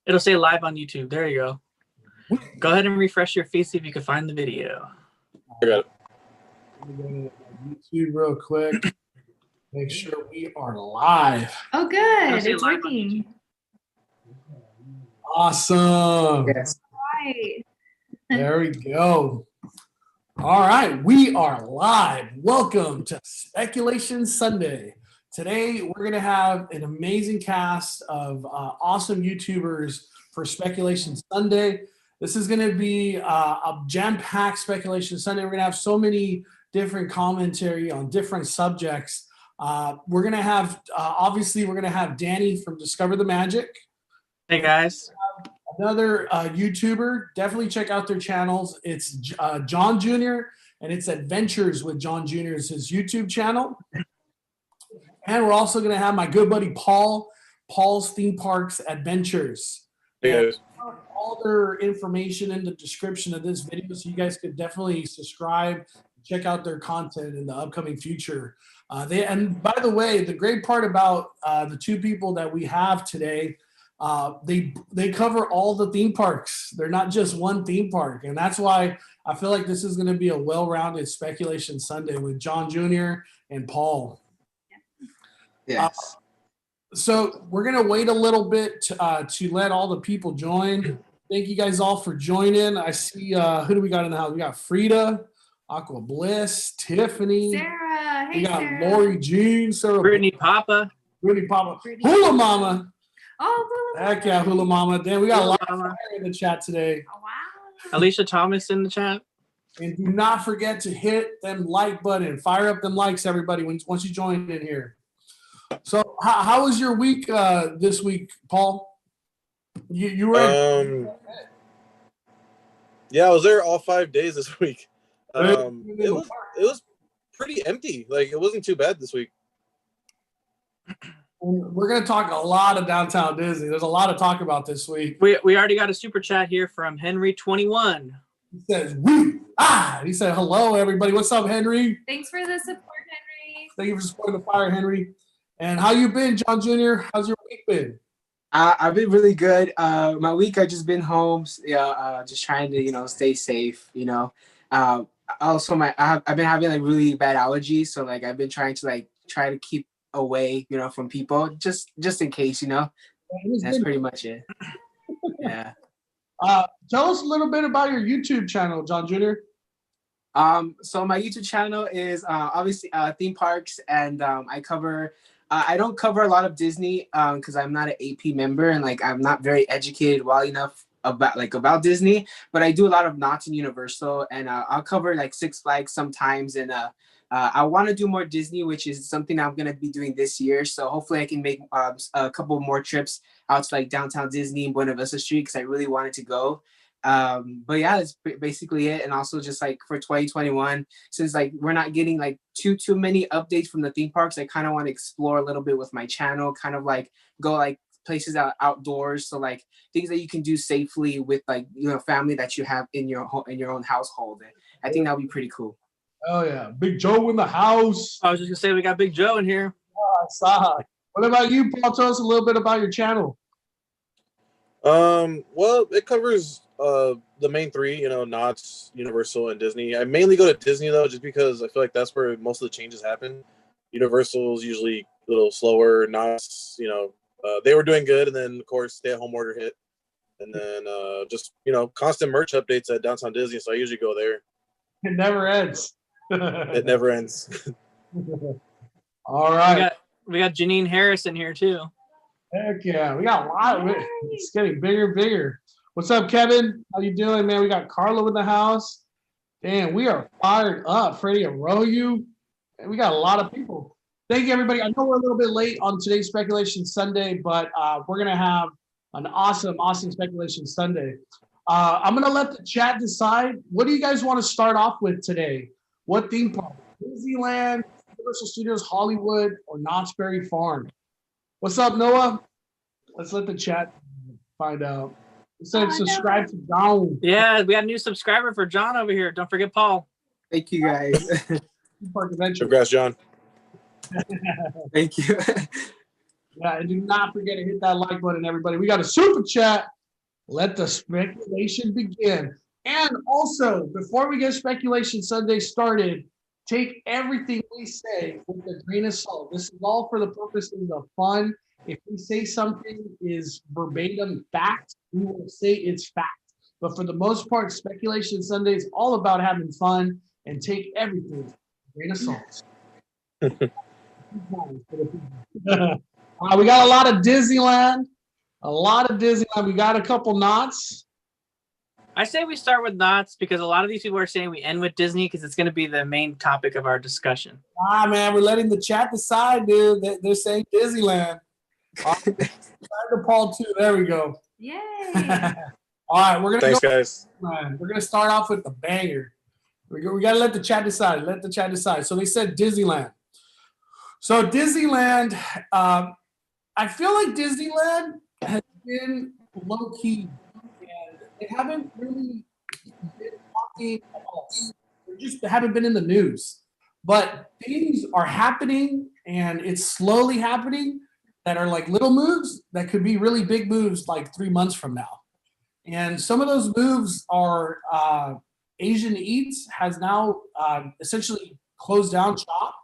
It'll say live on YouTube. There you go. Go ahead and refresh your feed, see if you can find the video. I got it. Let me go to YouTube real quick. Make sure we are live. Oh, good. It's working. Awesome. Yes. Right. There we go. All right, we are live. Welcome to Speculation Sunday. Today, we're going to have an amazing cast of awesome YouTubers for Speculation Sunday. This is going to be a jam-packed Speculation Sunday. We're going to have so many different commentary on different subjects. We're going to have, obviously, we're going to have Danny from Discover the Magic. Hey, guys. Another YouTuber. Definitely check out their channels. It's John Jr., and it's Adventures with John Jr. is his YouTube channel. And we're also going to have my good buddy Paul, Paul's Theme Parks Adventures. Hey, guys. All their information in the description of this video, so you guys could definitely subscribe, check out their content in the upcoming future. And by the way, the great part about the two people that we have today, they cover all the theme parks. They're not just one theme park, and that's why I feel like this is going to be a well-rounded Speculation Sunday with John Jr. and Paul. Yes. So we're going to wait a little bit to let all the people join. Thank you guys all for joining. I see, who do we got in the house? We got Frida, Aqua Bliss, Tiffany. Sarah. Hey, we got Sarah. Lori Jean, Sarah. Brittany Papa. Brittany Papa. Brittany. Hula Mama. Oh, Hula Heck yeah, Hula Mama. Damn, we got a Hula lot of Mama. fire in the chat today. Oh, wow. Alicia Thomas in the chat. And do not forget to hit them like button. Fire up them likes, everybody, once you join in here. So how was your week this week, Paul? You were Yeah, I was there all 5 days this week. It was pretty empty. Like, it wasn't too bad this week. We're going to talk a lot of downtown Disney. There's a lot to talk about this week. We already got a super chat here from Henry21. He says, woo! He said, hello, everybody. What's up, Henry? Thanks for the support, Henry. Thank you for supporting the fire, Henry. And how you been, John Jr.? How's your week been? I've been really good. My week, I've just been home, just trying to, stay safe, Also, I've been having, like, really bad allergies, so, like, I've been trying to keep away, from people, just in case, That's pretty much it. Yeah. Tell us a little bit about your YouTube channel, John Jr. So my YouTube channel is obviously theme parks, and I don't cover a lot of Disney because I'm not an AP member, and like I'm not very educated well enough about Disney, but I do a lot of Knott and Universal, and I'll cover like Six Flags sometimes, and I want to do more Disney, which is something I'm going to be doing this year. So hopefully I can make a couple more trips out to like downtown Disney and Buena Vista Street because I really wanted to go. But yeah, that's basically it. And also just like for 2021, since like we're not getting like too many updates from the theme parks, I kind of want to explore a little bit with my channel, kind of like go like places outdoors. So like things that you can do safely with like, family that you have in your own household. I think that'll be pretty cool. Oh yeah, Big Joe in the house. I was just gonna say we got Big Joe in here. What about you, Paul? Tell us a little bit about your channel. Well, it covers the main three, Knott's, Universal, and Disney. I mainly go to Disney though, just because I feel like that's where most of the changes happen. Universal's usually a little slower. Knott's, they were doing good, and then of course stay-at-home order hit, and then just constant merch updates at Downtown Disney. So I usually go there. It never ends. It never ends. All right. We got Janine Harris in here too. Heck yeah, we got a lot of it. It's getting bigger and bigger. What's up, Kevin? How you doing, man? We got Carlo in the house. Damn, we are fired up. Freddie Arroyo. And we got a lot of people. Thank you, everybody. I know we're a little bit late on today's Speculation Sunday, but we're going to have an awesome Speculation Sunday. I'm going to let the chat decide. What do you guys want to start off with today? What theme park? Disneyland, Universal Studios, Hollywood, or Knott's Berry Farm? What's up, Noah? Let's let the chat find out. It said subscribe to John. Yeah, we got a new subscriber for John over here. Don't forget Paul. Thank you, guys. Park Adventure. Congrats, John. Thank you. Yeah, and do not forget to hit that like button, everybody. We got a super chat. Let the speculation begin. And also, before we get Speculation Sunday started, take everything we say with a grain of salt. This is all for the purposes of fun. If we say something is verbatim fact, we will say it's fact. But for the most part, Speculation Sunday is all about having fun and take everything with a grain of salt. We got a lot of Disneyland. We got a couple knots. I say we start with Knott's because a lot of these people are saying we end with Disney because it's going to be the main topic of our discussion. Man, we're letting the chat decide, dude. They're saying Disneyland. To Paul too. There we go. Yay. All right, we're gonna. Thanks, guys. We're gonna start off with the banger. We gotta let the chat decide. Let the chat decide. So they said Disneyland. So Disneyland, I feel like Disneyland has been low key, and they haven't really been talking at all. They just haven't been in the news. But things are happening, and it's slowly happening that are like little moves that could be really big moves like 3 months from now. And some of those moves are Asian Eats has now essentially closed down shop.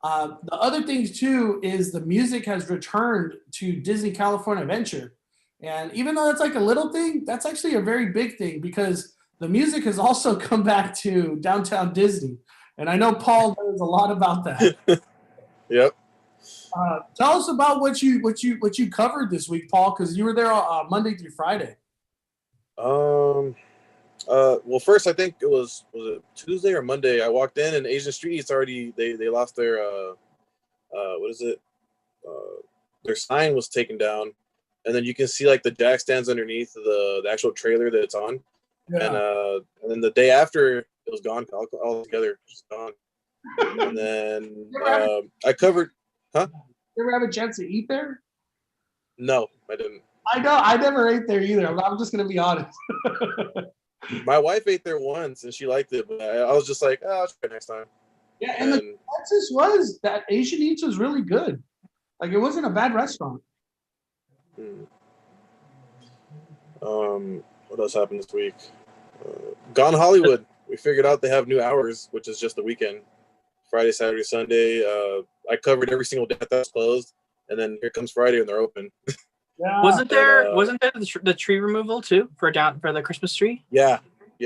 The other things too is the music has returned to Disney California Adventure. And even though that's like a little thing, that's actually a very big thing because the music has also come back to downtown Disney. And I know Paul knows a lot about that. Yep. Tell us about what you covered this week, Paul, because you were there Monday through Friday. Well, first I think was it Tuesday or Monday? I walked in and Asian Street Eats already they lost their what is it? Their sign was taken down, and then you can see like the jack stands underneath the actual trailer that it's on, and then the day after it was gone all together, just gone. And then I covered. Huh? You ever have a chance to eat there? No, I didn't. I know. I never ate there either. I'm just going to be honest. My wife ate there once and she liked it, but I was just like, oh, I'll try next time. Yeah, and the consensus was that Asian Eats was really good. Like, it wasn't a bad restaurant. What else happened this week? Gone Hollywood. We figured out they have new hours, which is just the weekend. Friday, Saturday, Sunday. I covered every single day that's closed, and then here comes Friday and they're open. Yeah. Wasn't there the tree removal too for the Christmas tree? Yeah,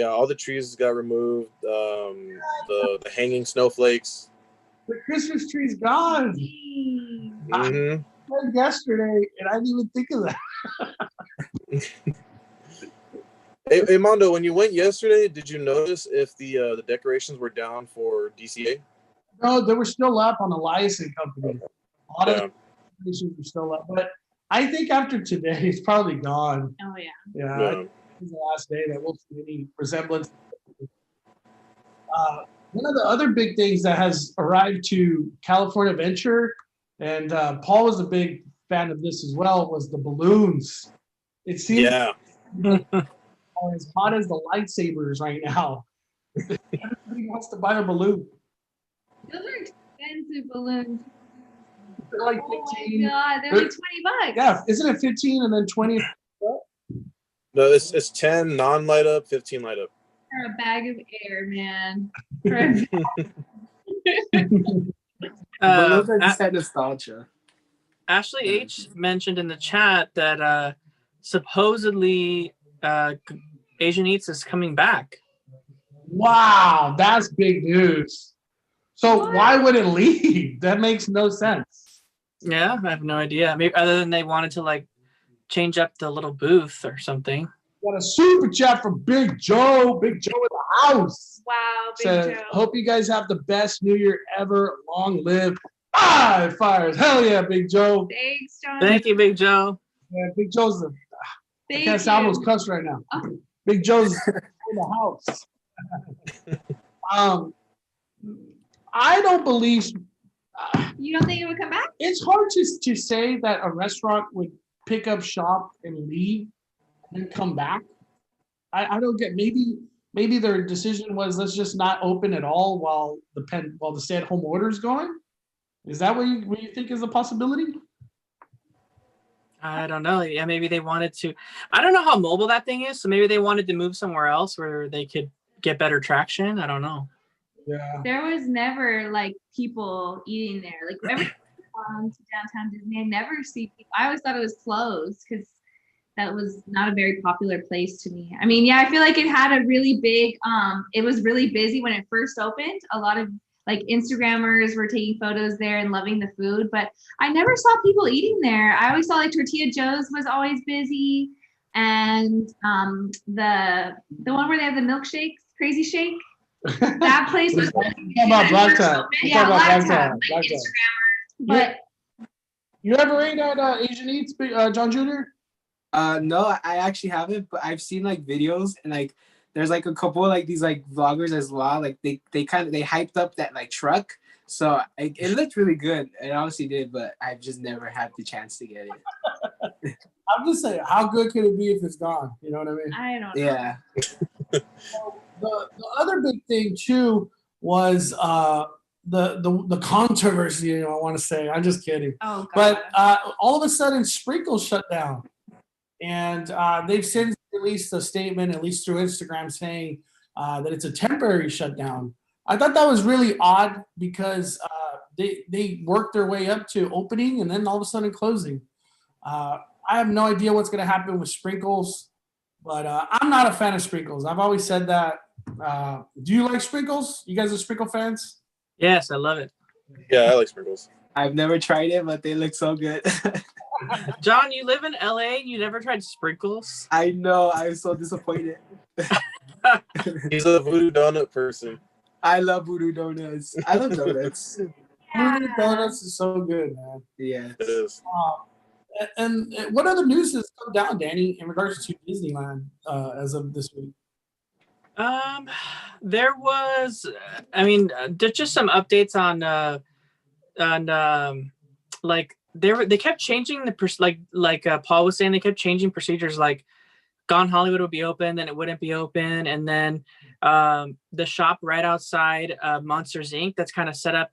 all the trees got removed. The hanging snowflakes. The Christmas tree's gone. Mm-hmm. I went yesterday, and I didn't even think of that. Hey, Mondo, when you went yesterday, did you notice if the decorations were down for DCA? No, they were still up on Elias and Company. A lot of decorations were still up, but I think after today, it's probably gone. Oh yeah. Yeah. It's the last day that we'll see any resemblance. One of the other big things that has arrived to California Adventure, and Paul was a big fan of this as well, was the balloons. It seems as hot as the lightsabers right now. Everybody wants to buy a balloon. Those are expensive balloons. They're like 15. Oh my god, they're like $20. Yeah, isn't it 15 and then 20? No, it's 10 non-light up, 15 light up. For a bag of air, man. Nostalgia. Ashley H mentioned in the chat that supposedly Asian Eats is coming back. Wow, that's big news. So why would it leave? That makes no sense. Yeah, I have no idea. Maybe other than they wanted to like change up the little booth or something. Got a super chat from Big Joe. Big Joe in the house. Wow, Big Says, Joe. hope you guys have the best New Year ever. Long live 5 fires. Hell yeah, Big Joe. Thanks, John. Thank you, Big Joe. Yeah, Big Joe's the. Thank I can't say I almost cuss right now. Oh. Big Joe's in the house. I don't believe. You don't think it would come back? It's hard to say that a restaurant would pick up shop and leave and then come back. I don't get. Maybe their decision was let's just not open at all while the stay-at-home order is going. Is that what you think is a possibility? I don't know. Yeah, maybe they wanted to. I don't know how mobile that thing is, so maybe they wanted to move somewhere else where they could get better traction. I don't know. Yeah. There was never like people eating there. Like every time I gone to downtown Disney, I never see people. I always thought it was closed because that was not a very popular place to me. I mean, yeah, I feel like it had a really big, it was really busy when it first opened. A lot of like Instagrammers were taking photos there and loving the food, but I never saw people eating there. I always saw like Tortilla Joe's was always busy. And the one where they have the milkshakes, Crazy Shake, that place was Talking about Black Tap. Yeah, Black Tap. Black Like Tap. Instagrammers. But You ever ate at Asian Eats, John Jr.? No, I actually haven't, but I've seen like videos and like there's like a couple like these like vloggers as well. Like they hyped up that like truck, so it looked really good. It honestly did, but I've just never had the chance to get it. I'm just saying, how good could it be if it's gone? You know what I mean? I don't know. Yeah. The other big thing too was the controversy. You know, I want to say. I'm just kidding. Oh, God. But all of a sudden, Sprinkles shut down, and they've since released a statement, at least through Instagram, saying that it's a temporary shutdown. I thought that was really odd because they worked their way up to opening and then all of a sudden closing. I have no idea what's going to happen with Sprinkles, but I'm not a fan of Sprinkles. I've always said that. Do you like Sprinkles? You guys are Sprinkle fans? Yes, I love it. Yeah, I like sprinkles. I've never tried it, but they look so good. John, you live in LA and you never tried sprinkles? I know. I'm so disappointed. He's a voodoo donut person. I love voodoo donuts. I love donuts. Voodoo Donuts is so good, man. Yeah. It is. And what other news has come down, Danny, in regards to Disneyland as of this week? There was, I mean, there's just some updates on like they kept changing the Paul was saying, they kept changing procedures. Like Gone Hollywood would be open, then it wouldn't be open, and then the shop right outside Monsters Inc. that's kind of set up.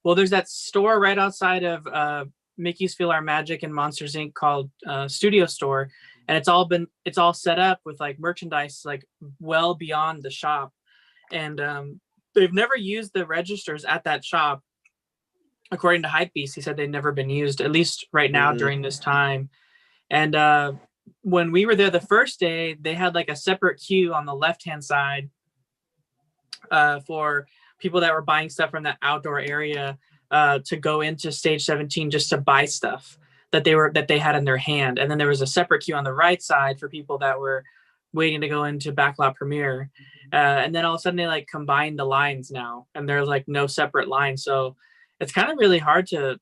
Well, there's that store right outside of Mickey's Feel Our Magic and Monsters Inc. called Studio Store, and it's all set up with like merchandise like well beyond the shop, and they've never used the registers at that shop. According to Hypebeast, he said they've never been used, at least right now during this time. And when we were there the first day, they had like a separate queue on the left-hand side for people that were buying stuff from that outdoor area to go into stage 17 just to buy stuff that they had in their hand. And then there was a separate queue on the right side for people that were waiting to go into backlot premiere. And then all of a sudden they like combined the lines now, and there's like no separate line. So it's kind of really hard to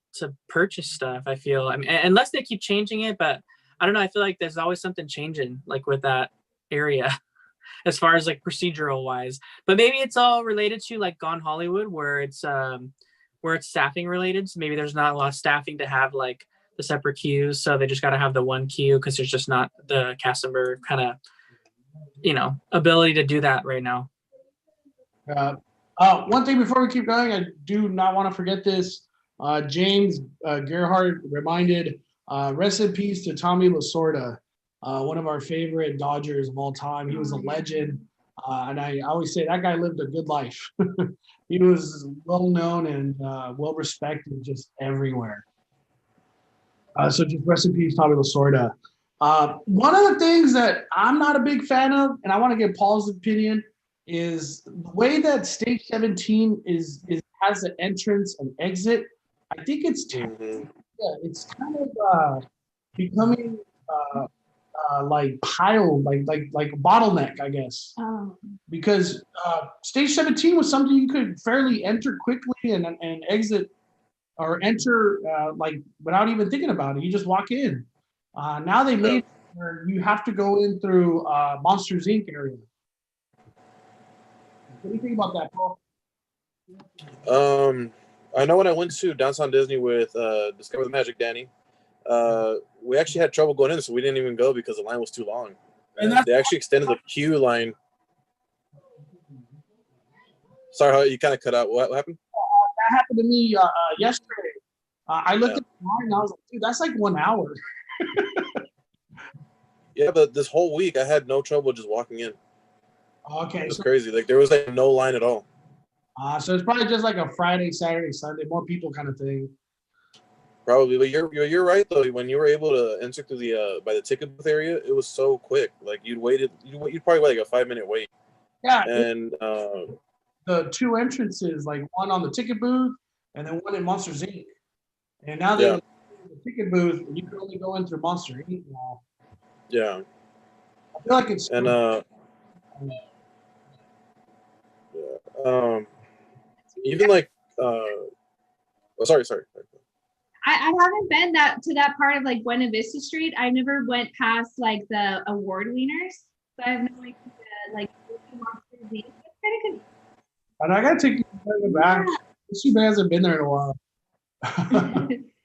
purchase stuff, I feel. I mean, unless they keep changing it, but I don't know. I feel like there's always something changing like with that area as far as like procedural wise. But maybe it's all related to like Gone Hollywood, where it's staffing related. So maybe there's not a lot of staffing to have like the separate queues. So they just got to have the one queue because there's just not the cast member kind of, ability to do that right now. One thing before we keep going, I do not want to forget this. James Gerhardt reminded, rest in peace to Tommy Lasorda, one of our favorite Dodgers of all time. He was a legend, and I always say that guy lived a good life. He was well known and well respected just everywhere. So just rest in peace, Tommy Lasorda. One of the things that I'm not a big fan of, and I want to get Paul's opinion, is the way that stage 17 has an entrance and exit. I think it's it's kind of becoming like piled, like a bottleneck, I guess. Oh. Because stage 17 was something you could fairly enter quickly and exit or enter like without even thinking about it. You just walk in. Now they made it where you have to go in through Monsters Inc. area. What do you think about that, Paul? I know when I went to Downtown Disney with Discover the Magic Danny, we actually had trouble going in, so we didn't even go because the line was too long. And they actually extended the queue line. Sorry, you kind of cut out. What happened? That happened to me yesterday. I looked at the line and I was like, dude, that's like 1 hour. Yeah, but this whole week I had no trouble just walking in. Okay, It was crazy. Like there was like no line at all. so it's probably just like a Friday, Saturday, Sunday, more people kind of thing. Probably, but you're right though. When you were able to enter through the by the ticket booth area, it was so quick. Like you'd probably wait like a 5-minute wait. Yeah, And the two entrances, like one on the ticket booth and then one in Monsters Inc. And now they Yeah. have the ticket booth, and you can only go in through Monster Inc. now. yeah, I feel like it's and even like sorry. I haven't been to that part of like Buena Vista Street. I never went past like the award wieners, so I have no idea. Like Monsters Inc. It's kind of And I gotta take you back. Mystery Bae hasn't been there in a while.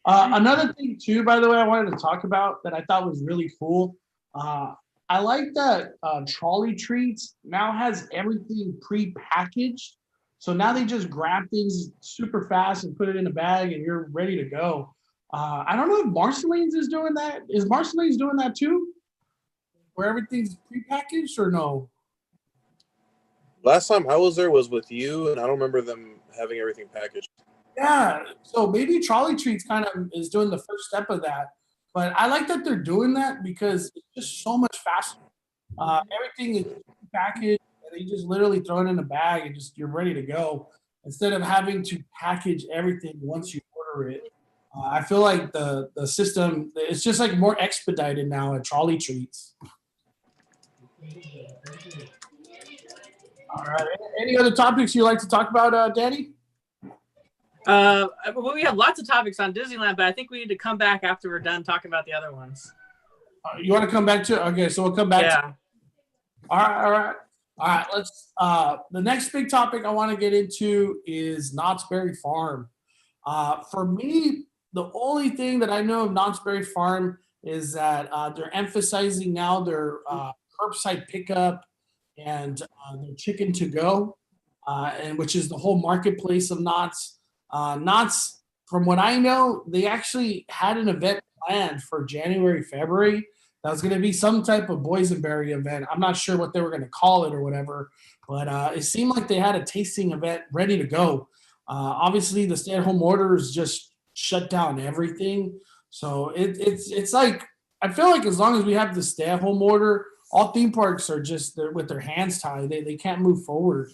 Another thing too, by the way, I wanted to talk about that I thought was really cool. I like that Trolley Treats now has everything pre-packaged. So now they just grab things super fast and put it in a bag and you're ready to go. I don't know if Marceline's is doing that. Is Marceline's doing that too? Where everything's pre-packaged or no? Last time I was there was with you, and I don't remember them having everything packaged. Yeah, so maybe Trolley Treats kind of is doing the first step of that. But I like that they're doing that because it's just so much faster. Everything is packaged, and they just literally throw it in a bag and just you're ready to go. Instead of having to package everything once you order it. I feel like the system, it's just like more expedited now at Trolley Treats. All right. Any other topics you like to talk about, Danny? Well, we have lots of topics on Disneyland, but I think we need to come back after we're done talking about the other ones. You want to come back to? Okay, so we'll come back. Yeah. All right. Let's. The next big topic I want to get into is Knott's Berry Farm. For me, the only thing that I know of Knott's Berry Farm is that they're emphasizing now their curbside pickup and their chicken to go, and which is the whole marketplace of Knott's. Knott's, from what I know, they actually had an event planned for January, February. That was going to be some type of boysenberry event. I'm not sure what they were going to call it or whatever, but it seemed like they had a tasting event ready to go. Obviously, the stay-at-home orders just shut down everything. So it's like, I feel like as long as we have the stay-at-home order, all theme parks are just with their hands tied. They can't move forward.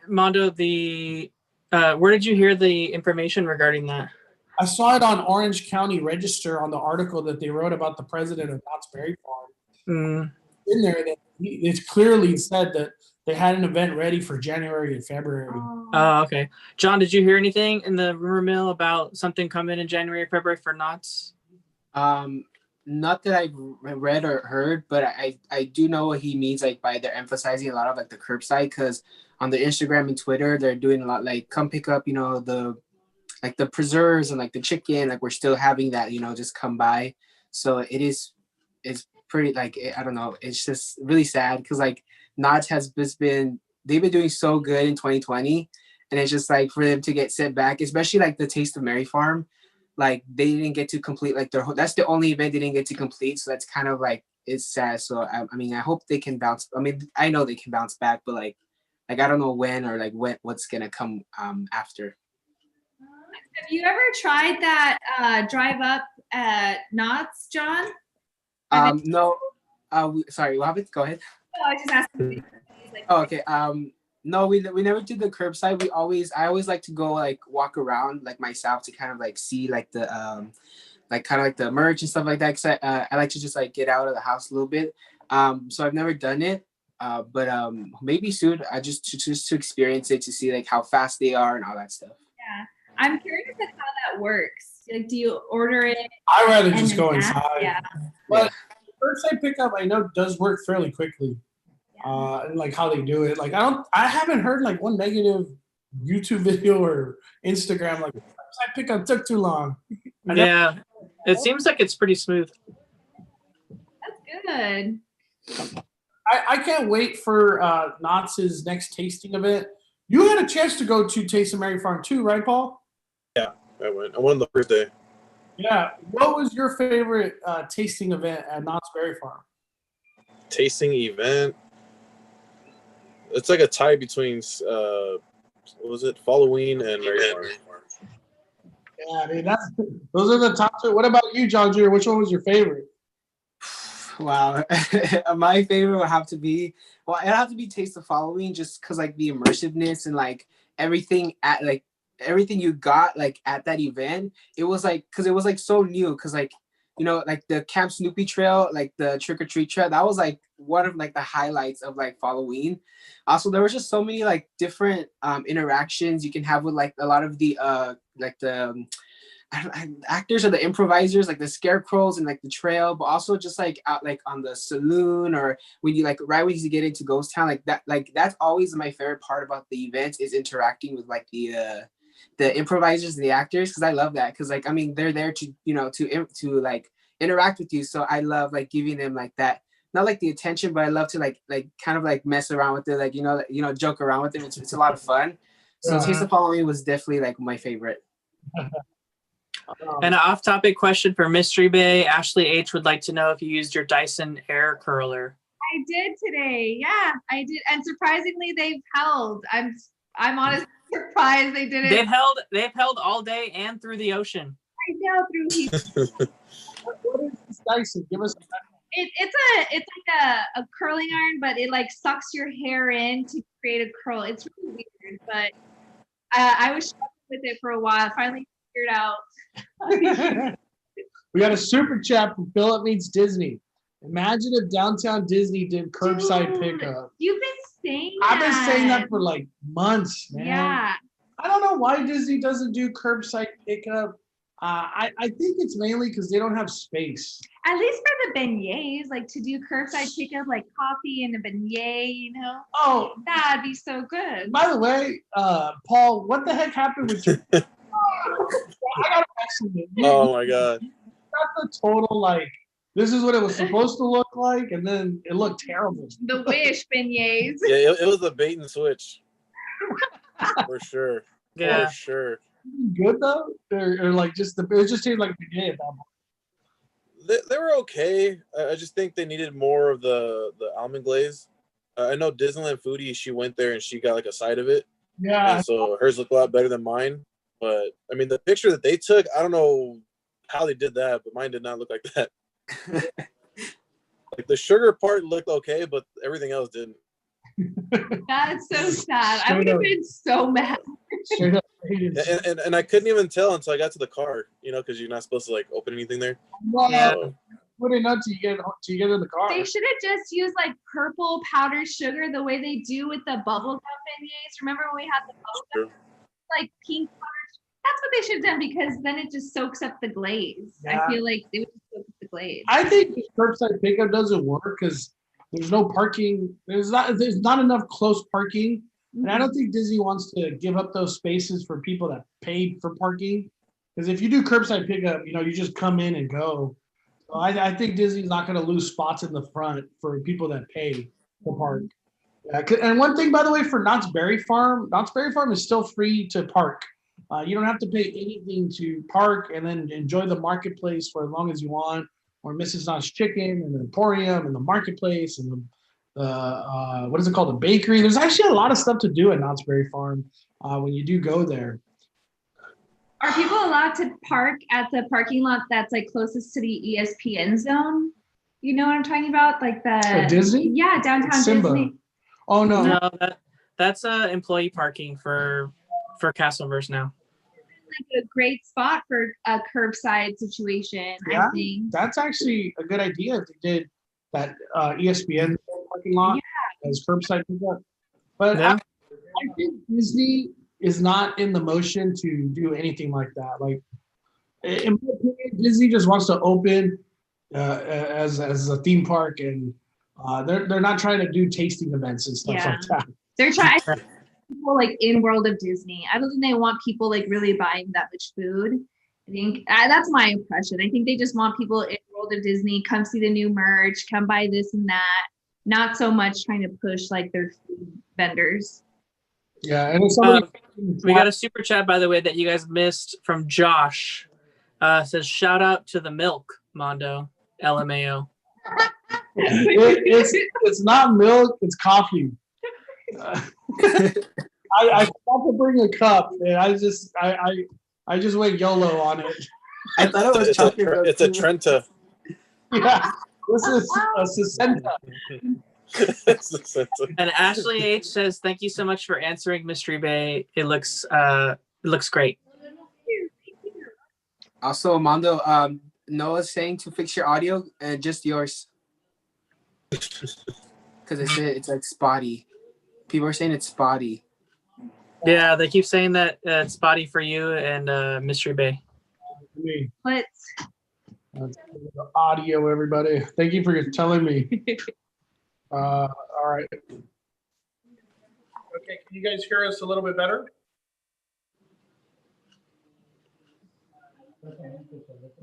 Mondo, where did you hear the information regarding that? I saw it on Orange County Register on the article that they wrote about the president of Knott's Berry Farm. In there, it's clearly said that they had an event ready for January and February. Oh, okay. John, did you hear anything in the rumor mill about something coming in January or February for Knott's? Not that I've read or heard, but I do know what he means, like by they're emphasizing a lot of like the curbside, because on the Instagram and Twitter they're doing a lot like come pick up, the preserves and like the chicken, like we're still having that, just come by. So it's pretty like, I don't know, it's just really sad because like Knott's has just they've been doing so good in 2020, and it's just like for them to get set back, especially like the Taste of Mary Farm. Like they didn't get to complete like that's the only event they didn't get to complete. So that's kind of like, it's sad. So I mean, I hope they can bounce. I mean, I know they can bounce back, but like I don't know when or like what's gonna come after. Have you ever tried that drive up at Knott's, John? No. Sorry, what happened? Go ahead. No, I just asked. Oh, okay. No, we never did the curbside. I always like to go like walk around like myself to kind of like see like the like kind of like the merch and stuff like that. Cause I like to just like get out of the house a little bit. So I've never done it. But maybe soon. I just to experience it, to see like how fast they are and all that stuff. Yeah, I'm curious at how that works. Like, do you order it? I'd rather just go inside. Yeah. But curbside pickup, I know, does work fairly quickly. And like how they do it. Like I haven't heard like one negative YouTube video or Instagram like curbside pickup took too long. Yeah, it seems like it's pretty smooth. That's good. I can't wait for Knott's next tasting event. You had a chance to go to Taste of Mary Farm too, right, Paul? Yeah, I went on the first day. Yeah. What was your favorite tasting event at Knott's Berry Farm? Tasting event. It's like a tie between what was it, Halloween and Berry Farm. Yeah, I mean those are the top two. What about you, John Jr.? Which one was your favorite? Wow, my favorite would have to be it'd have to be Taste of Halloween, just because like the immersiveness and like everything everything you got like at that event. It was like because it was like so new, because like like the Camp Snoopy trail, like the trick or treat trail, that was like one of like the highlights of like Halloween. Also, there was just so many like different interactions you can have with like a lot of the like the actors or the improvisers, like the scarecrows and like the trail, but also just like out like on the saloon, or when you like right when you get into Ghost Town, like that's always my favorite part about the events, is interacting with like the improvisers and the actors, because I love that, because like I mean they're there to to like interact with you, so I love like giving them like that, not like the attention, but I love to like kind of like mess around with it, like joke around with them. It's a lot of fun. So Taste of Halloween was definitely like my favorite. And an off-topic question for Mystery Bae. Ashley H would like to know if you used your Dyson air curler. I did today. Yeah, I did, and surprisingly, they've held. I'm honestly surprised they didn't. They've held all day and through the ocean. I know through heat. What is this Dyson? Give us. It's like a curling iron, but it like sucks your hair in to create a curl. It's really weird, but I was struggling with it for a while. Finally figured out. We got a super chat from Philip Meets Disney. Imagine if Downtown Disney did curbside pickup. You've been saying I've been saying that for like months, man. Yeah. I don't know why Disney doesn't do curbside pickup. I think it's mainly because they don't have space. At least for the beignets, like to do curbside pickup, like coffee and a beignet, Oh, that'd be so good. by the way, Paul, what the heck happened with your? I got a question. Oh my god! Got the total like. This is what it was supposed to look like, and then it looked terrible. The Wish beignets. Yeah, it was a bait and switch. For sure. Yeah. For sure. Good though, or like just it just seemed like a beginning at that point. They were okay. I just think they needed more of the almond glaze. I know Disneyland Foodie, she went there and she got like a side of it. Yeah. And so hers looked a lot better than mine. But I mean, the picture that they took, I don't know how they did that, but mine did not look like that. Like the sugar part looked okay, but everything else didn't. That's so sad. I would have been so mad. Straight up. And I couldn't even tell until I got to the car, because you're not supposed to like open anything there. Well, put it up till you get in the car. They should have just used like purple powdered sugar the way they do with the bubblegum beignets. Remember when we had the bubblegum? Like pink powdered. That's what they should have done, because then it just soaks up the glaze. Yeah. I feel like they would soak up the glaze. I think curbside pickup doesn't work because there's no parking. There's not enough close parking. And I don't think Disney wants to give up those spaces for people that paid for parking. Because if you do curbside pickup, you just come in and go. So I think Disney's not going to lose spots in the front for people that pay to park. And one thing, by the way, for Knott's Berry Farm is still free to park. You don't have to pay anything to park and then enjoy the marketplace for as long as you want, or Mrs. Knott's Chicken and the Emporium and the marketplace and the what is it called, the bakery. There's actually a lot of stuff to do at Knott's Berry Farm when you do go there. Are people allowed to park at the parking lot that's like closest to the ESPN zone? You know what I'm talking about? Like the Disney? Yeah, downtown Simba. Disney. Oh no. No, that's employee parking for Castleverse now. Like a great spot for a curbside situation. Yeah, I think that's actually a good idea if they did that ESPN parking lot as curbside pickup. But Yeah. I think Disney is not in the motion to do anything like that. Like, in my opinion, Disney just wants to open as a theme park, and they're not trying to do tasting events and stuff like that. They're trying people like in World of Disney. I don't think they want people like really buying that much food. I think that's my impression. I think they just want people in World of Disney, come see the new merch, come buy this and that. Not so much trying to push like their food vendors. Yeah, and if somebody we got a super chat, by the way, that you guys missed from Josh. Says shout out to the milk, Mondo. LMAO. It's not milk, it's coffee. I forgot to bring a cup, and I just went YOLO on it. I thought it was chocolate milk. It's a too. Trenta. Yeah, this is a Sesenta. And Ashley H says, "Thank you so much for answering Mystery Bae. It looks great." Also, Mondo, Noah's saying to fix your audio and just yours. Because it's like spotty. People are saying it's spotty. Yeah, they keep saying that it's spotty for you and Mystery Bae. Me. But That's the audio, everybody. Thank you for telling me. All right. Okay, can you guys hear us a little bit better?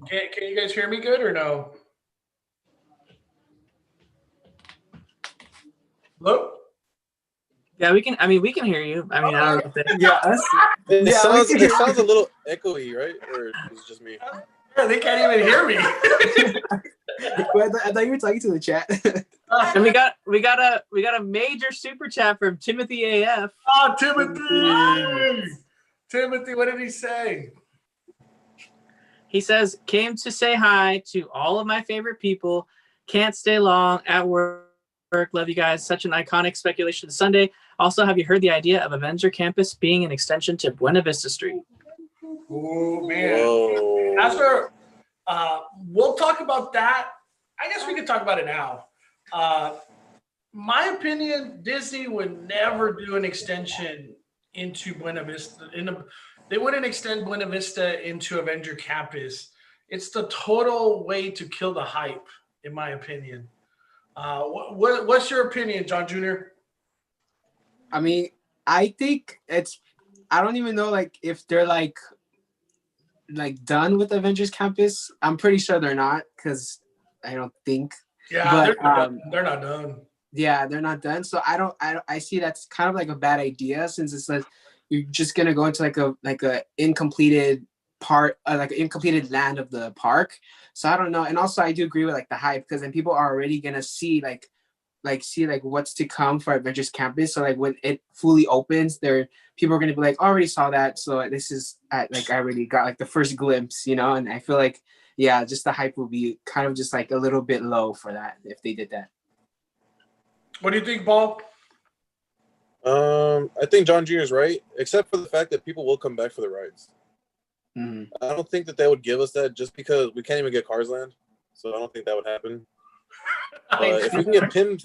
Can you guys hear me good or no? Hello? Yeah, we can. I mean, we can hear you. I mean, I don't know. It sounds we can- a little echoey, right? Or is it just me? Yeah, they can't even hear me. Wait, I thought you were talking to the chat. And we got a major super chat from Timothy AF. Oh, Timothy! Timothy, what did he say? He says, "Came to say hi to all of my favorite people. Can't stay long at work. Love you guys. Such an iconic speculation Sunday. Also, have you heard the idea of Avenger Campus being an extension to Buena Vista Street?" Oh, man. Whoa. That's where we'll talk about that. I guess we could talk about it now. My opinion, Disney would never do an extension into Buena Vista. They wouldn't extend Buena Vista into Avenger Campus. It's the total way to kill the hype, in my opinion. What's your opinion, John Jr.? I mean, I think I don't even know like if they're like done with Avengers Campus. I'm pretty sure they're not, because I don't think. Yeah, But, they're not done. Yeah, they're not done. So I see that's kind of like a bad idea, since it's like you're just gonna go into like a incompleted part, like an incompleted land of the park. So I don't know. And also I do agree with like the hype, because then people are already gonna see like what's to come for Adventures Campus. So like when it fully opens, people are gonna be like, oh, I already saw that. So this is I already got like the first glimpse, And I feel like, yeah, just the hype will be kind of just like a little bit low for that if they did that. What do you think, Paul? I think John Jr. is right, except for the fact that people will come back for the rides. Mm-hmm. I don't think that they would give us that just because we can't even get Cars Land, so I don't think that would happen. If we can get Pim's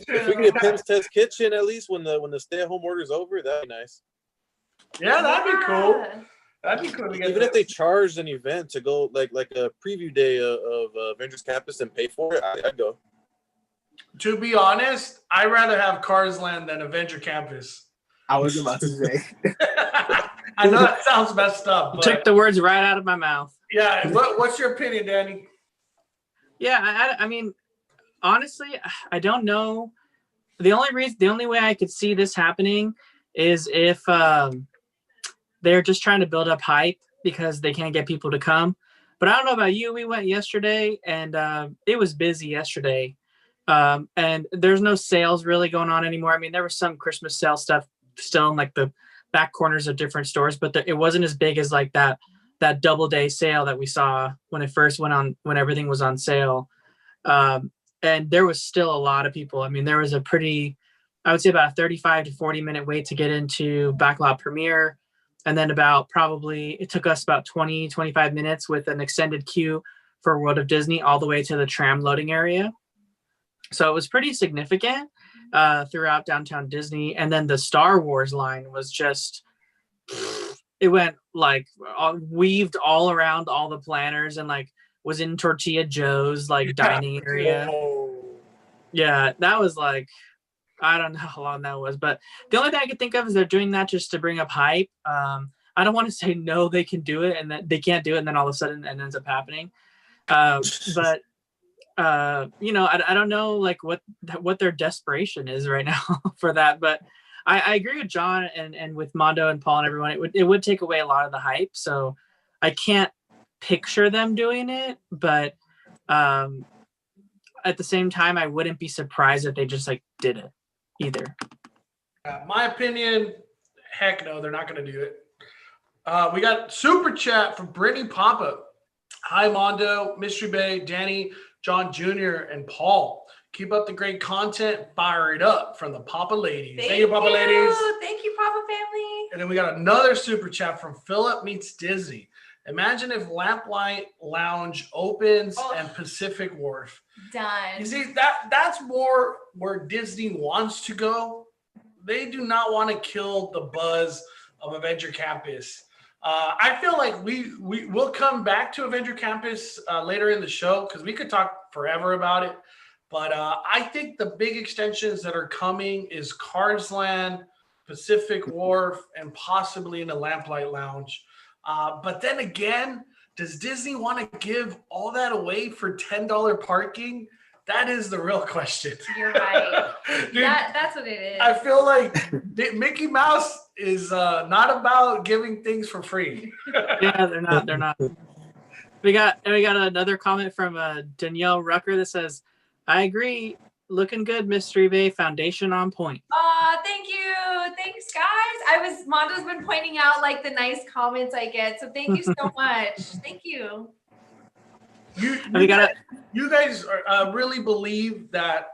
Test Kitchen at least when the stay-at-home order is over, that'd be nice. Yeah, that'd be cool. That'd be cool. Even if they charged an event to go like a preview day of Avengers Campus and pay for it, I'd go. To be honest, I'd rather have Cars Land than Avenger Campus. I was about to say. I know that sounds messed up. But Took the words right out of my mouth. yeah, what's your opinion, Danny? Yeah, I mean, honestly, I don't know. The only way I could see this happening is if they're just trying to build up hype because they can't get people to come. But I don't know about you. We went yesterday, and it was busy yesterday. And there's no sales really going on anymore. I mean, there was some Christmas sale stuff still in like the back corners of different stores, but it wasn't as big as like that double day sale that we saw when it first went on, when everything was on sale. And there was still a lot of people. I mean, there was I would say about a 35 to 40 minute wait to get into Backlot Premiere. And then it took us about 20, 25 minutes with an extended queue for World of Disney all the way to the tram loading area. So it was pretty significant throughout downtown Disney. And then the Star Wars line was just, it went like weaved all around all the planners and like was in Tortilla Joe's like dining area. Yeah, that was like, I don't know how long that was, but the only thing I could think of is they're doing that just to bring up hype. I don't want to say no, they can do it and that they can't do it, and then all of a sudden it ends up happening. But I don't know like what their desperation is right now for that. But I agree with John and with Mondo and Paul and everyone. It would take away a lot of the hype. So I can't picture them doing it, but at the same time, I wouldn't be surprised if they just like did it either. My opinion, heck no, they're not going to do it. We got super chat from Brittany Papa. Hi, Mondo, Mystery Bae, Danny, John Jr., and Paul. Keep up the great content. Fire it up from the Papa ladies. Thank you, Papa ladies. Thank you, Papa family. And then we got another super chat from Philip Meets Disney. Imagine if Lamplight Lounge opens and Pacific Wharf. Done. You see, that's more where Disney wants to go. They do not want to kill the buzz of Avenger Campus. I feel like we will come back to Avenger Campus later in the show because we could talk forever about it. But I think the big extensions that are coming is Cars Land, Pacific Wharf, and possibly in the Lamplight Lounge. But then again, does Disney want to give all that away for $10 parking? That is the real question. You're right. Dude, that's what it is. I feel like Mickey Mouse is not about giving things for free. Yeah, they're not. We got another comment from Danielle Rucker that says, I agree. Looking good, Mystery Bae. Foundation on point. Thank you. Thanks, guys. Mondo's been pointing out like the nice comments I get. So thank you so much. Thank you. You guys really believe that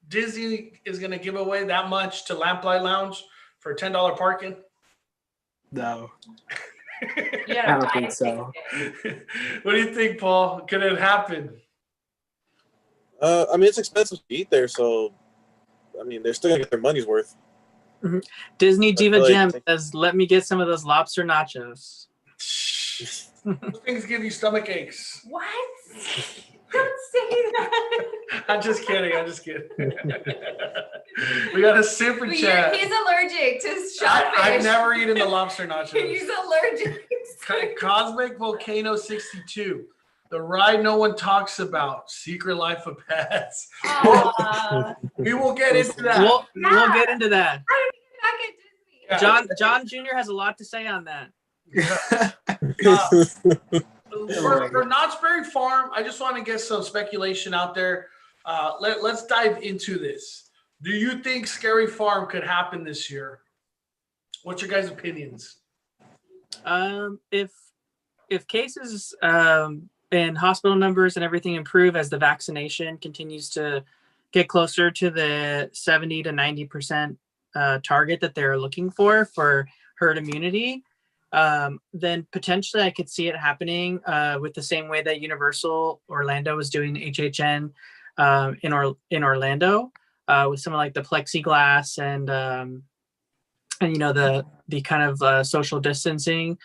Disney is going to give away that much to Lamplight Lounge for $10 parking? No. I don't think so. What do you think, Paul? Could it happen? I mean, it's expensive to eat there, so I mean, they're still gonna get their money's worth. Mm-hmm. Disney Diva like Gem says, "Let me get some of those lobster nachos." Those things give you stomach aches. What? Don't say that. I'm just kidding. We got a super chat. He's allergic to shellfish. I've never eaten the lobster nachos. He's allergic. Cosmic Volcano 62. The ride no one talks about. Secret Life of Pets. We will get into that. We'll get into that. I don't even back at Disney. John Jr. has a lot to say on that. For Knott's Berry Farm, I just want to get some speculation out there. Let's dive into this. Do you think Scary Farm could happen this year? What's your guys' opinions? If cases and hospital numbers and everything improve as the vaccination continues to get closer to the 70 to 90% target that they're looking for herd immunity, then potentially I could see it happening with the same way that Universal Orlando was doing HHN in Orlando with some of like the plexiglass and you know the kind of social distancing.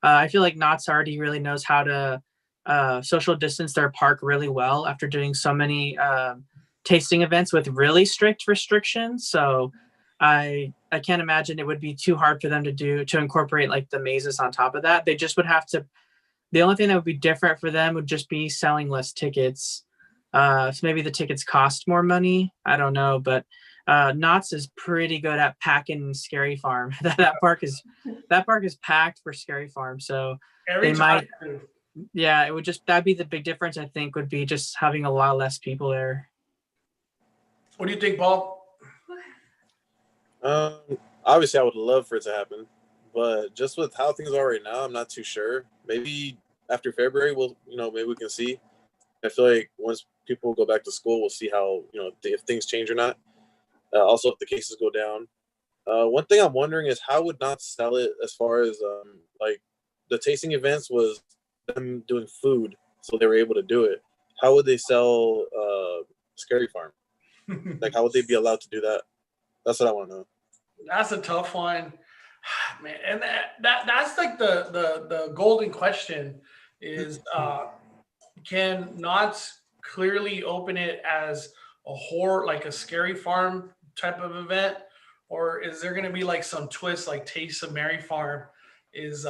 I feel like Knott's already really knows how to social distance their park really well after doing so many tasting events with really strict restrictions. So I can't imagine it would be too hard for them to incorporate like the mazes on top of that. They just would have to. The only thing that would be different for them would just be selling less tickets. So maybe the tickets cost more money. I don't know, but Knott's is pretty good at packing Scary Farm. that park is packed for Scary Farm. So they might. Yeah, it would that'd be the big difference. I think would be just having a lot less people there. What do you think, Paul? Obviously, I would love for it to happen, but just with how things are right now, I'm not too sure. Maybe after February, maybe we can see. I feel like once people go back to school, we'll see how if things change or not. Also, if the cases go down. One thing I'm wondering is how would Not sell it as far as like the tasting events was them doing food, so they were able to do it. How would they sell Scary Farm? Like, how would they be allowed to do that? That's what I want to know. That's a tough one, man. And that's like the golden question is can Knott's clearly open it as a horror, like a Scary Farm type of event, or is there going to be like some twist, like Taste of Mary Farm? Is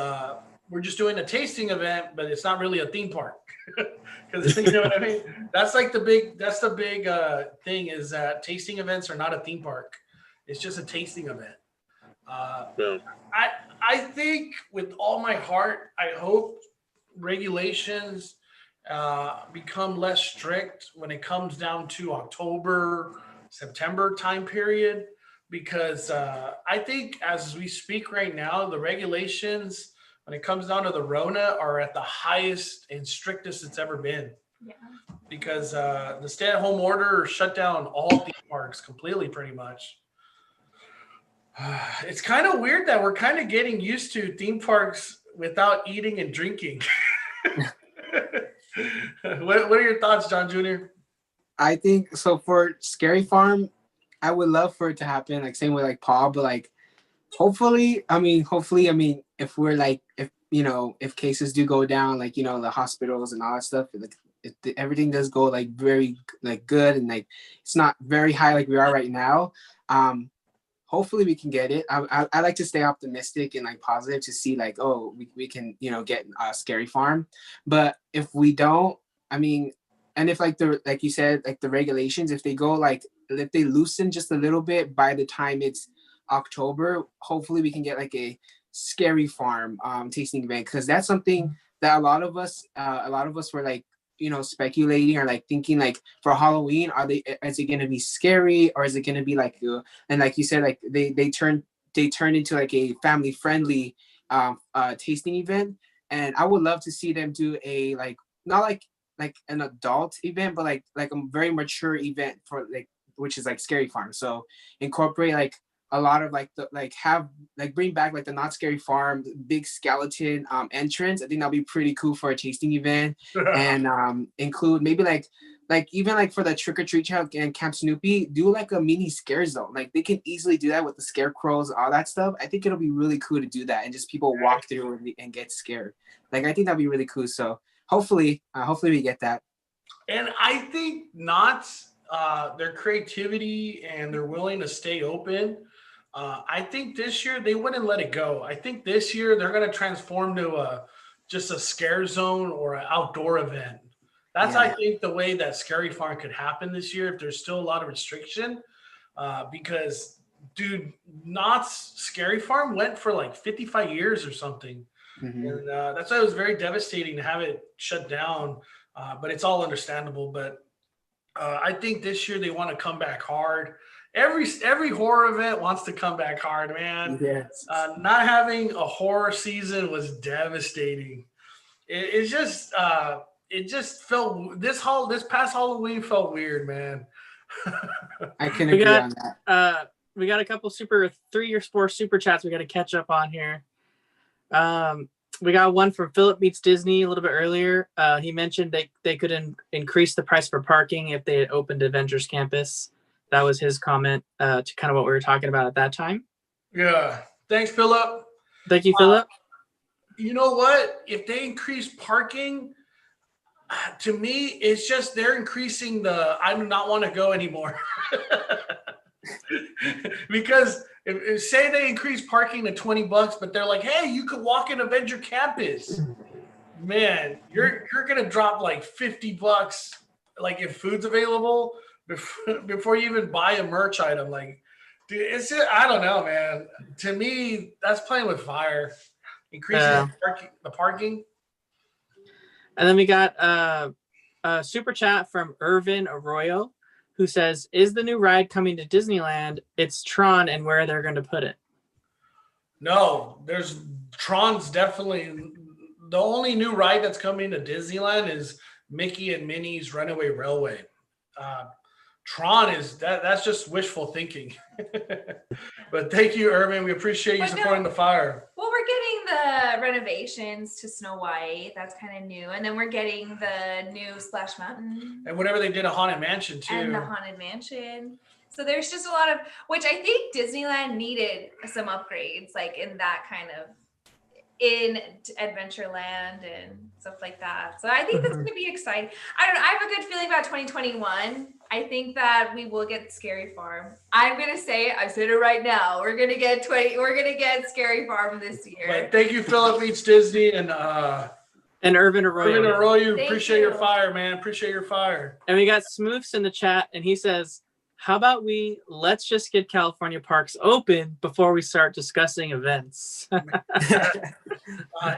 we're just doing a tasting event, but it's not really a theme park. Because you know what I mean? That's the big thing is that tasting events are not a theme park. It's just a tasting event. I think with all my heart, I hope regulations become less strict when it comes down to October, September time period, because I think as we speak right now, the regulations when it comes down to the Rona are at the highest and strictest it's ever been. Yeah. Because the stay-at-home order shut down all theme parks completely, pretty much. It's kind of weird that we're kind of getting used to theme parks without eating and drinking. What are your thoughts, John Jr.? I think so for Scary Farm, I would love for it to happen, like same with like Paul, but like hopefully, if we're like, if cases do go down, like, the hospitals and all that stuff, like if everything does go like very like good and like it's not very high like we are right now, hopefully we can get it. I like to stay optimistic and like positive to see like, oh, we can, get a Scary Farm. But if we don't, and if like like you said, like the regulations, if they go like, if they loosen just a little bit by the time it's October, hopefully we can get like a Scary Farm tasting event, because that's something that a lot of us were like, speculating or like thinking like for Halloween, is it gonna be scary or is it gonna be like, and like you said, like they turned into like a family friendly tasting event, and I would love to see them do a like not like an adult event, but like a very mature event for like, which is like Scary Farm. So incorporate like a lot of like bring back like the Not Scary Farm big skeleton entrance. I think that'll be pretty cool for a tasting event. And include maybe like even like for the Trick or Treat Child and Camp Snoopy, do like a mini scare zone. Like they can easily do that with the scarecrows, all that stuff. I think it'll be really cool to do that and just people walk through and get scared. Like I think that'd be really cool. So hopefully we get that. And I think Knott's their creativity and they're willing to stay open. I think this year they wouldn't let it go. I think this year they're going to transform to just a scare zone or an outdoor event. That's, I think, the way that Scary Farm could happen this year if there's still a lot of restriction. Because, dude, Knott's Scary Farm went for like 55 years or something. Mm-hmm. And that's why it was very devastating to have it shut down. But it's all understandable. But I think this year they want to come back hard. Every horror event wants to come back hard, man. Yes. Not having a horror season was devastating. It just felt this past Halloween felt weird, man. I can agree on that. We got a couple 3 or 4 super chats we got to catch up on here. We got one from Philip Meets Disney a little bit earlier. He mentioned they could increase the price for parking if they had opened Avengers Campus. That was his comment to kind of what we were talking about at that time. Yeah. Thanks, Philip. Thank you, Philip. You know what? If they increase parking, to me, it's just they're increasing I do not want to go anymore. Because if say they increase parking to $20, but they're like, hey, you could walk in Avenger Campus. Man, you're going to drop like $50, like if food's available, before you even buy a merch item. Like, dude, it's just, I don't know, man. To me, that's playing with fire. Increasing the parking. And then we got a super chat from Irvin Arroyo, who says, is the new ride coming to Disneyland? It's Tron, and where they're going to put it. No, Tron's definitely the only new ride that's coming to Disneyland is Mickey and Minnie's Runaway Railway. Tron that's just wishful thinking. But thank you, Irvin. We appreciate you supporting the fire. Well, we're getting the renovations to Snow White. That's kind of new. And then we're getting the new Splash Mountain. And whatever they did at Haunted Mansion, too. And the Haunted Mansion. So there's just a lot of, which I think Disneyland needed some upgrades, like in that kind of, in Adventureland and stuff like that. So I think that's going to be exciting. I don't know. I have a good feeling about 2021. I think that we will get Scary Farm. I'm going to say, I said it right now. We're going to get Scary Farm this year. But thank you, Philip Meets Disney and Irvin Arroyo. Irvin Arroyo, appreciate your fire, man. Appreciate your fire. And we got Smoofs in the chat, and he says, how about let's just get California parks open before we start discussing events.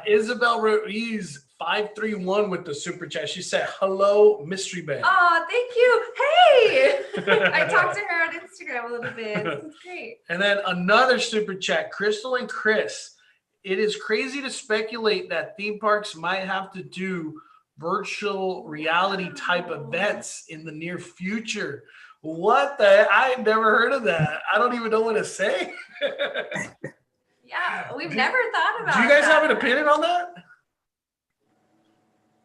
Isabel Ruiz 531 with the super chat. She said, "Hello, Mystery Bae." Oh, thank you. Hey, I talked to her on Instagram a little bit. This is great. And then another super chat, Crystal and Chris. It is crazy to speculate that theme parks might have to do virtual reality type events in the near future. What the? I never heard of that. I don't even know what to say. Yeah, we've never thought about. Do you guys that. have an opinion on that?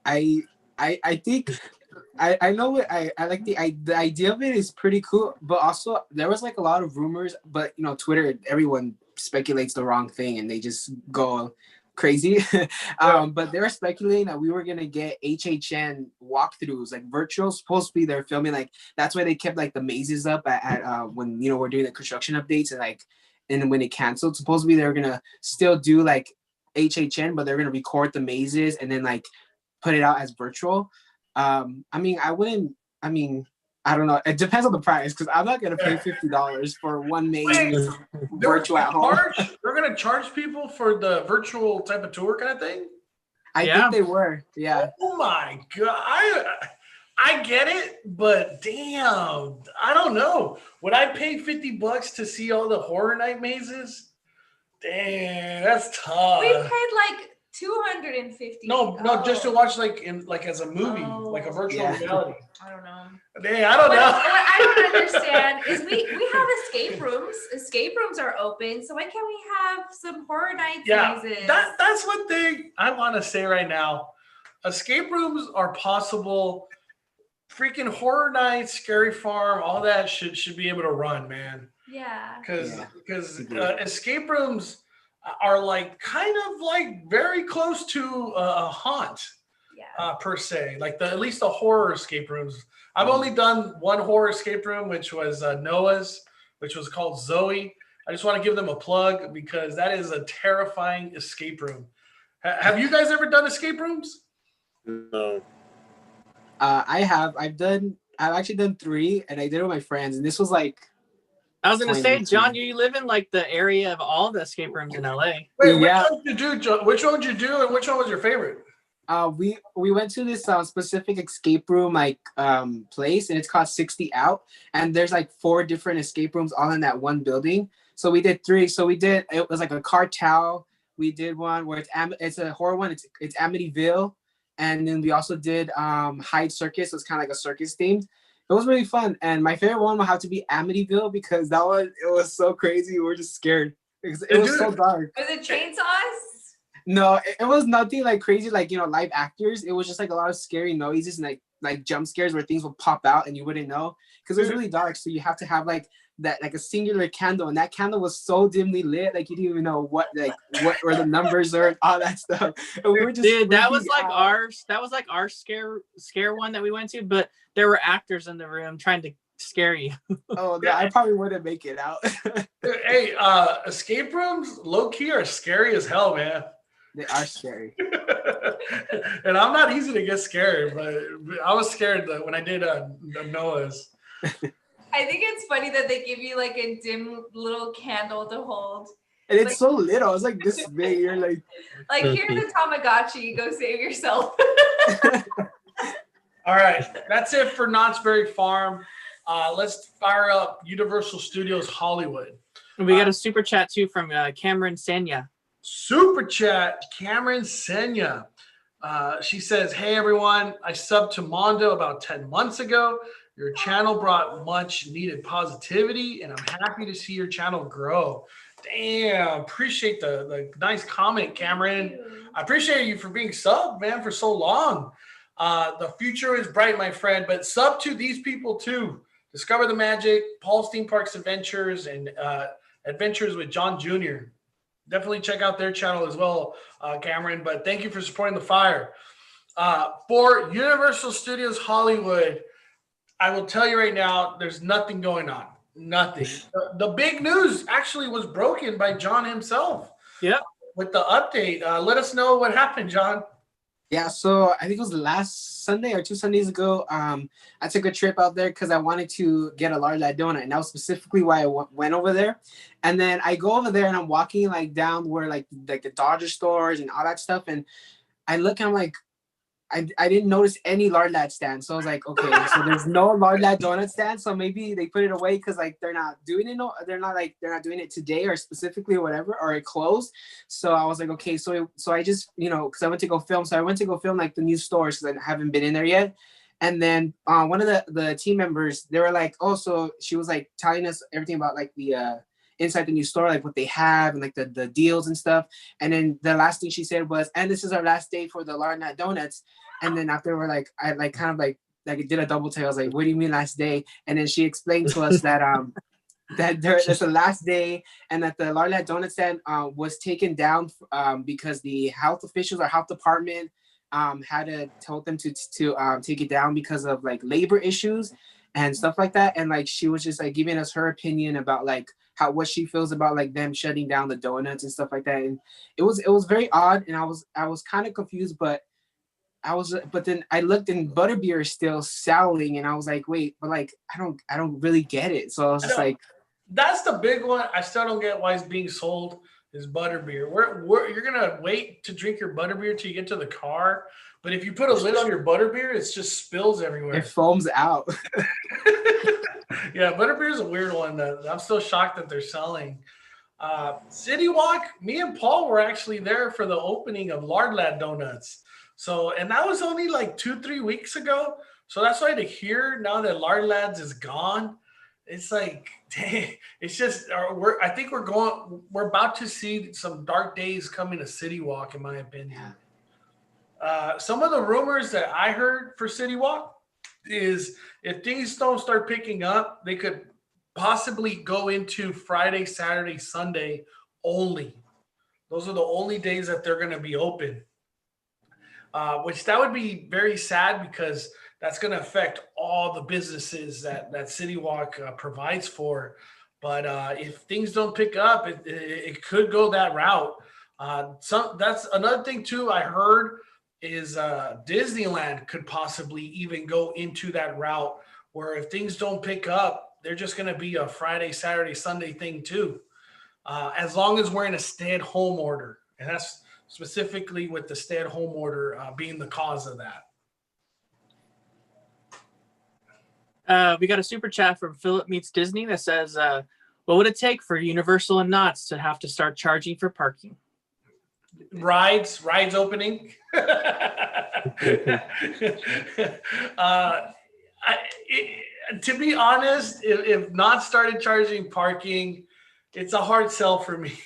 I think I know what I like the idea of it is pretty cool, but also there was like a lot of rumors, but you know, Twitter, everyone speculates the wrong thing and they just go crazy. But they were speculating that we were gonna get HHN walkthroughs, like virtual. Supposedly they're filming, like that's why they kept like the mazes up at when you know we're doing the construction updates and when it canceled. Supposedly they're gonna still do like HHN, but they're gonna record the mazes and then like put it out as virtual. I don't know. It depends on the price because I'm not gonna pay $50 for one maze virtual at home. They're gonna charge people for the virtual type of tour kind of thing. I think they were. Yeah. Oh my god. I get it, but damn, I don't know. Would I pay $50 to see all the Horror Night mazes? Damn, that's tough. We paid like $250. No, just to watch like as a movie, like a virtual reality. I don't know. Dang, I don't know. What I don't understand is we have escape rooms. Escape rooms are open, so why can't we have some Horror Nights mazes? That's one thing I want to say right now. Escape rooms are possible. Freaking Horror Nights, Scary Farm, all that should be able to run, man. Yeah. Because escape rooms are like kind of like very close to a haunt, per se. Like at least the horror escape rooms. I've only done one horror escape room, which was Noah's, which was called Zoe. I just want to give them a plug because that is a terrifying escape room. Have you guys ever done escape rooms? No. I've actually done 3 and I did it with my friends and this was like I was gonna say, John, you live in like the area of all the escape rooms in LA. Wait, which one did you do, John? Which one did you do and which one was your favorite? We went to this specific escape room like place and it's called 60 Out and there's like 4 different escape rooms all in that one building. So we did 3. So it was like a cartel. We did one where it's a horror one. It's Amityville. And then we also did Hyde Circus. So it's kind of like a circus themed. It was really fun. And my favorite one would have to be Amityville because it was so crazy. We were just scared because it was so dark. Was it chainsaws? No, it was nothing like crazy, like, you know, live actors. It was just like a lot of scary noises and like jump scares where things would pop out and you wouldn't know because it was really dark. So you have to have like that, like a singular candle, and that candle was so dimly lit, like you didn't even know what where the numbers are and all that stuff. And we were just that was like our scare one that we went to, but there were actors in the room trying to scare you. Oh, yeah, I probably wouldn't make it out. Hey, escape rooms low key are scary as hell, man. They are scary. And I'm not easy to get scared, but I was scared when I did Noah's. I think it's funny that they give you like a dim little candle to hold. And it's like, so little. It's like this big. You're like here's the Tamagotchi. Go save yourself. All right, that's it for Knott's Berry Farm. Let's fire up Universal Studios Hollywood. We got a super chat too from Cameron Senya. Super chat, Cameron Senya. She says, "Hey everyone, I subbed to Mondo about 10 months ago. Your channel brought much needed positivity, and I'm happy to see your channel grow." Damn, appreciate the nice comment, Cameron. I appreciate you for being subbed, man, for so long. The future is bright, my friend, but sub to these people too. Discover the Magic, Paul's Theme Parks Adventures, and Adventures with John Jr. Definitely check out their channel as well, Cameron, but thank you for supporting the fire. For Universal Studios Hollywood, I will tell you right now, there's nothing going on. Nothing. The big news actually was broken by John himself. Yep. With the update. Let us know what happened, John. Yeah, so I think it was last Sunday or 2 Sundays ago. I took a trip out there because I wanted to get a large donut, and that was specifically why I went over there. And then I go over there and I'm walking like down where like the Dodger stores and all that stuff, and I look and I'm like, I didn't notice any lard lad stand. So I was like, okay, so there's no lard lad donut stand. So maybe they put it away because like they're not doing it. No, they're not doing it today or specifically or whatever, or it closed. So I was like, okay, so I just, because I went to go film. So I went to go film like the new stores because I haven't been in there yet. And then one of the team members, they were like, oh, so she was like telling us everything about like the inside the new store, like what they have and like the deals and stuff. And then the last thing she said was, and this is our last day for the Lard Nut Donuts. And then after we're like, I like kind of like it did a double take. I was like, what do you mean last day? And then she explained to us that there's a last day and that the Lard Nut Donut stand was taken down because the health officials or health department had to told them to take it down because of like labor issues and stuff like that. And like she was just like giving us her opinion about like what she feels about like them shutting down the donuts and stuff like that. And it was very odd, and I was kind of confused, but then I looked and Butterbeer is still selling, and I was like, wait, but like I don't really get it. So I was just like, that's the big one. I still don't get why it's being sold is Butterbeer. You're gonna wait to drink your Butterbeer till you get to the car, but if you put a lid on your Butterbeer, it just spills everywhere. It foams out. Yeah, Butterbeer is a weird one that I'm still shocked that they're selling. City Walk, me and Paul were actually there for the opening of Lard Lad Donuts. So, and that was only like 2-3 weeks ago. So that's why to hear now that Lard Lads is gone, it's like, dang, it's just, I think we're about to see some dark days coming to City Walk, in my opinion. Some of the rumors that I heard for City Walk is if things don't start picking up, they could possibly go into Friday, Saturday, Sunday only. Those are the only days that they're going to be open. Which that would be very sad because that's going to affect all the businesses that City Walk provides for. But if things don't pick up, it could go that route. That's another thing too. I heard is Disneyland could possibly even go into that route where if things don't pick up, they're just going to be a Friday, Saturday, Sunday thing too. As long as we're in a stay-at-home order, and that's specifically with the stay-at-home order being the cause of that. We got a super chat from Philip Meets Disney that says, what would it take for Universal and Knott's to have to start charging for parking? Rides opening. To be honest, if Knott started charging parking, it's a hard sell for me.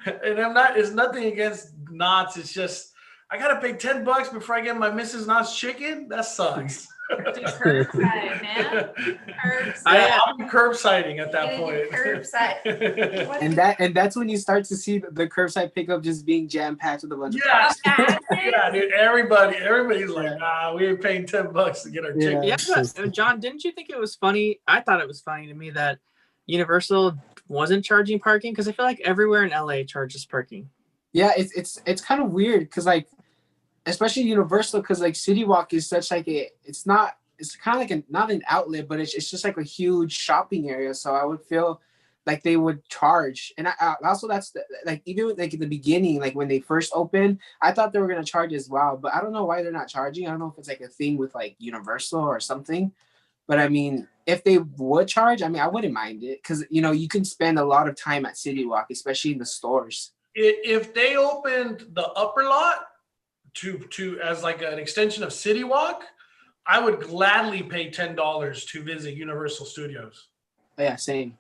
And it's nothing against Knott's. It's just I gotta pay $10 before I get my Mrs. Knott's chicken. That sucks. Curbside, man. Curbside. I'll be curbsiding at that point. Curbside. and that's when you start to see the curbside pickup just being jam packed with a bunch of cars. Yeah, dude. Everybody's like, we ain't paying $10 to get our chicken. Yeah, but John, didn't you think it was funny? I thought it was funny to me that Universal wasn't charging parking because I feel like everywhere in LA charges parking. Yeah, it's kind of weird because like, especially Universal, because like City Walk is such like it's kind of like not an outlet, but it's just like a huge shopping area. So I would feel like they would charge, and I also that's like even like in the beginning, like when they first opened, I thought they were gonna charge as well, but I don't know why they're not charging. I don't know if it's like a thing with like Universal or something. But I mean, if they would charge, I mean, I wouldn't mind it because you can spend a lot of time at City Walk, especially in the stores. If they opened the upper lot to as like an extension of City Walk, I would gladly pay $10 to visit Universal Studios. Yeah, same.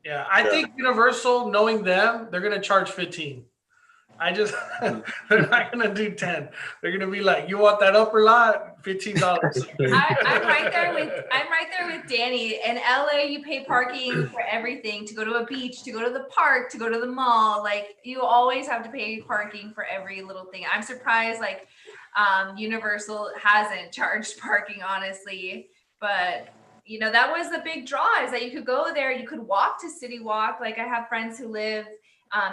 Yeah, I think Universal, knowing them, they're gonna charge $15. They're not gonna do 10. They're gonna be like, you want that upper lot? $15. I'm right there with Danny. In LA, you pay parking for everything, to go to a beach, to go to the park, to go to the mall. Like you always have to pay parking for every little thing. I'm surprised like Universal hasn't charged parking, honestly. But that was the big draw, is that you could go there, you could walk to City Walk. Like I have friends who live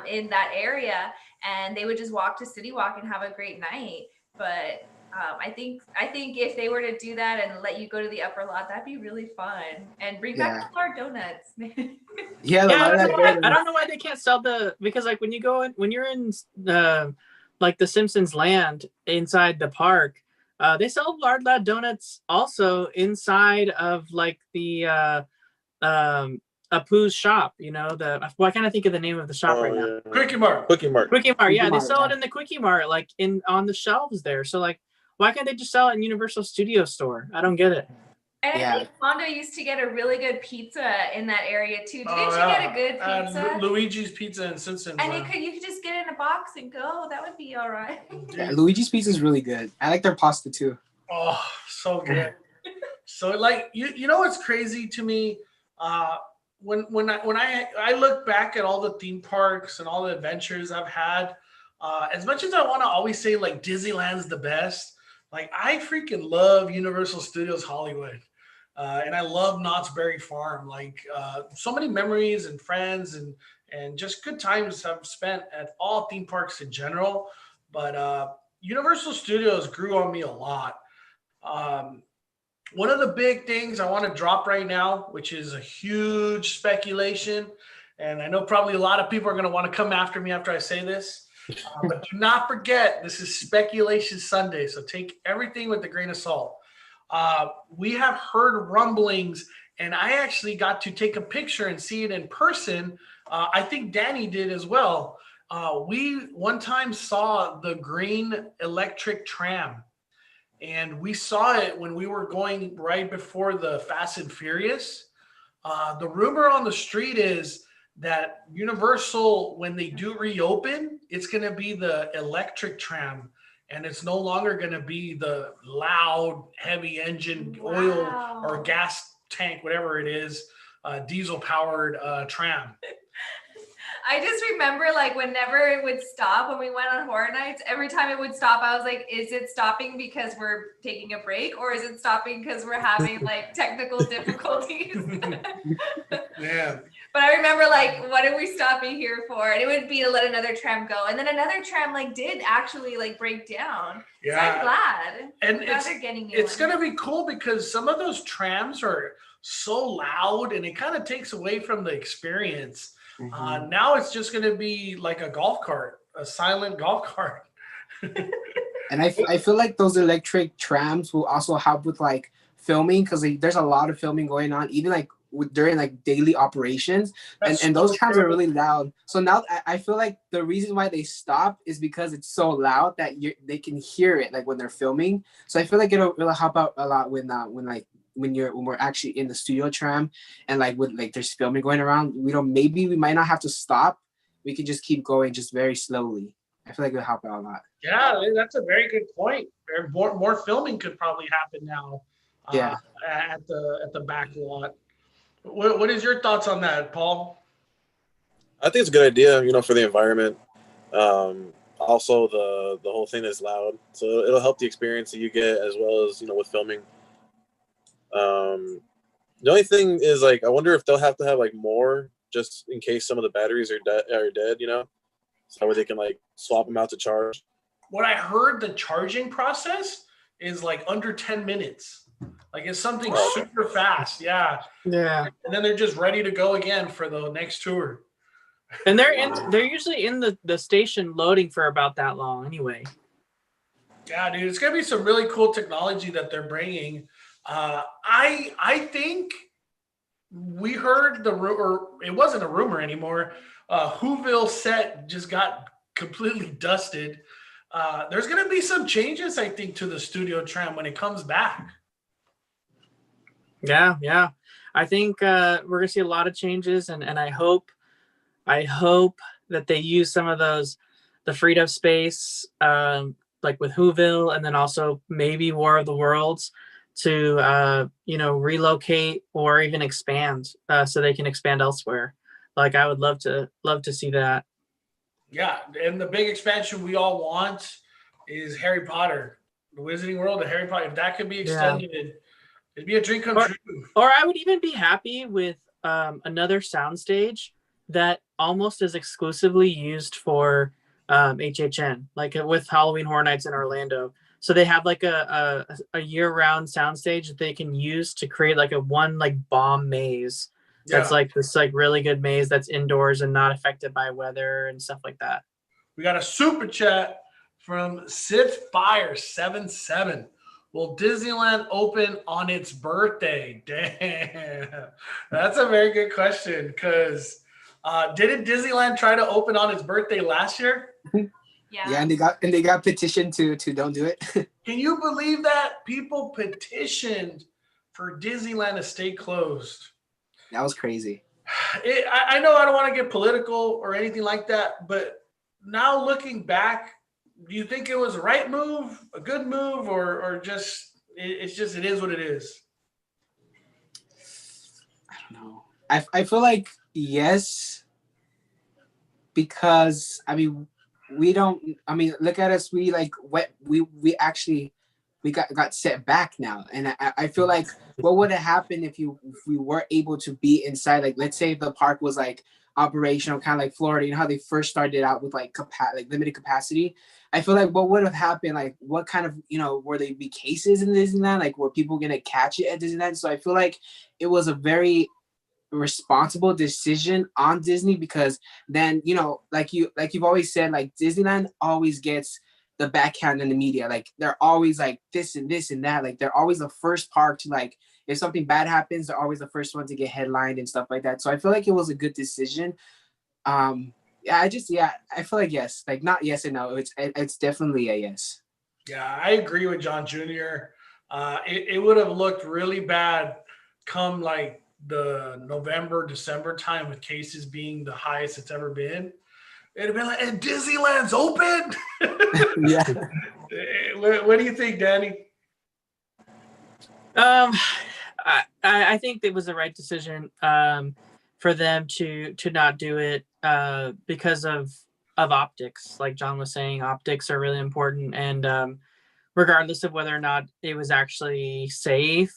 in that area, and they would just walk to City Walk and have a great night. but I think if they were to do that and let you go to the upper lot, that'd be really fun. And bring back the hard donuts. Yeah, I don't know why they can't sell because like when you're in like the Simpsons land inside the park, they sell hard lad donuts also inside of like the Apu's shop. You know, I can't think of the name of the shop right now. Quickie Mart. Quickie Mart. Yeah, they sell it in the Quickie Mart, like on the shelves there. So like, why can't they just sell it in Universal Studios store? I don't get it. And I think Mondo used to get a really good pizza in that area too. Didn't you get a good pizza? Luigi's Pizza in Simpsons. And you could just get it in a box and go. That would be all right. Yeah, Luigi's Pizza is really good. I like their pasta too. Oh, so good. So like you know what's crazy to me? When I look back at all the theme parks and all the adventures I've had, as much as I want to always say like Disneyland's the best, like I freaking love Universal Studios Hollywood, and I love Knott's Berry Farm. Like so many memories and friends and just good times I've spent at all theme parks in general. But Universal Studios grew on me a lot. One of the big things I want to drop right now, which is a huge speculation, and I know probably a lot of people are going to want to come after me after I say this, but do not forget, this is Speculation Sunday, so take everything with a grain of salt. We have heard rumblings, and I actually got to take a picture and see it in person. I think Danny did as well. We one time saw the green electric tram. And we saw it when we were going right before the Fast and Furious. The rumor on the street is that Universal, when they do reopen, it's going to be the electric tram. And it's no longer going to be the loud, heavy engine, oil or gas tank, whatever it is, diesel-powered tram. I just remember like whenever it would stop when we went on Horror Nights, every time it would stop, I was like, is it stopping because we're taking a break or is it stopping because we're having like technical difficulties? Yeah. But I remember like, what are we stopping here for? And it would be to let another tram go. And then another tram like did actually like break down. Yeah. So I'm glad. And I'm glad they're getting it's going to be cool because some of those trams are so loud and it kind of takes away from the experience. Mm-hmm. Now it's just going to be like a golf cart, a silent golf cart. And I feel like those electric trams will also help with like filming because there's a lot of filming going on, even like during like daily operations. And those trams are really loud. So now I feel like the reason why they stopped is because it's so loud that they can hear it like when they're filming. So I feel like it'll help out a lot when we're actually in the studio tram and like with like there's filming going around, maybe we might not have to stop. We can just keep going just very slowly. I feel like it'll help out a lot. Yeah, that's a very good point. More filming could probably happen now. At the back lot. What is your thoughts on that, Paul? I think it's a good idea, for the environment. Also the whole thing is loud, so it'll help the experience that you get as well as with filming. The only thing is like I wonder if they'll have to have like more just in case some of the batteries are dead, so where they can like swap them out to charge. What I heard, the charging process is like under 10 minutes. Like it's something super fast. Yeah. Yeah. And then they're just ready to go again for the next tour. And they're usually in the station loading for about that long anyway. Yeah, dude, it's gonna be some really cool technology that they're bringing. I think we heard the rumor. It wasn't a rumor anymore. Whoville set just got completely dusted. There's going to be some changes, I think, to the studio tram when it comes back. Yeah. I think we're going to see a lot of changes, and I hope that they use some of the freed up space, like with Whoville, and then also maybe War of the Worlds, to relocate or even expand so they can expand elsewhere. Like I would love to see that. Yeah, and the big expansion we all want is Harry Potter, the Wizarding World of Harry Potter. If that could be extended, it'd be a dream come true. Or I would even be happy with another soundstage that almost is exclusively used for HHN, like with Halloween Horror Nights in Orlando. So they have like a year-round soundstage that they can use to create like a one like bomb maze. That's like this like really good maze that's indoors and not affected by weather and stuff like that. We got a super chat from Sith Fire 77. Will Disneyland open on its birthday? Damn, that's a very good question. Because didn't Disneyland try to open on its birthday last year? Yeah, and they got petitioned to don't do it. Can you believe that people petitioned for Disneyland to stay closed? That was crazy. I know I don't want to get political or anything like that, but now looking back, do you think it was a right move, a good move, or just it is what it is? I don't know. I feel like yes, because I mean look at us. We actually got set back now, and I feel like what would have happened if we were able to be inside? Like, let's say the park was like operational, kind of like Florida. You know how they first started out with like limited capacity. I feel like what would have happened? Like, what kind of were there be cases in Disneyland? Like, were people gonna catch it at Disneyland? So I feel like it was a very responsible decision on Disney, because then like you've always said, like Disneyland always gets the backhand in the media. Like they're always like this and this and that. Like they're always the first park to, like, if something bad happens, they're always the first one to get headlined and stuff like that. So I feel like it was a good decision. I feel like yes, like not yes and no. It's definitely a yes. Yeah, I agree with John Jr. It would have looked really bad come like the November, December time, with cases being the highest it's ever been. It'd have been like, and Disneyland's open. Yeah. What do you think, Danny? I think it was the right decision for them to not do it because of optics. Like John was saying, optics are really important, and regardless of whether or not it was actually safe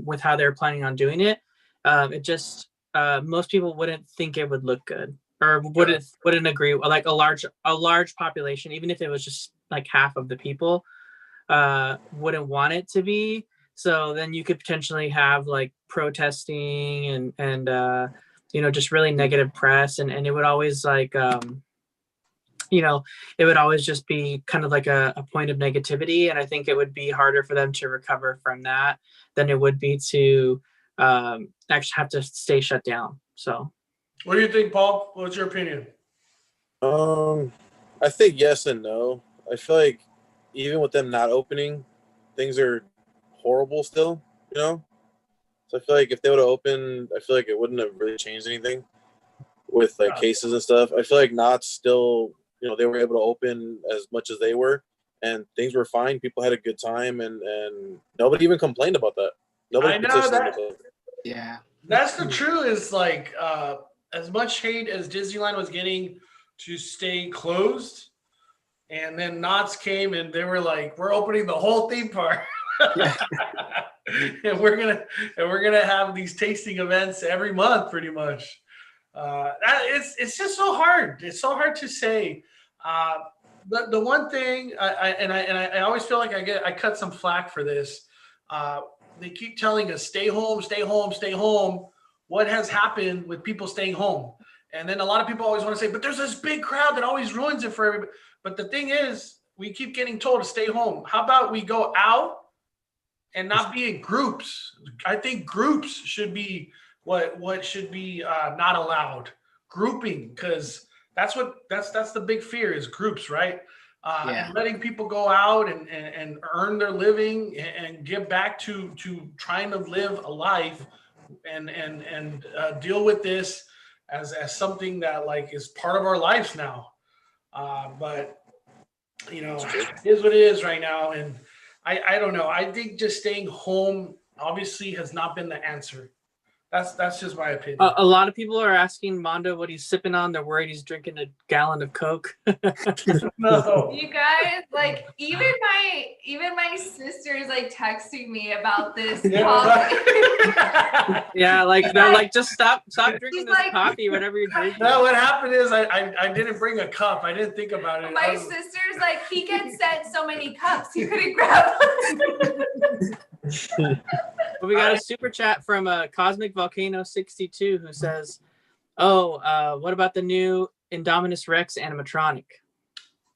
with how they're planning on doing it, it just most people wouldn't think it would look good, or wouldn't agree. Like a large population, even if it was just like half of the people, wouldn't want it to be. So then you could potentially have like protesting and just really negative press, and it would always like it would always just be kind of like a point of negativity. And I think it would be harder for them to recover from that than it would be to actually have to stay shut down. So what do you think, Paul? What's your opinion? I think yes and no. I feel like even with them not opening, things are horrible still, So I feel like if they would have opened, I feel like it wouldn't have really changed anything with like cases and stuff. I feel like Knott still, they were able to open as much as they were, and things were fine. People had a good time, and nobody even complained about that. Nobody. I know that. Yeah, that's the truth. Is like as much hate as Disneyland was getting to stay closed, and then Knott's came and they were like, "We're opening the whole theme park." and we're gonna have these tasting events every month, pretty much. It's just so hard. It's so hard to say. The one thing I always feel like I cut some flack for this. They keep telling us stay home, stay home, stay home. What has happened with people staying home? And then a lot of people always want to say, but there's this big crowd that always ruins it for everybody. But the thing is, we keep getting told to stay home. How about we go out and not be in groups? I think groups should be what should be not allowed. Grouping, because that's the big fear is groups, right? And letting people go out and earn their living and give back to trying to live a life and deal with this as something that like is part of our lives now. But it is what it is right now, and I don't know. I think just staying home obviously has not been the answer. That's just my opinion. A lot of people are asking Mondo what he's sipping on. They're worried he's drinking a gallon of Coke. No. You guys, like even my sister is like texting me about this. Yeah, Yeah, like they're like, just stop drinking He's this like- coffee, whatever you're drinking. No, what happened is I didn't bring a cup. I didn't think about it. My sister's like, he gets sent so many cups, he couldn't grab one. But we got a super chat from Cosmic Volcano 62 who says, "Oh, what about the new Indominus Rex animatronic?"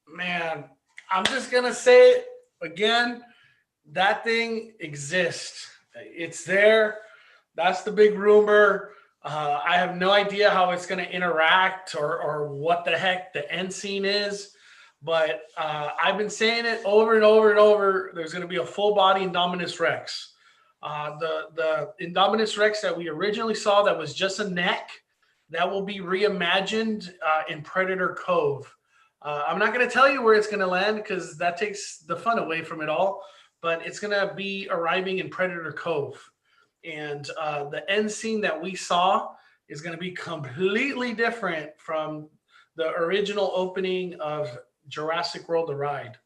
Man, I'm just gonna say it again. That thing exists. It's there. That's the big rumor. I have no idea how it's going to interact or what the heck the end scene is. But I've been saying it over and over and over. There's going to be a full body Indominus Rex. The Indominus Rex that we originally saw that was just a neck, that will be reimagined in Predator Cove. I'm not going to tell you where it's going to land because that takes the fun away from it all. But it's going to be arriving in Predator Cove. And the end scene that we saw is going to be completely different from the original opening of Jurassic World: The Ride.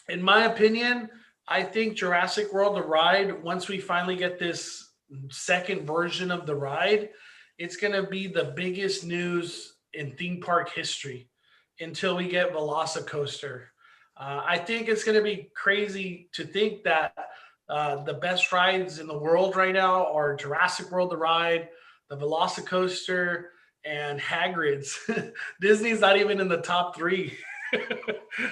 In my opinion, I think Jurassic World: The Ride, once we finally get this second version of the ride, it's going to be the biggest news in theme park history until we get Velocicoaster. I think it's going to be crazy to think that the best rides in the world right now are Jurassic World: The Ride, the Velocicoaster, and Hagrid's. Disney's not even in the top 3.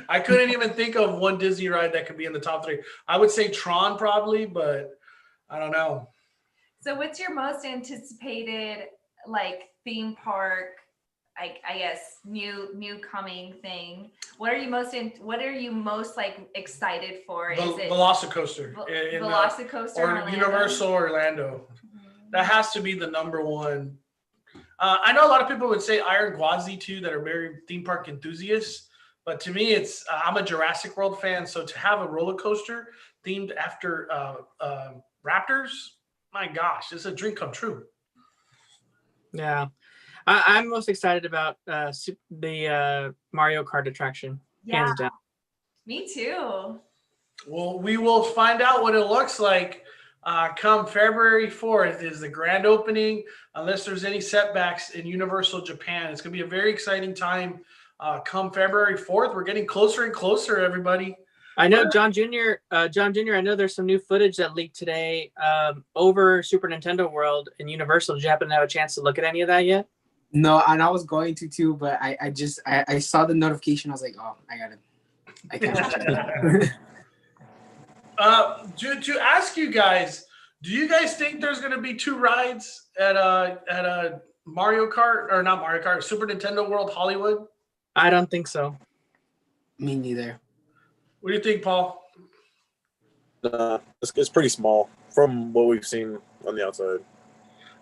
I couldn't even think of one Disney ride that could be in the top 3. I would say Tron probably, but I don't know. So what's your most anticipated like theme park, I guess new coming thing? What are you most like excited for? Is it Velocicoaster? Velocicoaster Or Orlando? Universal Orlando. That has to be the number one. I know a lot of people would say Iron Gwazi too, that are very theme park enthusiasts. But to me, I'm a Jurassic World fan. So to have a roller coaster themed after raptors, my gosh, it's a dream come true. Yeah. I'm most excited about the Mario Kart attraction. Yeah, Hands down. me too. Well, we will find out what it looks like come February 4th is the grand opening, unless there's any setbacks in Universal Japan. It's going to be a very exciting time come February 4th. We're getting closer and closer, everybody. I know John Jr. I know there's some new footage that leaked today over Super Nintendo World and Universal. Did you happen to have a chance to look at any of that yet? No, and I was going to too, but I saw the notification. I was like, oh, I can't. To ask you guys, do you guys think there's going to be 2 rides at a Mario Kart, or not Mario Kart, Super Nintendo World Hollywood? I don't think so. Me neither. What do you think, Paul? It's pretty small from what we've seen on the outside.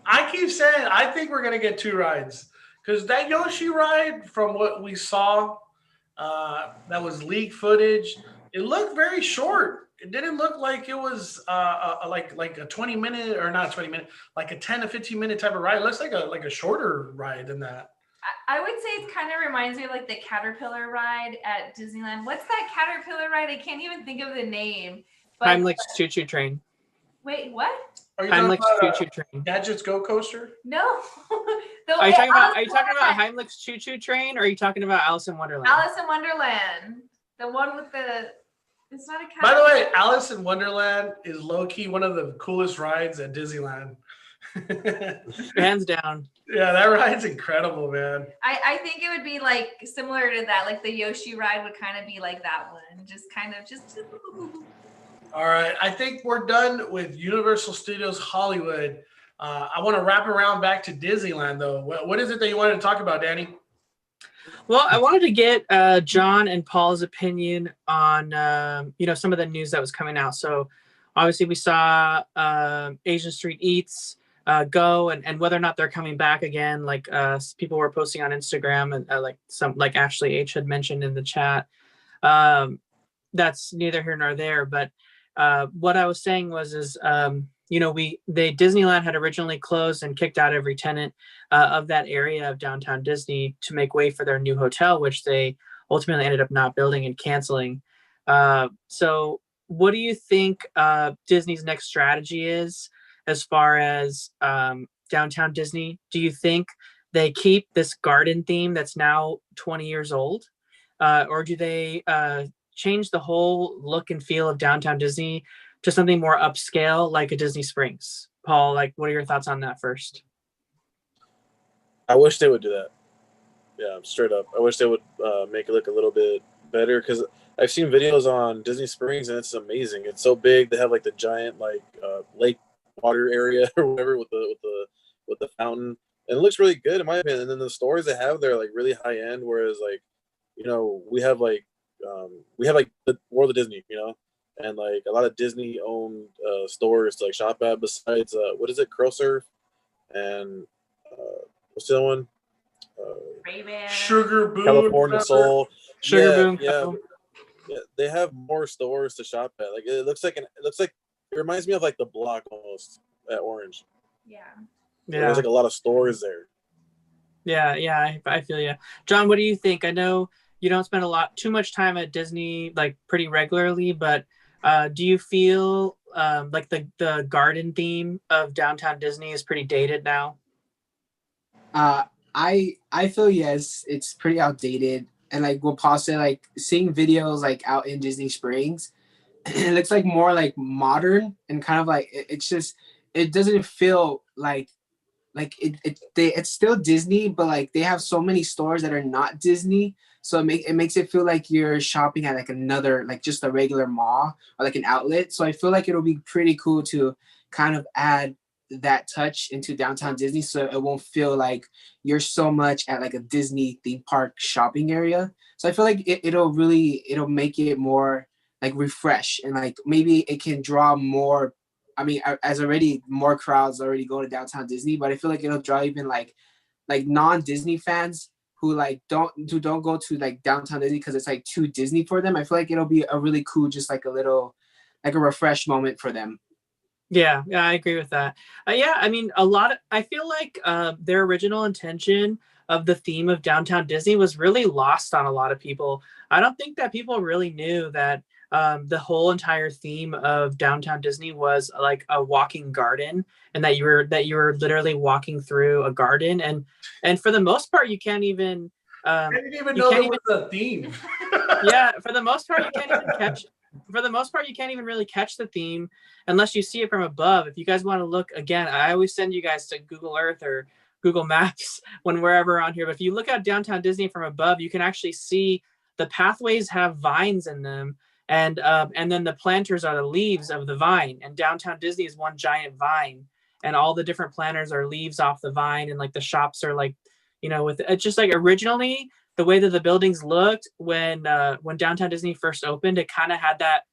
I keep saying I think we're going to get 2 rides because that Yoshi ride, from what we saw, that was leaked footage, it looked very short. It didn't look like it was like a 20-minute, or not 20-minute, like a 10 to 15-minute type of ride. It looks like a shorter ride than that. I would say it kind of reminds me of like the Caterpillar ride at Disneyland. What's that Caterpillar ride? I can't even think of the name. But Heimlich's Choo Choo Train. wait, what? Are you talking Heimlich's Choo about Choo Train. Gadget's Go Coaster? No. Are you talking about Heimlich's Choo Choo Train, or are you talking about Alice in Wonderland? Alice in Wonderland? The one with the. It's not a Caterpillar. By the way, Alice in Wonderland is low-key one of the coolest rides at Disneyland. Hands down. Yeah, that ride's incredible, man. I think it would be like similar to that. Like the Yoshi ride would kind of be like that one. Just. All right, I think we're done with Universal Studios Hollywood. I want to wrap around back to Disneyland, though. What is it that you wanted to talk about, Danny? Well, I wanted to get John and Paul's opinion on some of the news that was coming out. So obviously we saw Asian Street Eats go, and whether or not they're coming back again. Like people were posting on Instagram, and like Ashley H had mentioned in the chat. That's neither here nor there. But what I was saying was Disneyland had originally closed and kicked out every tenant of that area of downtown Disney to make way for their new hotel, which they ultimately ended up not building and canceling. So what do you think Disney's next strategy is? as far as downtown Disney? Do you think they keep this garden theme that's now 20 years old? Or do they change the whole look and feel of downtown Disney to something more upscale, like a Disney Springs? Paul, like, what are your thoughts on that first? I wish they would do that. Yeah, straight up. I wish they would make it look a little bit better, because I've seen videos on Disney Springs and it's amazing. It's so big. They have like the giant like lake water area or whatever with the fountain, and it looks really good in my opinion. And then the stores they have, they're like really high end, whereas like, you know, we have like the World of Disney, you know, and like a lot of Disney owned stores to like shop at, besides what is it, Curl Surf, and what's the other one? Ray-Ban. Sugar Boom, California Soul. Sugar Boom. Yeah, they have more stores to shop at. Like it reminds me of like the Block almost at Orange. Yeah. There's like a lot of stores there. Yeah, I feel you. John, what do you think? I know you don't spend too much time at Disney like pretty regularly, but do you feel like the garden theme of downtown Disney is pretty dated now? I feel yes, it's pretty outdated. And like what Paul said, like seeing videos like out in Disney Springs, it looks like more like modern and kind of like it doesn't feel like it's still Disney, but like they have so many stores that are not Disney, so it makes it feel like you're shopping at like another, like just a regular mall or like an outlet. So I feel like it'll be pretty cool to kind of add that touch into downtown Disney, so it won't feel like you're so much at like a Disney theme park shopping area. So I feel like it'll make it more like refresh, and like maybe it can draw more. I mean, as already more crowds already go to downtown Disney, but I feel like it'll draw even like non-Disney fans who don't go to like downtown Disney because it's like too Disney for them. I feel like it'll be a really cool, just like a little, like a refresh moment for them. Yeah, I agree with that. Yeah, I mean, I feel like their original intention of the theme of downtown Disney was really lost on a lot of people. I don't think that people really knew that the whole entire theme of downtown Disney was like a walking garden, and that you were literally walking through a garden, and for the most part, you can't even. I didn't even know there was a theme. Yeah, for the most part, you can't even catch. For the most part, you can't even really catch the theme unless you see it from above. If you guys want to look again, I always send you guys to Google Earth or Google Maps when we're ever on here. But if you look at downtown Disney from above, you can actually see the pathways have vines in them, and then the planters are the leaves of the vine. And downtown Disney is one giant vine, and all the different planters are leaves off the vine, and like the shops are like, you know, with it's just like originally. The way that the buildings looked when downtown Disney first opened, it kind of had that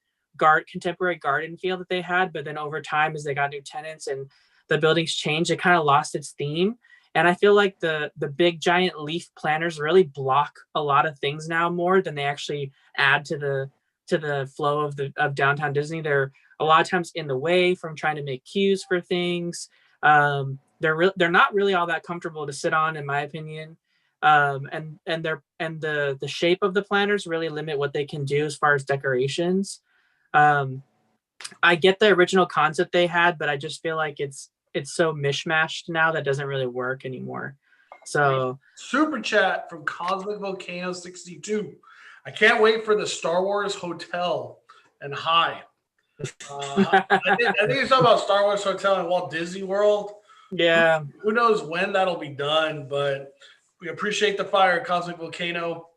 contemporary garden feel that they had. But then over time, as they got new tenants and the buildings changed, it kind of lost its theme. And I feel like the big giant leaf planters really block a lot of things now more than they actually add to the flow of downtown Disney. They're a lot of times in the way from trying to make cues for things. They're not really all that comfortable to sit on, in my opinion. And the shape of the planters really limit what they can do as far as decorations. I get the original concept they had, but I just feel like it's so mishmashed now that doesn't really work anymore. So Super chat from Cosmic Volcano 62. I can't wait for the Star Wars Hotel and High. I think it's talking about Star Wars Hotel and Walt Disney World. Yeah. Who knows when that'll be done, but we appreciate the fire, Cosmic Volcano.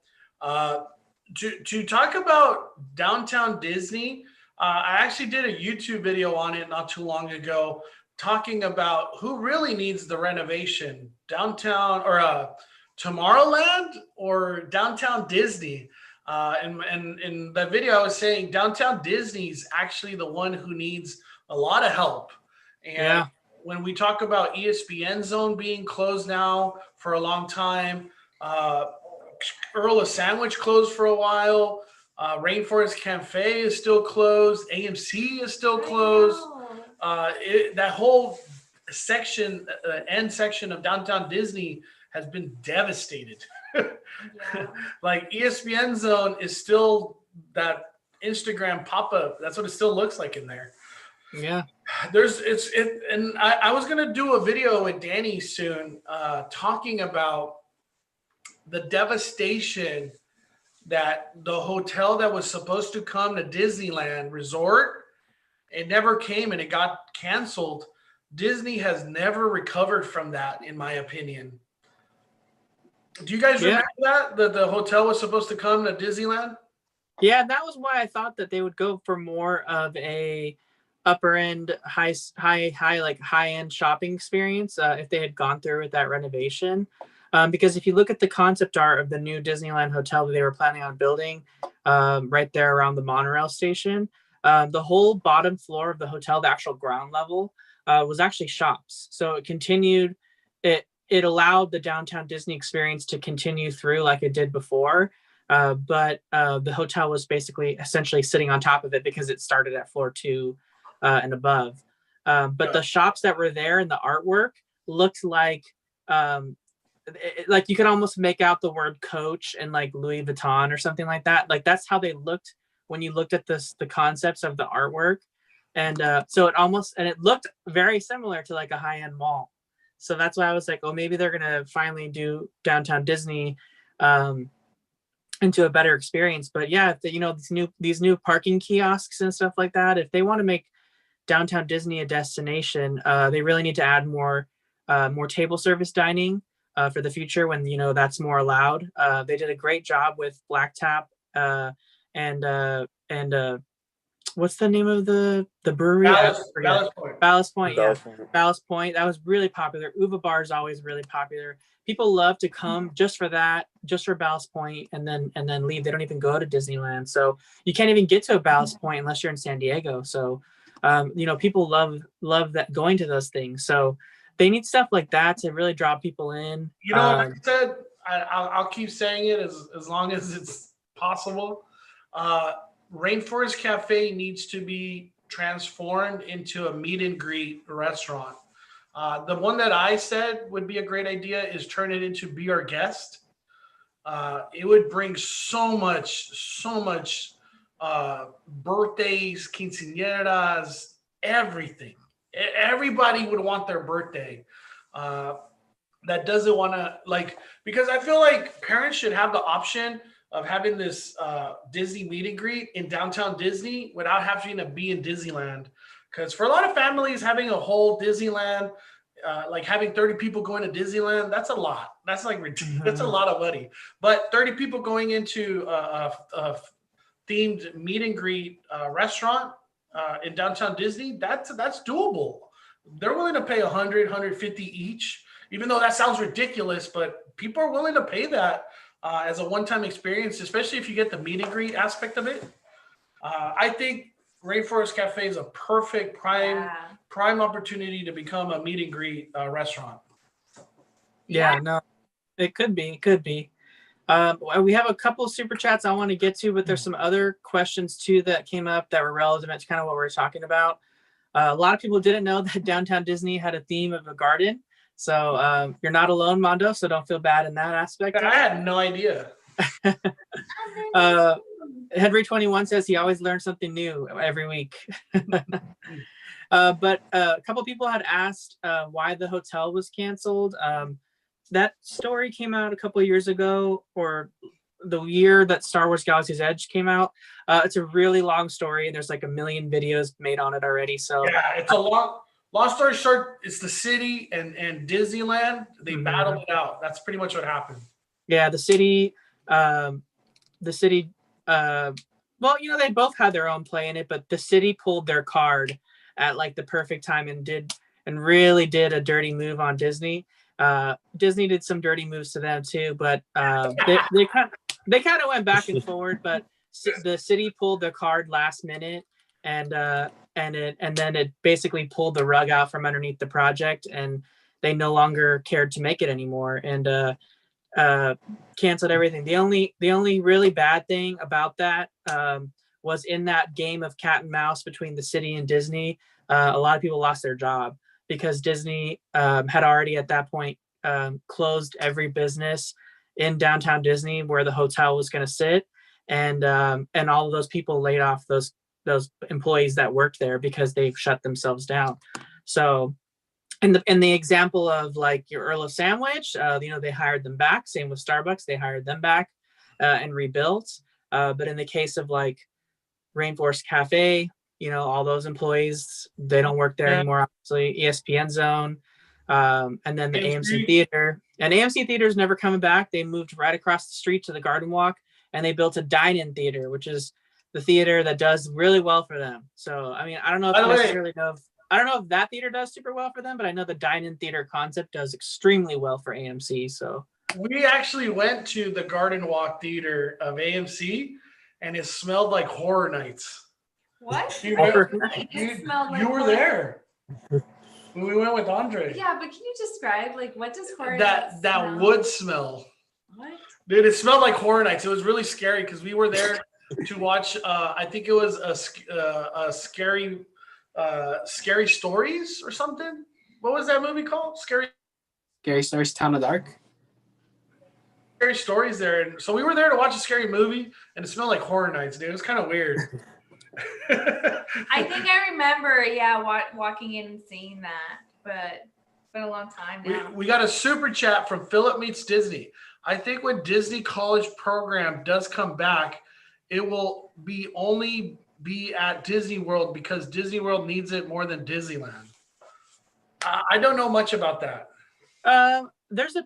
To talk about downtown Disney, I actually did a YouTube video on it not too long ago, talking about who really needs the renovation, downtown or Tomorrowland or downtown Disney. And in that video, I was saying downtown Disney's actually the one who needs a lot of help. And yeah. When we talk about ESPN Zone being closed now for a long time, Earl of Sandwich closed for a while, Rainforest Cafe is still closed, AMC is still closed. That whole section, end section of downtown Disney has been devastated. Yeah. Like ESPN Zone is still that Instagram pop-up. That's what it still looks like in there. Yeah. And I was gonna do a video with Danny soon, talking about the devastation that the hotel that was supposed to come to Disneyland Resort, it never came and it got canceled. Disney has never recovered from that, in my opinion. Do you guys remember that the hotel was supposed to come to Disneyland? Yeah, that was why I thought that they would go for more of a upper end, high like high end shopping experience if they had gone through with that renovation. Because if you look at the concept art of the new Disneyland hotel that they were planning on building right there around the monorail station, the whole bottom floor of the hotel, the actual ground level, was actually shops. So it continued. It allowed the downtown Disney experience to continue through like it did before. But the hotel was basically essentially sitting on top of it because it started at floor 2 and above. But the shops that were there and the artwork looked like you could almost make out the word Coach and like Louis Vuitton or something like that. Like that's how they looked when you looked at the concepts of the artwork. And so it looked very similar to like a high-end mall. So that's why I was like, oh, maybe they're gonna finally do downtown Disney into a better experience. But yeah, these new parking kiosks and stuff like that, if they want to make downtown Disney a destination, they really need to add more table service dining for the future when that's more allowed. They did a great job with Black Tap and what's the name of the brewery? Ballast Point. Yeah. Ballast Point. That was really popular. Uva Bar is always really popular. People love to come just for that, just for Ballast Point, and then leave. They don't even go to Disneyland. So you can't even get to a Ballast Point unless you're in San Diego. So people love that, going to those things. So they need stuff like that to really draw people in. Like I said, I'll keep saying it as long as it's possible. Rainforest Cafe needs to be transformed into a meet and greet restaurant. The one that I said would be a great idea is turn it into Be Our Guest. It would bring so much birthdays, quinceañeras, everything. Everybody would want their birthday. That doesn't want to because I feel like parents should have the option of having this Disney meet and greet in downtown Disney without having to be in Disneyland. Because for a lot of families, having a whole Disneyland, like having 30 people going to Disneyland, that's a lot. That's that's a lot of money. But 30 people going into a themed meet and greet restaurant in downtown Disney, that's doable. They're willing to pay 100, 150 each, even though that sounds ridiculous, but people are willing to pay that as a one-time experience, especially if you get the meet and greet aspect of it. I think Rainforest Cafe is a perfect prime opportunity to become a meet and greet restaurant. Yeah, no, it could be. We have a couple of super chats I want to get to, but there's some other questions too that came up that were relevant to kind of what we're talking about. A lot of people didn't know that downtown Disney had a theme of a garden. So you're not alone, Mondo, so don't feel bad in that aspect. I had no idea. Henry 21 says he always learns something new every week. But a couple people had asked why the hotel was canceled. That story came out a couple of years ago, or the year that Star Wars Galaxy's Edge came out. It's a really long story, and there's like 1 million videos made on it already. So yeah, it's a long story short, it's the city and Disneyland. They battled it out. That's pretty much what happened. Yeah, the city, well, they both had their own play in it, but the city pulled their card at like the perfect time and really did a dirty move on Disney. Disney did some dirty moves to them too, but they kind of went back and forward, but the city pulled their card last minute, and then it basically pulled the rug out from underneath the project, and they no longer cared to make it anymore, and canceled everything. The only really bad thing about that was in that game of cat and mouse between the city and Disney, a lot of people lost their job because Disney had already at that point closed every business in downtown Disney where the hotel was going to sit, and all of those people laid off those employees that worked there because they've shut themselves down. So in the example of like your Earl of Sandwich, they hired them back. Same with Starbucks, they hired them back and rebuilt. But in the case of like Rainforest Cafe, all those employees, they don't work there anymore. Obviously, ESPN Zone, and then the AMC Theater. And AMC Theater is never coming back. They moved right across the street to the Garden Walk, and they built a dine-in theater, which is the theater that does really well for them. So, I mean, I don't know if that theater does super well for them, but I know the dine-in theater concept does extremely well for AMC. So we actually went to the Garden Walk Theater of AMC, and it smelled like Horror Nights. What? You It smelled smelled you like were horror. there when we went with Andre. Yeah, but can you describe like what does Horror that Nights smell? wood smell? What? Dude, it smelled like Horror Nights. It was really scary because we were there to watch. I think it was a scary stories or something. What was that movie called? Scary Stories, Town of Dark. Scary Stories there, and so we were there to watch a scary movie, and it smelled like Horror Nights, dude. It was kind of weird. I think I remember, walking in and seeing that, but it's been a long time now. We got a super chat from Philip Meets Disney. I think when Disney College Program does come back, it will only be at Disney World because Disney World needs it more than Disneyland. I don't know much about that. There's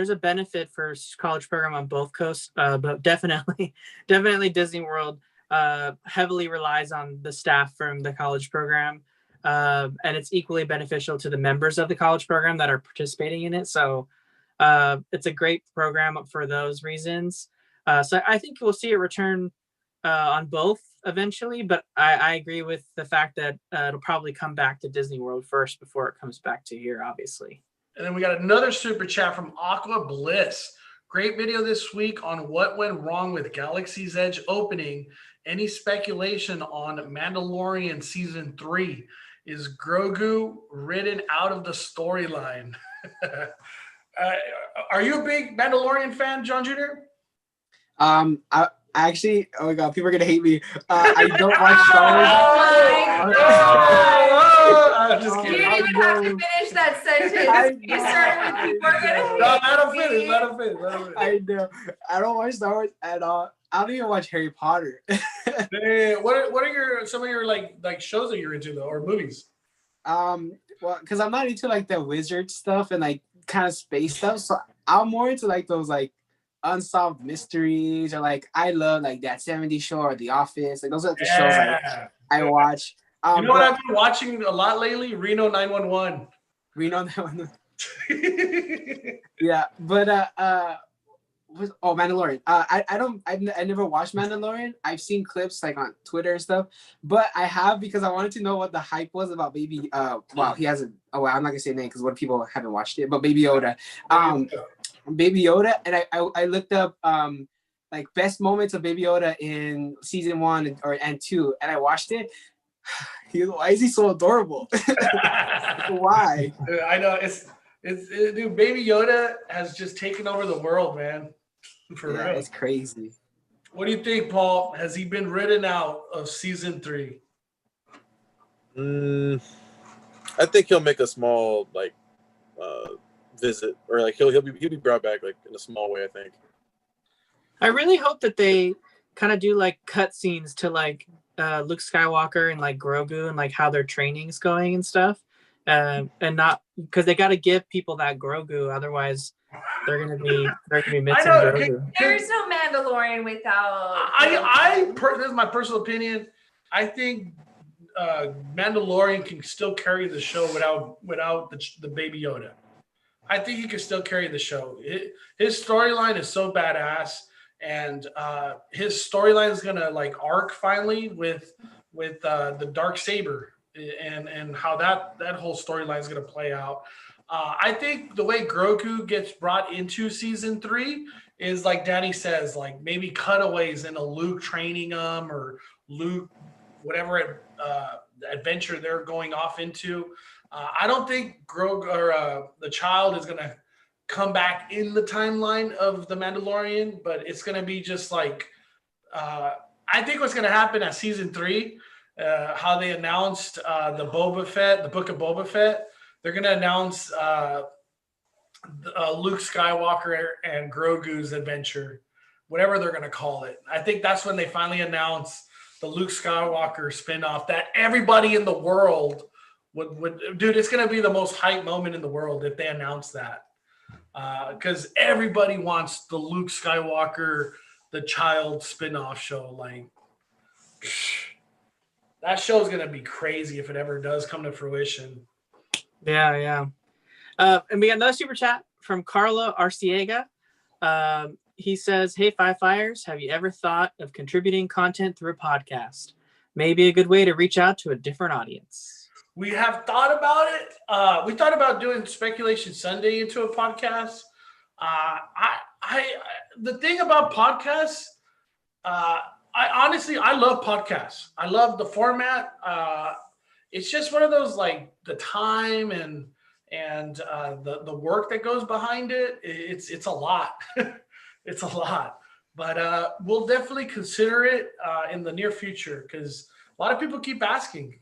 a benefit for college program on both coasts, but definitely Disney World heavily relies on the staff from the college program, and it's equally beneficial to the members of the college program that are participating in it. So it's a great program for those reasons. So I think we'll see it return on both eventually, but I agree with the fact that it'll probably come back to Disney World first before it comes back to here, obviously. And then we got another super chat from Aqua Bliss. Great video this week on what went wrong with Galaxy's Edge opening. Any speculation on Mandalorian Season 3? Is Grogu written out of the storyline? Are you a big Mandalorian fan, John Jr.? I actually, oh my god, people are gonna hate me. I don't watch Star Wars. I'm just You kidding. didn't even have to finish that sentence. You started with people are gonna No, hate let him finish. I know. I don't watch Star Wars at all. I don't even watch Harry Potter. Hey, what are some of your like shows that you're into though, or movies? Well, because I'm not into like the wizard stuff and like kind of space stuff, so I'm more into like those like unsolved mysteries, or like I love like that 70s show or The Office. Like those are the shows I watch. You know what I've been watching a lot lately? Reno 911. Reno 911. Yeah, but Mandalorian. I never watched Mandalorian. I've seen clips like on Twitter and stuff, but I have because I wanted to know what the hype was about Baby. He hasn't. Oh, well, I'm not gonna say name because what people haven't watched it, but Baby Yoda. Baby Yoda, and I looked up like best moments of Baby Yoda in season 1 and 2, and I watched it. Why is he so adorable? Why? I know dude. Baby Yoda has just taken over the world, man. For real, it's crazy. What do you think, Paul? Has he been written out of season 3? I think he'll make a small visit, or like he'll be brought back like in a small way. I think. I really hope that they kind of do like cut scenes to like Luke Skywalker and like Grogu and like how their training's going and stuff, and not because they got to give people that Grogu, otherwise they're gonna be missing Grogu. There's no Mandalorian without. This is my personal opinion. I think Mandalorian can still carry the show without the Baby Yoda. I think he can still carry the show. His storyline is so badass. And his storyline is gonna like arc finally with the dark saber and how that whole storyline is gonna play out. I think the way Grogu gets brought into season 3 is like Danny says, like maybe cutaways in a Luke training him, or Luke whatever adventure they're going off into. I don't think Grogu or the child is gonna come back in the timeline of the Mandalorian, but it's gonna be just like I think what's going to happen at season 3, how they announced the Boba Fett, the Book of Boba Fett, they're going to announce Luke Skywalker and Grogu's adventure, whatever they're going to call it. I think that's when they finally announce the Luke Skywalker spinoff that everybody in the world would dude, it's going to be the most hype moment in the world if they announce that. Because everybody wants the Luke Skywalker, the child spinoff show. Like, that show is going to be crazy if it ever does come to fruition. Yeah. And we got another super chat from Carla Arciega. He says, "Hey, Five Fires, have you ever thought of contributing content through a podcast? Maybe a good way to reach out to a different audience." We have thought about it. We thought about doing Speculation Sunday into a podcast. The thing about podcasts, I love podcasts. I love the format. It's just one of those, like, the time and the work that goes behind it. It's a lot. It's a lot. But we'll definitely consider it in the near future, because a lot of people keep asking.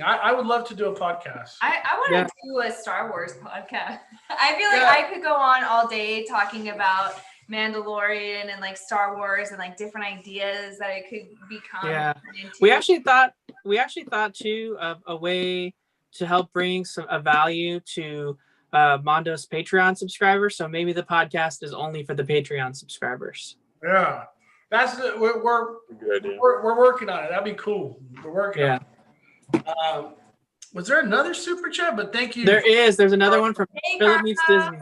I would love to do a podcast. I want to do a Star Wars podcast. I feel like I could go on all day talking about Mandalorian and like Star Wars and like different ideas that it could become. Yeah, into. we actually thought too of a way to help bring a value to Mondo's Patreon subscribers. So maybe the podcast is only for the Patreon subscribers. Yeah, we're working on it. That'd be cool. We're working on it. Was there another super chat? But thank you. There's another one from Philip Meets Disney.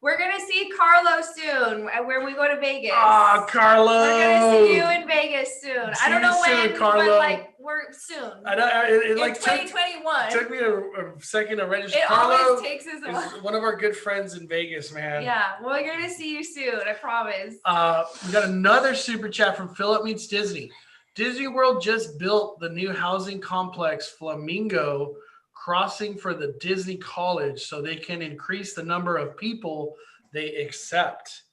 We're gonna see Carlo soon when we go to Vegas. Ah, Carlo. We're gonna see you in Vegas soon. I don't know when, Carlo. but like we're soon. I know it like 2021. Took me a second to register. It Carlo always takes us a while. is one of our good friends in Vegas, man. Yeah, well, we're gonna see you soon. I promise. We got another super chat from Philip Meets Disney. Disney World just built the new housing complex Flamingo Crossing for the Disney College, so they can increase the number of people they accept.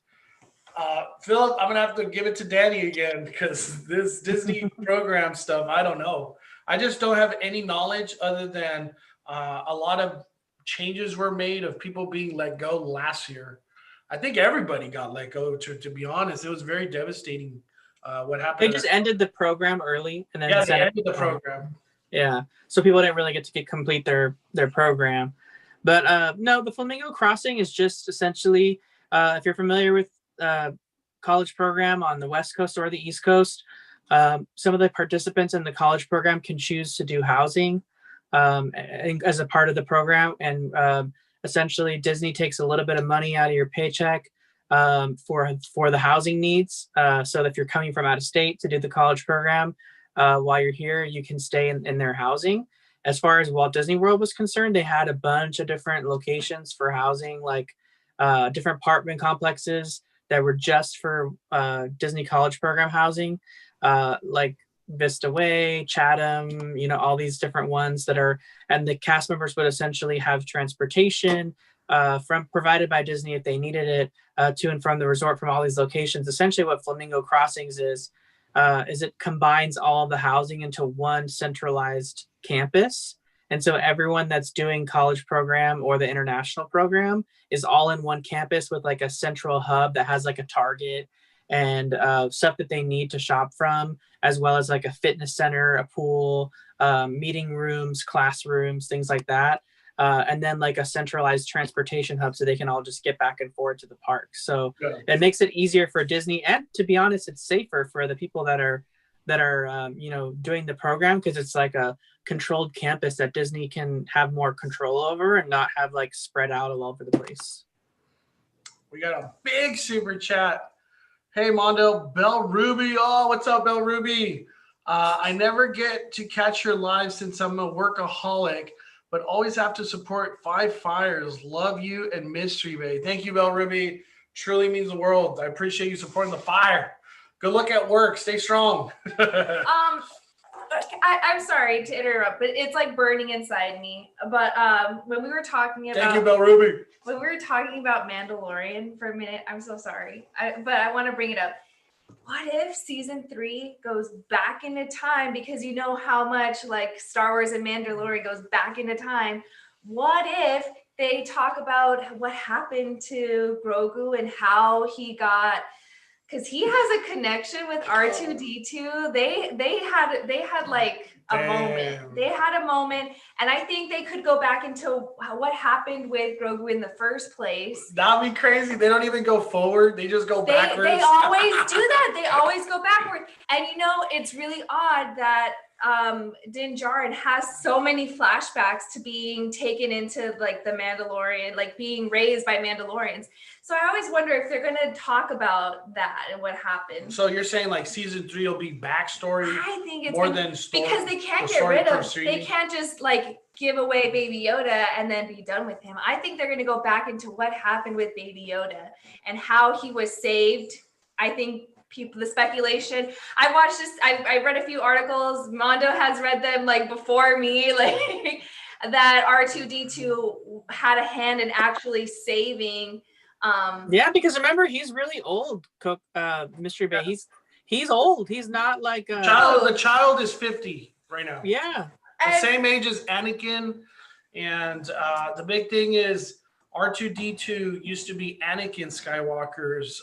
Philip, I'm gonna have to give it to Danny again, because this Disney program stuff, I don't know. I just don't have any knowledge other than a lot of changes were made of people being let go last year. I think everybody got let go. To be honest, it was very devastating. What happened? They just ended the program early, and then they ended the program. Yeah, so people didn't really get to complete their program. But no, the Flamingo Crossing is just essentially, if you're familiar with college program on the West Coast or the East Coast, some of the participants in the college program can choose to do housing as a part of the program. And essentially, Disney takes a little bit of money out of your paycheck for the housing needs. So that if you're coming from out of state to do the college program, while you're here, you can stay in their housing. As far as Walt Disney World was concerned, they had a bunch of different locations for housing, like different apartment complexes that were just for Disney College Program housing, like Vista Way, Chatham, all these different ones that are, and the cast members would essentially have transportation provided by Disney if they needed it to and from the resort from all these locations. Essentially what Flamingo Crossings is it combines all of the housing into one centralized campus. And so everyone that's doing college program or the international program is all in one campus with like a central hub that has like a Target and stuff that they need to shop from, as well as like a fitness center, a pool, meeting rooms, classrooms, things like that. And then like a centralized transportation hub so they can all just get back and forth to the park. So it makes it easier for Disney, and to be honest, it's safer for the people that are doing the program, because it's like a controlled campus that Disney can have more control over and not have like spread out all over the place. We got a big super chat. Hey Mondo, Belle Ruby. Oh, what's up, Belle Ruby? I never get to catch your live since I'm a workaholic, but always have to support Five Fires. Love you and Mystery Bae. Thank you, Belle Ruby. Truly means the world. I appreciate you supporting the fire. Good luck at work. Stay strong. I'm sorry to interrupt, but it's like burning inside me. But when we were talking about, thank you, Belle Ruby. When we were talking about Mandalorian for a minute, I'm so sorry, but I want to bring it up. what if season 3 goes back into time? Because you know how much like Star Wars and Mandalorian goes back into time. What if they talk about what happened to Grogu and how he got, because he has a connection with R2D2. They had like a moment. They had a moment, and I think they could go back into what happened with Grogu in the first place. That'd be crazy. They don't even go forward. They just go backwards. They always do that. They always go backward. And you know, it's really odd that Din Djarin has so many flashbacks to being taken into like the Mandalorian, like being raised by Mandalorians. So I always wonder if they're going to talk about that and what happened. So you're saying like season 3 will be backstory? I think it's more than story, because they can't get rid of. They can't just like give away Baby Yoda and then be done with him. I think they're going to go back into what happened with Baby Yoda and how he was saved. I think the speculation. I watched this. I read a few articles. Mondo has read them like before me, like that R2D2 had a hand in actually saving. Yeah, because remember, he's really old. Mystery Bae. He's old. He's not like the child is 50 right now. Yeah, the same age as Anakin, and the big thing is R2D2 used to be Anakin Skywalker's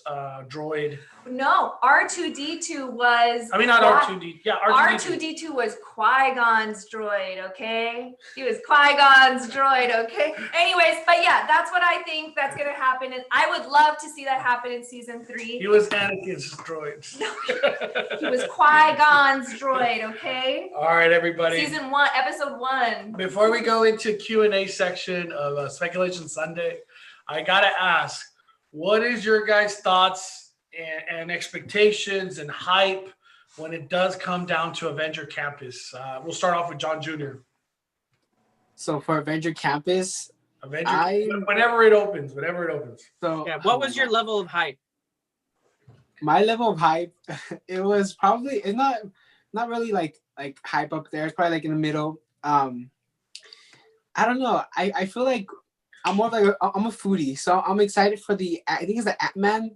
droid. No, R2D2 was. I mean, not R2D. Yeah, R2D2 was Qui-Gon's droid. Okay, he was Qui-Gon's droid. Okay. Anyways, but yeah, that's what I think that's gonna happen, and I would love to see that happen in season 3. He was Anakin's droid. He was Qui-Gon's droid. Okay. All right, everybody. Season 1, episode 1. Before we go into Q&A section of Speculation Sunday, I gotta ask, what is your guys' thoughts and expectations and hype when it does come down to Avenger Campus? We'll start off with John Jr. So for Avenger Campus, whenever it opens. So yeah, what was your level of hype? My level of hype, it was probably it's not really like hype up there. It's probably like in the middle. I don't know. I feel like I'm more like I'm a foodie, so I'm excited for I think it's the Ant-Man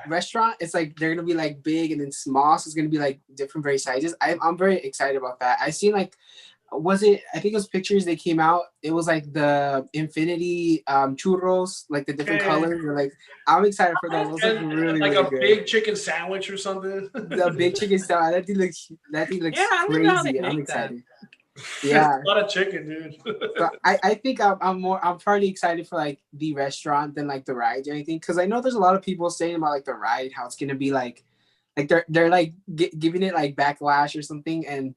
restaurant. It's like they're gonna be like big and then small, so it's gonna be like different very sizes. I'm very excited about that. I seen like I think it was pictures they came out. It was like the infinity churros, like the different colors. Or like I'm excited for those. Those look really like really a good. big chicken sandwich or something. The big chicken sandwich. That thing looks crazy. I'm excited. Yeah, a lot of chicken, dude. So I think I'm probably excited for like the restaurant than like the ride or anything, because I know there's a lot of people saying about like the ride, how it's gonna be like they're like giving it like backlash or something, and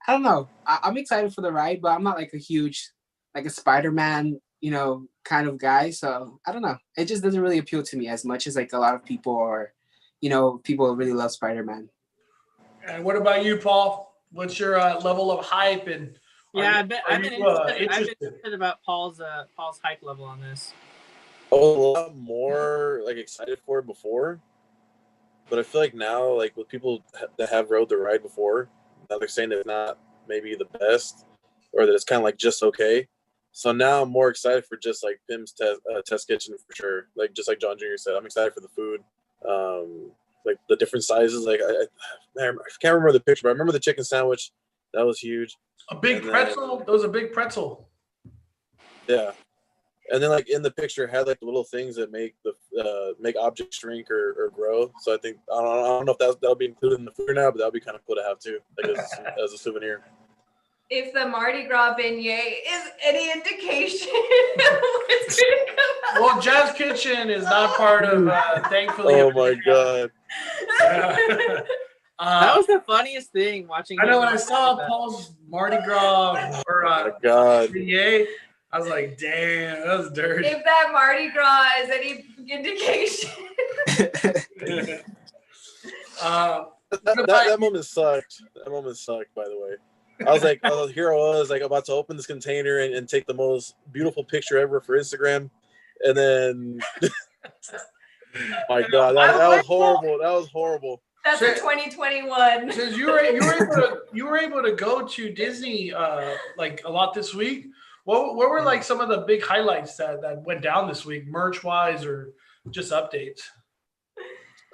I don't know. I'm excited for the ride, but I'm not like a huge like a Spider-Man kind of guy, so I don't know. It just doesn't really appeal to me as much as like a lot of people or people really love Spider-Man. And what about you, Paul? What's your level of hype? And I've been interested about Paul's hype level on this. I was a lot more like excited for it before, but I feel like now, like with people that have rode the ride before, now they're saying it's not maybe the best, or that it's kind of like just okay. So now I'm more excited for just like Pim's test kitchen for sure. Like just like John Jr. said, I'm excited for the food. Like the different sizes. Like I can't remember the picture, but I remember the chicken sandwich. That was huge. A big pretzel. That was a big pretzel. Yeah, and then like in the picture had like the little things that make make objects shrink or grow. So I think I don't know if that'll be included in the food now, but that'll be kind of cool to have too, like as a souvenir. If the Mardi Gras beignet is any indication, what's gonna come out. Well, Jazz Kitchen is not part of. Thankfully. Oh my god. That was the funniest thing watching. I know when I saw Paul's Mardi Gras or beignet, I was like, "Damn, that was dirty." If that Mardi Gras is any indication. That moment sucked. That moment sucked, by the way. Here I was like about to open this container and take the most beautiful picture ever for Instagram, and then my God, that was horrible. That was horrible. That's a 2021. Since you were able to go to Disney like a lot this week, what were like some of the big highlights that went down this week, merch wise or just updates?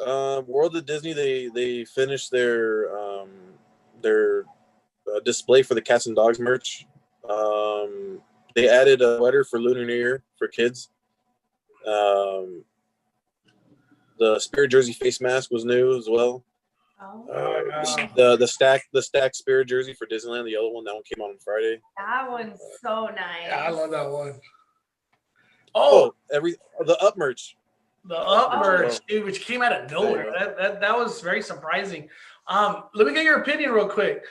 World of Disney, they finished their display for the cats and dogs merch. They added a sweater for Lunar New Year for kids. The Spirit Jersey face mask was new as well. The stack Spirit Jersey for Disneyland, the other one, that one came out on Friday. That one's so nice. Yeah, I love that one. The up merch. The up merch, dude, which came out of nowhere. That was very surprising. Let me get your opinion real quick.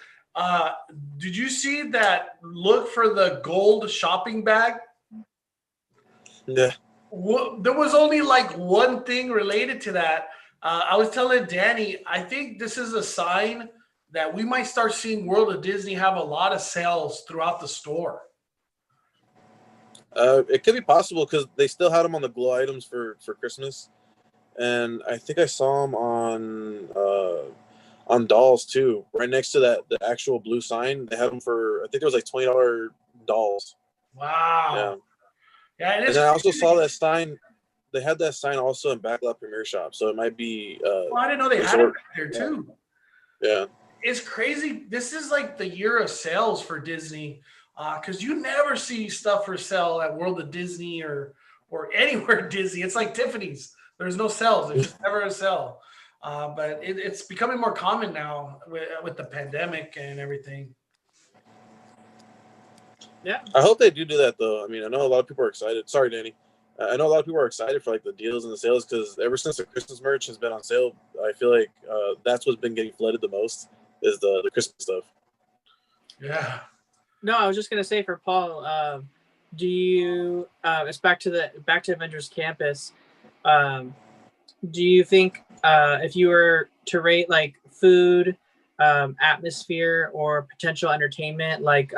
Did you see that look for the gold shopping bag? Yeah. There was only like one thing related to that. I was telling Danny, I think this is a sign that we might start seeing World of Disney have a lot of sales throughout the store. It could be possible because they still had them on the glow items for Christmas, and I think I saw them on dolls too, right next to the actual blue sign. They had them for, I think it was like $20 dolls. Wow. Yeah. And then I also saw that sign. They had that sign also in Backlot Premier Shop, so it might be. I didn't know they had it there too. Yeah. It's crazy. This is like the year of sales for Disney, because you never see stuff for sale at World of Disney or anywhere Disney. It's like Tiffany's. There's no sales. There's just never a sale. But it's becoming more common now with the pandemic and everything. Yeah. I hope they do that though. I mean, I know a lot of people are excited. Sorry, Danny. I know a lot of people are excited for like the deals and the sales because ever since the Christmas merch has been on sale, I feel like that's what's been getting flooded the most is the Christmas stuff. Yeah. No, I was just gonna say for Paul, do you? It's back to Avengers Campus. Do you think if you were to rate like food, atmosphere, or potential entertainment, like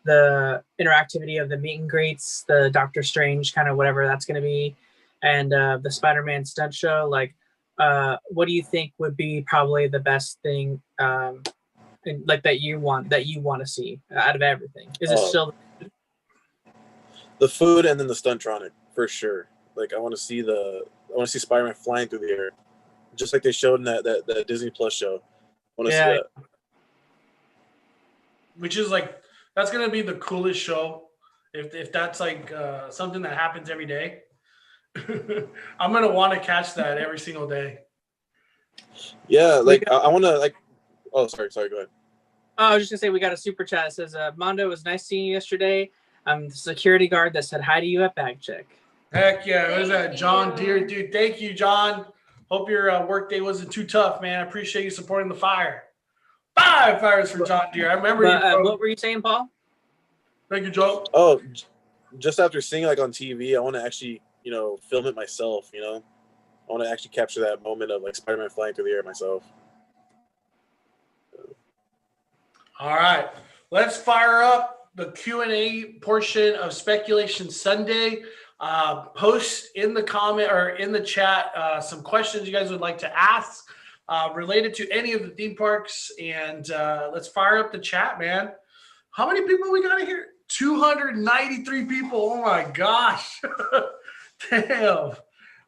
the interactivity of the meet and greets, the Doctor Strange kind of whatever that's going to be, and the Spider-Man stunt show, like what do you think would be probably the best thing like that you want to see out of everything? Is it still the food and then the Stuntronic for sure? Like I want to see Spider-Man flying through the air, just like they showed in that Disney Plus show. I want to see that. Which is like, that's gonna be the coolest show if that's like something that happens every day. I'm gonna want to catch that every single day. Yeah, like I want to like. Oh, sorry. Go ahead. Oh, I was just gonna say we got a super chat. It says, "Mondo, it was nice seeing you yesterday. I'm the security guard that said hi to you at Bag Check." Heck yeah, what is that, John Deere, dude? Thank you, John. Hope your work day wasn't too tough, man. I appreciate you supporting the fire. 5 fires for John Deere. I remember you. What were you saying, Paul? Thank you, Joe. Oh, just after seeing like on TV, I want to actually, film it myself. I want to actually capture that moment of like Spider-Man flying through the air myself. All right, let's fire up the Q&A portion of Speculation Sunday. Post in the comment or in the chat some questions you guys would like to ask related to any of the theme parks, and let's fire up the chat, man. How many people we got here? 293 people. Oh my gosh. Damn.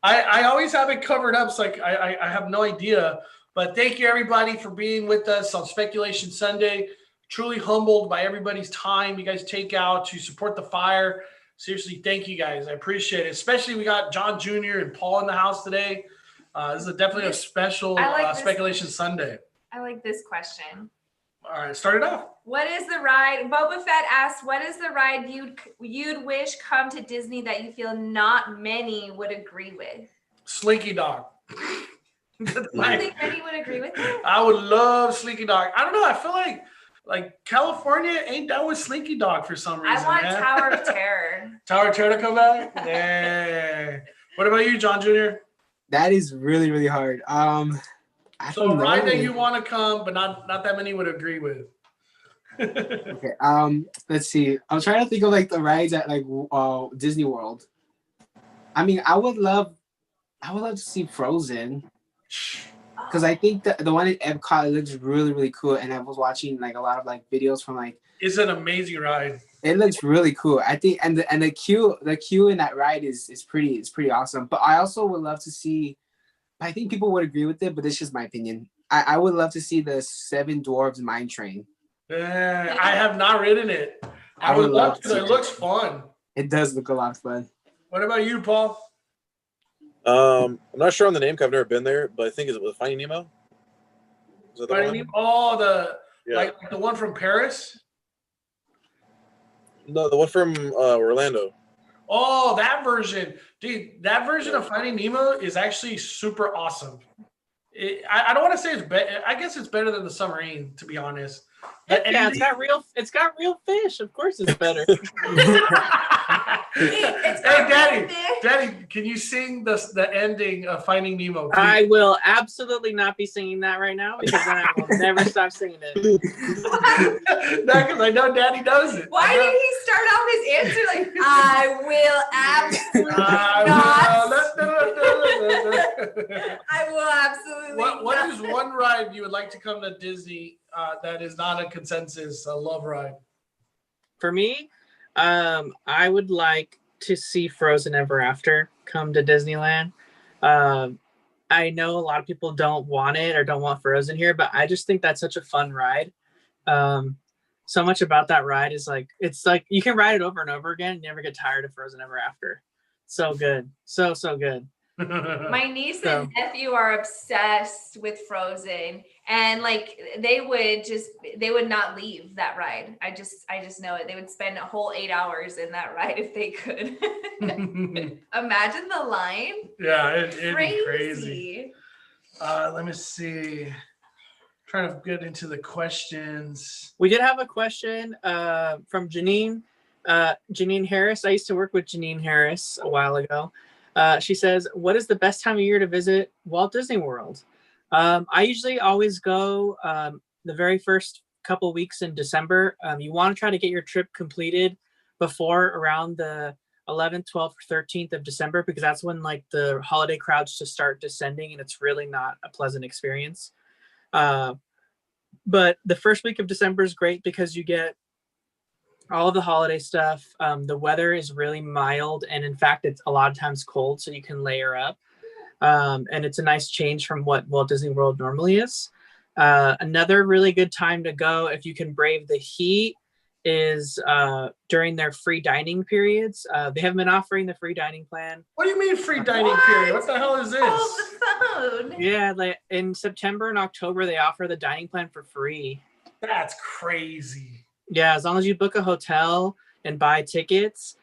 I always have it covered up, so like I have no idea. But thank you everybody for being with us on Speculation Sunday. Truly humbled by everybody's time you guys take out to support the fire. Seriously, thank you guys. I appreciate it. Especially we got John Jr. and Paul in the house today. This is definitely a special Speculation Sunday. I like this question. All right, start it off. What is the ride? Boba Fett asks, what is the ride you'd wish come to Disney that you feel not many would agree with? Slinky Dog. You think many would agree with it? I would love Slinky Dog. I don't know. I feel like California ain't done with Slinky Dog for some reason. I want Tower of Terror. Tower of Terror to come back? Yeah. What about you, John Jr.? That is really, really hard. So a ride that you want to come, but not that many would agree with. Okay. Let's see. I'm trying to think of like the rides at like Disney World. I mean, I would love to see Frozen. Because I think the one at Epcot looks really, really cool. And I was watching like a lot of like videos from like. It's an amazing ride. It looks really cool. I think and the queue in that ride is pretty awesome. But I also would love to see I think people would agree with it, but it's just my opinion. I would love to see the Seven Dwarves Mine Train. I have not ridden it. I would love to. It looks fun. It does look a lot of fun. What about you, Paul? I'm not sure on the name 'cause I've never been there, but I think it was Finding Nemo. Is that the one? Oh, Yeah. like the one from Paris. No, the one from Orlando. Oh, that version, dude. That version of Finding Nemo is actually super awesome. I don't want to say it's better. I guess it's better than the submarine, to be honest. Yeah, it's got real fish. Of course, it's better. Hey, Daddy, can you sing the ending of Finding Nemo? Please? I will absolutely not be singing that right now because then I will never stop singing it. No, because I know Daddy knows it. Why did he start off his answer like, I will absolutely not. I will absolutely What is one ride you would like to come to Disney that is not a consensus love ride? For me, I would like to see Frozen Ever After come to Disneyland. I know a lot of people don't want it or don't want Frozen here, but I just think that's such a fun ride. So much about that ride is like, it's like you can ride it over and over again and never get tired of Frozen Ever After. So good. So good. My niece and nephew are obsessed with Frozen, and like they would not leave that ride. I just know it. They would spend a whole 8 hours in that ride if they could. Imagine the line. Yeah, it'd be crazy. Let me see. Trying to get into the questions. We did have a question from Janine. Janine Harris. I used to work with Janine Harris a while ago. She says, what is the best time of year to visit Walt Disney World? I usually always go the very first couple weeks in December. You want to try to get your trip completed before around the 11th, 12th, or 13th of December, because that's when like the holiday crowds just start descending and it's really not a pleasant experience. But the first week of December is great because you get all of the holiday stuff. The weather is really mild, and in fact, it's a lot of times cold, so you can layer up. And it's a nice change from what Walt Disney World normally is. Another really good time to go, if you can brave the heat, is during their free dining periods. They haven't been offering the free dining plan. What do you mean free dining period? What the hell is this? Hold the phone. Yeah, like in September and October, they offer the dining plan for free. That's crazy. Yeah, as long as you book a hotel and buy tickets,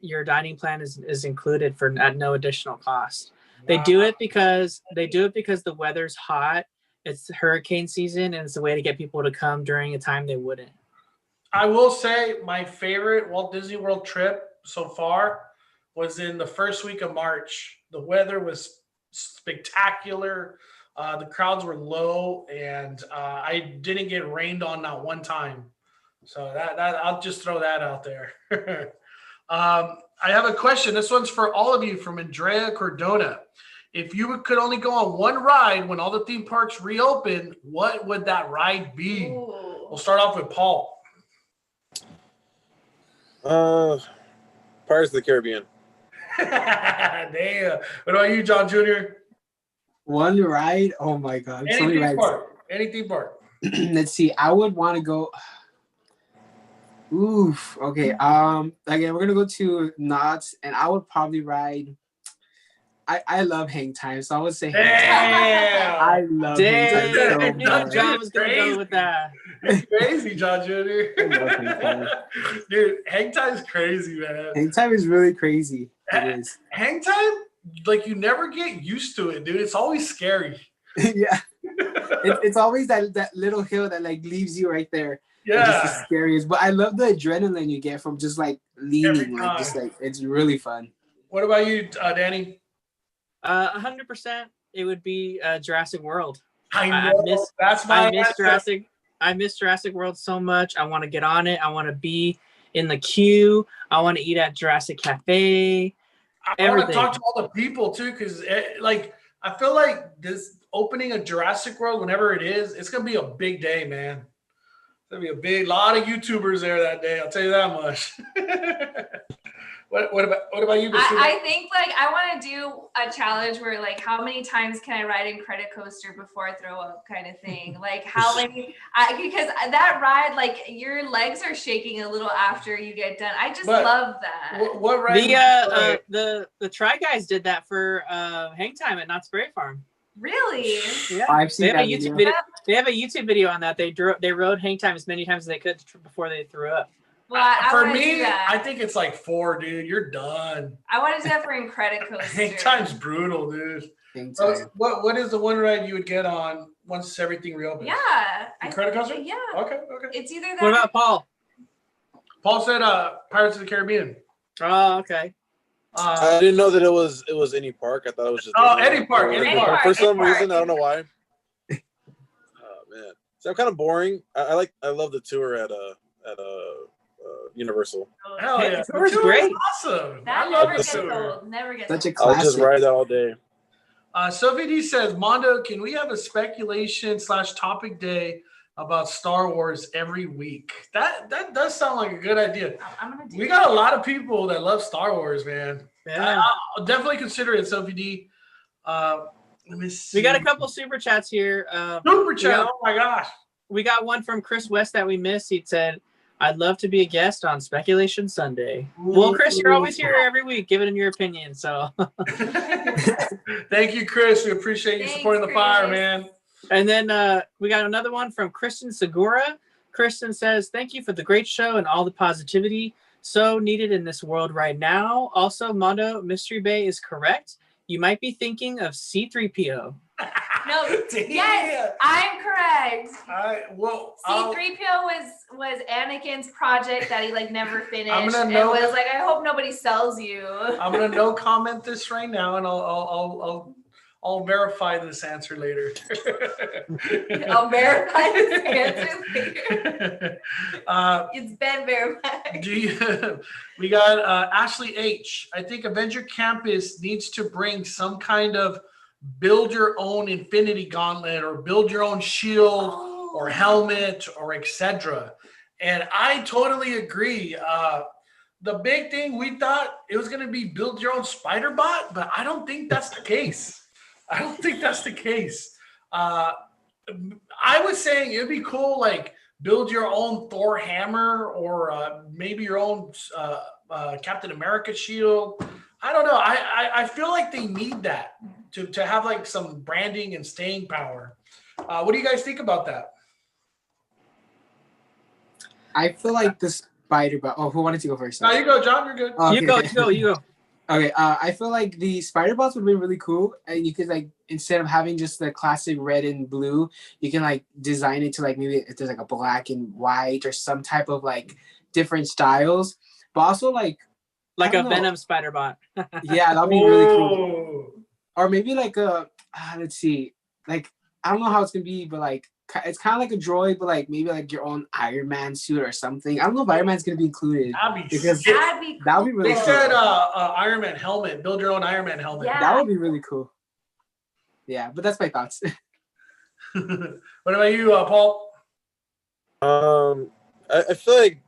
your dining plan is included at no additional cost. Wow. They do it because the weather's hot. It's hurricane season, and it's a way to get people to come during a time they wouldn't. I will say my favorite Walt Disney World trip so far was in the first week of March. The weather was spectacular. The crowds were low, and I didn't get rained on not one time. So that I'll just throw that out there. I have a question. This one's for all of you from Andrea Cordona. If you could only go on one ride when all the theme parks reopen, what would that ride be? Ooh. We'll start off with Paul. Pirates of the Caribbean. Damn. What about you, John Jr.? One ride? Oh my God. Any theme park. Let's see. I would want to go. Oof. Okay. Again, we're gonna go to Knott's, and I would probably ride. I love hang time, so I would say hang time. I love hang time so I knew John was gonna go with that. It's crazy, John Jr. I love hang time. Dude, hang time's crazy, man. Hang time is really crazy. It is. Hang time, like you never get used to it, dude. It's always scary. Yeah. It's always that little hill that like leaves you right there. Yeah. It's the scariest. But I love the adrenaline you get from just like leaning, like just like it's really fun. What about you, Danny? 100%. It would be Jurassic World. I know. I miss Jurassic World so much. I want to get on it. I want to be in the queue. I want to eat at Jurassic Cafe. I want to talk to all the people too, because like I feel like this opening of Jurassic World, whenever it is, it's gonna be a big day, man. It's gonna be a lot of YouTubers there that day. I'll tell you that much. What about you, Christina? I think like I want to do a challenge where like how many times can I ride in Credit Coaster before I throw up kind of thing. Like how many because that ride like your legs are shaking a little after you get done. I just love that. What ride? The Try Guys did that for hang time at Knott's Berry Farm. Really? Yeah. I've seen They have that a YouTube video. video. They have a YouTube video on that. They rode hang time as many times as they could before they threw up. Well, I for wanna do me, that. I think it's like 4, dude. You're done. I want to do that for in Credit Coaster. Hang time's brutal, dude. Hang time. What is the one ride you would get on once everything reopens? Yeah. Credit Coaster? Yeah. Okay. It's either that. What about Paul? Paul said Pirates of the Caribbean. Oh, okay. I didn't know that it was any park. I thought it was just any park. For some reason, I don't know why. Oh man, so I'm kind of boring. I love the tour at Universal. Hell yeah, the tour's great. Awesome. That I love never the gets tour. old. Never gets Such a old. I'll classic. just ride that all day. Sophie D says, Mondo, can we have a speculation/topic day about Star Wars every week? That does sound like a good idea. I'm gonna do We it. got a lot of people that love Star Wars, man. Yeah. I'll definitely consider it, Sophie D. Let me see. We got a couple super chats here. Super chat. Oh my gosh. We got one from Chris West that we missed. He said, I'd love to be a guest on Speculation Sunday. Well, Chris, you're always here every week giving your opinion. So Thank you, Chris. We appreciate you Thanks, supporting the fire, Chris. man. And then we got another one from Kristen Segura. Kristen says, thank you for the great show and all the positivity so needed in this world right now. Also, Mondo, Mystery Bae is correct. You might be thinking of C-3PO. No, Damn. yes, I'm correct. C3PO was Anakin's project that he like never finished. I'm gonna and know- was like, I hope nobody sells you. I'm gonna no comment this right now, and I'll verify this answer later. I'll verify this answer later. It's been verified. We got Ashley H. I think Avenger Campus needs to bring some kind of build your own Infinity Gauntlet or build your own shield or helmet or etc. And I totally agree. The big thing, we thought it was going to be build your own spider bot, but I don't think that's the case. I was saying it'd be cool, like build your own Thor hammer or maybe your own Captain America shield. I don't know. I feel like they need that to have like some branding and staying power. What do you guys think about that? I feel like the spider bot. Oh, who wanted to go first? No, you go, John. You're good. Okay. You go. Okay, I feel like the spider bots would be really cool, and you could like instead of having just the classic red and blue, you can like design it to like maybe if there's like a black and white or some type of like different styles, but also like a Venom spider bot. Yeah, that'd be really cool. Or maybe like a let's see, like I don't know how it's gonna be, but like it's kind of like a droid, but like maybe like your own Iron Man suit or something. I don't know if Iron Man's gonna be included. That'd be because sick. that would be really They cool. said Iron Man helmet. Build your own Iron Man helmet. Yeah. That would be really cool. Yeah, but that's my thoughts. What about you, Paul? I feel like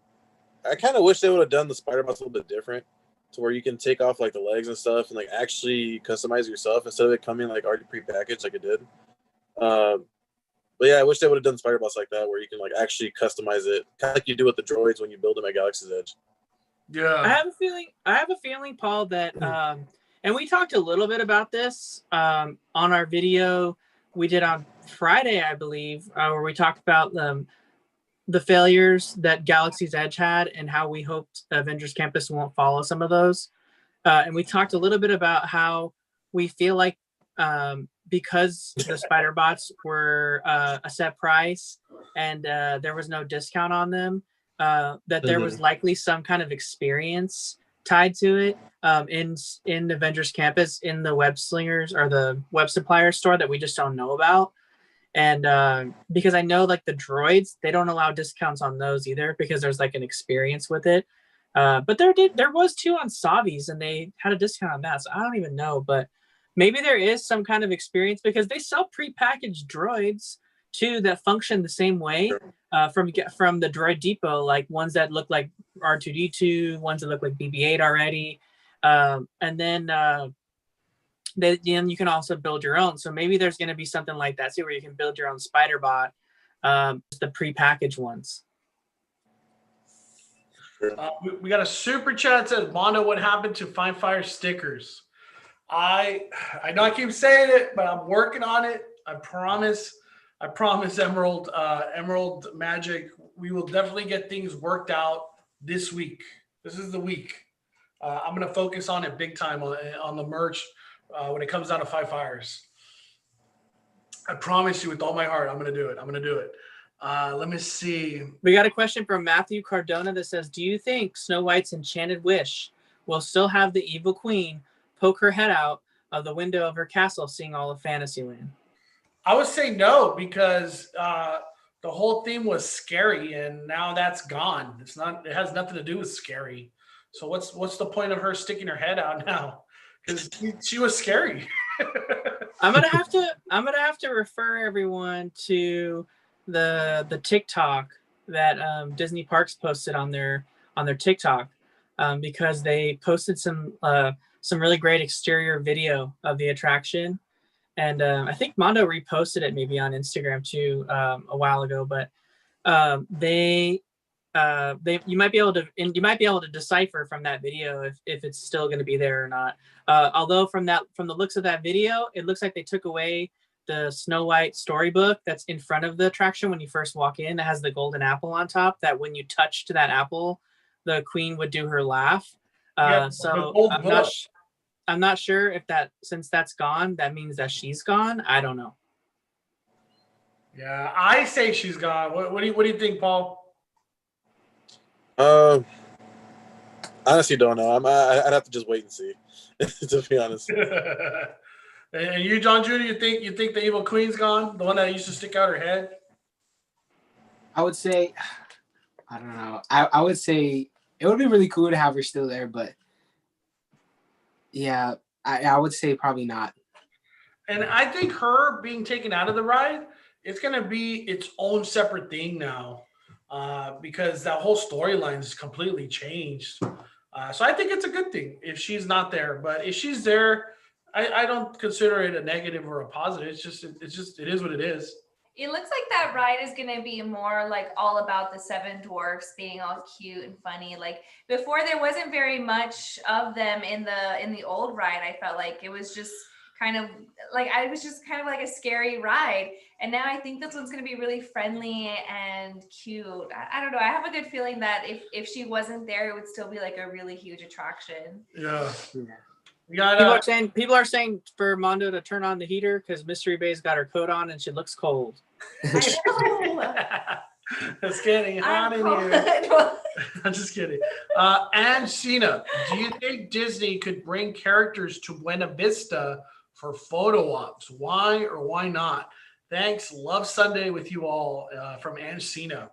I kind of wish they would have done the spider bots a little bit different, to where you can take off like the legs and stuff and like actually customize yourself instead of it coming like already prepackaged like it did. But yeah, I wish they would have done spider bots like that, where you can like actually customize it, kind of like you do with the droids when you build them at Galaxy's Edge. Yeah. I have a feeling, Paul, that and we talked a little bit about this on our video we did on Friday, I believe, where we talked about the failures that Galaxy's Edge had and how we hoped Avengers Campus won't follow some of those. And we talked a little bit about how we feel like because the spider bots were a set price and there was no discount on them, that there was likely some kind of experience tied to it in Avengers Campus in the web slingers or the web supplier store that we just don't know about. And because I know like the droids, they don't allow discounts on those either because there's like an experience with it. But there was two on Savi's and they had a discount on that. So I don't even know, but maybe there is some kind of experience because they sell prepackaged droids too that function the same way. from the Droid Depot, like ones that look like R2D2, ones that look like BB-8 already, and then you can also build your own. So maybe there's going to be something like that too, where you can build your own spider bot, the pre-packaged ones. We got a super chat that says, Mondo, what happened to Fine Fire stickers? I know I keep saying it, but I'm working on it. I promise Emerald Magic, we will definitely get things worked out this week. This is the week. I'm going to focus on it big time on the merch when it comes down to Five Fires. I promise you with all my heart, I'm going to do it. Let me see. We got a question from Matthew Cardona that says, do you think Snow White's enchanted wish will still have the evil queen poke her head out of the window of her castle seeing all of Fantasyland? I would say no, because the whole theme was scary, and now that's gone. It has nothing to do with scary. So what's the point of her sticking her head out now? Because she was scary. I'm gonna have to refer everyone to the TikTok that Disney Parks posted on their TikTok, because they posted some really great exterior video of the attraction, and I think Mondo reposted it maybe on Instagram too a while ago. But you might be able to decipher from that video if it's still going to be there or not. Although from the looks of that video, it looks like they took away the Snow White storybook that's in front of the attraction when you first walk in. That has the golden apple on top, that when you touched that apple, the queen would do her laugh. So I'm not sure if since that's gone, that means that she's gone. I don't know. Yeah, I say she's gone. What do you think, Paul? Honestly, don't know. I'd have to just wait and see, to be honest. And you, John Jr., you think the evil queen's gone? The one that used to stick out her head? I would say, I don't know. I would say it would be really cool to have her still there, but yeah, I would say probably not. And I think her being taken out of the ride, it's going to be its own separate thing now, because that whole storyline is completely changed. So I think it's a good thing if she's not there. But if she's there, I don't consider it a negative or a positive. It is what it is. It looks like that ride is going to be more like all about the seven dwarfs being all cute and funny. Like before, there wasn't very much of them in the old ride. I felt like it was just kind of like a scary ride. And now I think this one's going to be really friendly and cute. I don't know. I have a good feeling that if she wasn't there, it would still be like a really huge attraction. Yeah. People are saying for Mondo to turn on the heater because Mystery Bae's got her coat on and she looks cold. I know. It's getting hot in here. I'm just kidding. And Cena, do you think Disney could bring characters to Buena Vista for photo ops? Why or why not? Thanks. Love Sunday with you all, from Ange Cena.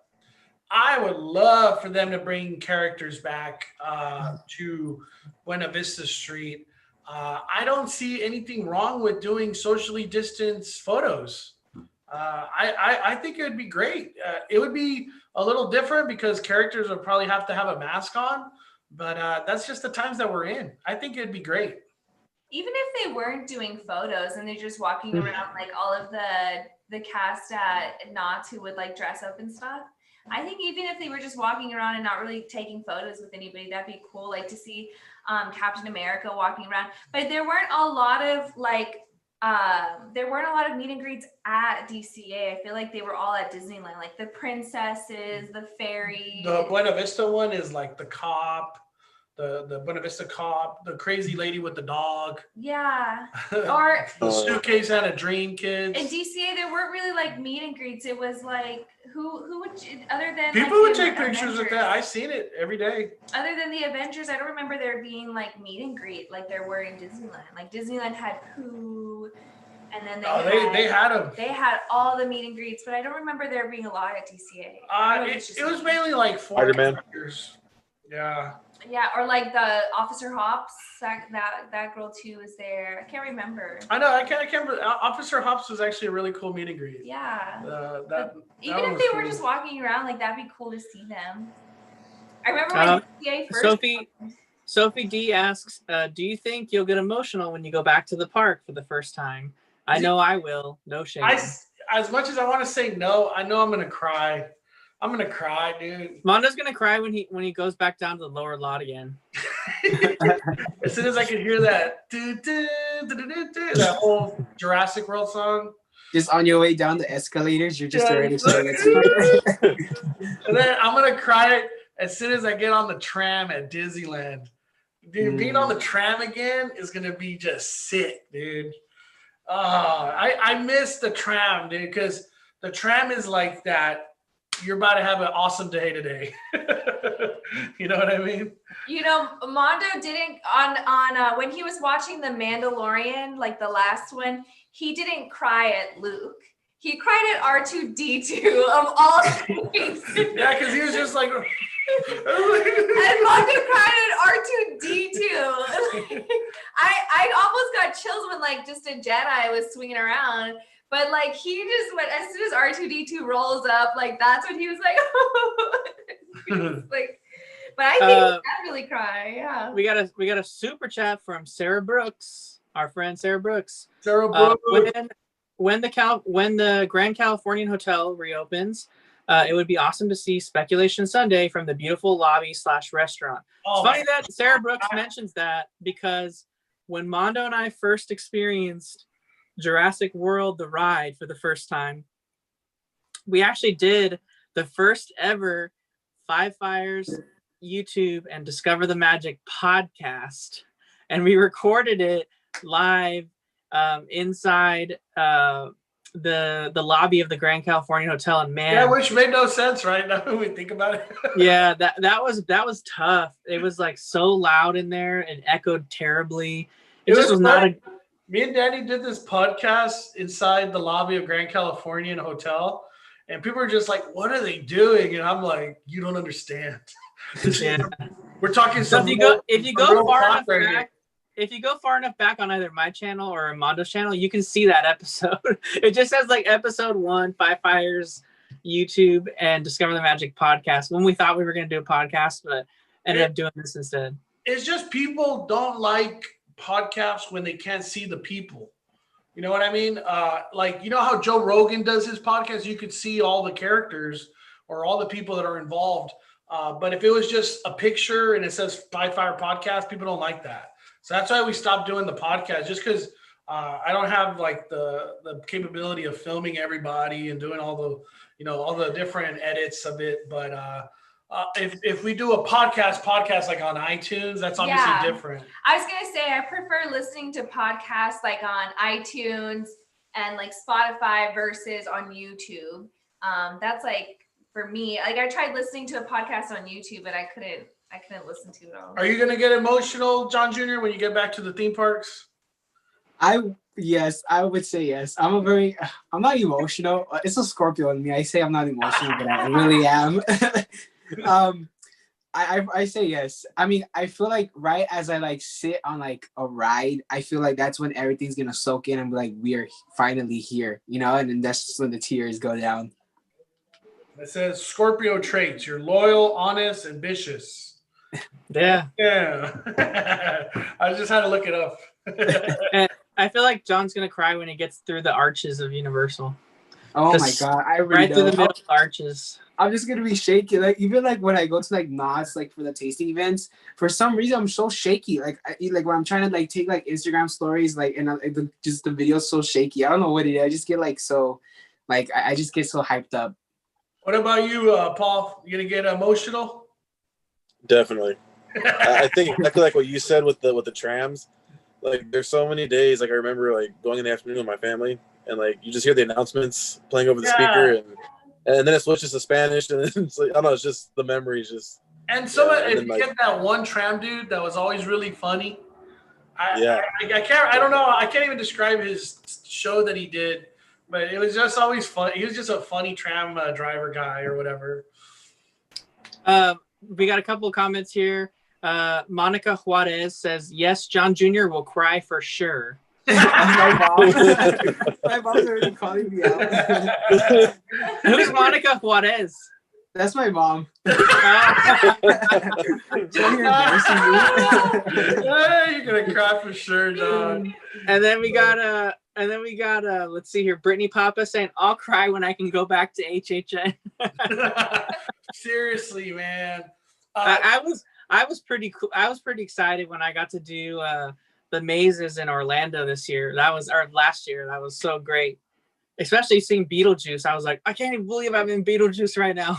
I would love for them to bring characters back to Buena Vista Street. I don't see anything wrong with doing socially distanced photos. I think it would be great. It would be a little different because characters would probably have to have a mask on, but that's just the times that we're in. I think it'd be great. Even if they weren't doing photos and they're just walking around like all of the cast at Knott who would like dress up and stuff. I think even if they were just walking around and not really taking photos with anybody, that'd be cool. Like to see Captain America walking around. But there weren't a lot of meet and greets at DCA. I feel like they were all at Disneyland, like the princesses, the fairy. The Buena Vista one is like the cop, the Buena Vista cop, the crazy lady with the dog. Yeah. Or the suitcase and a dream kids. In DCA, there weren't really like meet and greets. It was like who would, other than people like, would take pictures of that. I've seen it every day. Other than the Avengers, I don't remember there being like meet and greet like there were in Disneyland. Like Disneyland had Pooh, and then they had them. They had all the meet and greets, but I don't remember there being a lot at DCA. It was mainly like 4 characters. Yeah. Yeah, or like the Officer Hops, that girl too is there. I can't remember. I know. I can't remember. Officer Hops was actually a really cool meet and greet. Yeah. Even Even if they were just walking around, like that'd be cool to see them. I remember when DCA first. Sophie D asks, "Do you think you'll get emotional when you go back to the park for the first time?" I know I will. No shame. As much as I want to say no, I know I'm gonna cry. I'm gonna cry, dude. Mondo's gonna cry when he goes back down to the lower lot again. As soon as I can hear that, that whole Jurassic World song. Just on your way down the escalators, you're just already starting it. And then I'm gonna cry as soon as I get on the tram at Disneyland. Dude, being on the tram again is gonna be just sick, dude. I miss the tram, dude, because the tram is like that. You're about to have an awesome day today. You know what I mean? You know, Mondo didn't on when he was watching The Mandalorian, like the last one, he didn't cry at Luke. He cried at R2-D2 of all things. Yeah, because he was just like. And Mondo cried at R2-D2. I almost got chills when like just a Jedi was swinging around. But like he just went as soon as R2-D2 rolls up, like that's when he was like, he was like. But I think I'd really cry. Yeah. We got a super chat from Sarah Brooks, our friend Sarah Brooks. Sarah Brooks. When the Grand Californian Hotel reopens, it would be awesome to see Speculation Sunday from the beautiful lobby/restaurant. It's funny that Sarah Brooks mentions that because when Mondo and I first experienced Jurassic World, the ride, for the first time, we actually did the first ever Five Fires YouTube and Discover the Magic podcast, and we recorded it live inside the lobby of the Grand Californian Hotel. And man, yeah, which made no sense right now when we think about it. Yeah, that was tough. It was like so loud in there and echoed terribly. It just was not a. Me and Danny did this podcast inside the lobby of Grand Californian Hotel, and people were just like, "What are they doing?" And I'm like, "You don't understand." Yeah. We're talking. So if you go far enough back on either my channel or Armando's channel, you can see that episode. It just says like episode 1, Five Fires, YouTube, and Discover the Magic podcast. When we thought we were going to do a podcast, but ended up doing this instead. It's just people don't like podcasts when they can't see the people. You know what I mean? Like, you know how Joe Rogan does his podcast? You could see all the characters or all the people that are involved. But if it was just a picture and it says Five Fire Podcast, people don't like that. So that's why we stopped doing the podcast, just because I don't have like the capability of filming everybody and doing all the different edits of it. But if we do a podcast like on iTunes, that's obviously different. I was gonna say I prefer listening to podcasts like on iTunes and like Spotify versus on YouTube. That's like for me. Like I tried listening to a podcast on YouTube, but I couldn't listen to it all. Are you gonna get emotional, John Jr., when you get back to the theme parks? Yes, I would say yes. I'm not emotional. It's a Scorpio in me. I say I'm not emotional, but I really am. I say yes. I mean, I feel like right as I like sit on like a ride, I feel like that's when everything's gonna soak in and be like, we are finally here, you know, and then that's just when the tears go down. It says Scorpio traits: you're loyal, honest, ambitious. Yeah. I just had to look it up. And I feel like John's gonna cry when he gets through the arches of Universal. Oh my god, I really right through the middle of the arches. I'm just gonna be shaky. Like even like when I go to like Knott's, like for the tasting events, for some reason I'm so shaky. Like like when I'm trying to like take like Instagram stories, like and just the video's so shaky. I don't know what it is. I just get like so, like I just get so hyped up. What about you, Paul? You gonna get emotional? Definitely. I feel like what you said with the trams. Like there's so many days. Like I remember like going in the afternoon with my family, and like you just hear the announcements playing over the speaker, and then it switches to Spanish, and then it's like I don't know. It's just the memories just. And if you get that one tram dude that was always really funny. I don't know. I can't even describe his show that he did. But it was just always fun. He was just a funny tram driver guy or whatever. We got a couple of comments here. Monica Juarez says, yes, John Jr. will cry for sure. My mom. My mom's already calling me out. Who's Monica Juarez? That's my mom. Uh, You're embarrassing me. Hey, you're gonna cry for sure, John. and then we got let's see here, Brittany Papa saying, I'll cry when I can go back to HHN. Seriously, man. I was pretty cool. I was pretty excited when I got to do the mazes in Orlando this year. Last year. That was so great. Especially seeing Beetlejuice. I was like, I can't even believe I'm in Beetlejuice right now.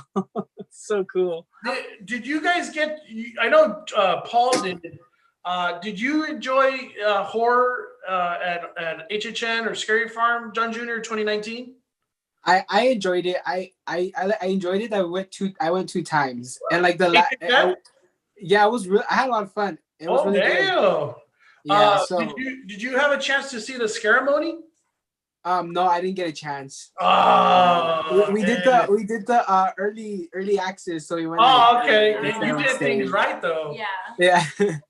It's so cool. Did you guys get? I know Paul did. Did you enjoy horror at HHN or Scary Farm, John Jr. 2019? I enjoyed it. I enjoyed it. I went 2 times, and like the yeah, it was real. I had a lot of fun. It was really damn! good. Yeah. So did you have a chance to see the ceremony? no, I didn't get a chance. Oh, we did the early access, so we went. Oh, okay. and You did things right though. Yeah. Yeah.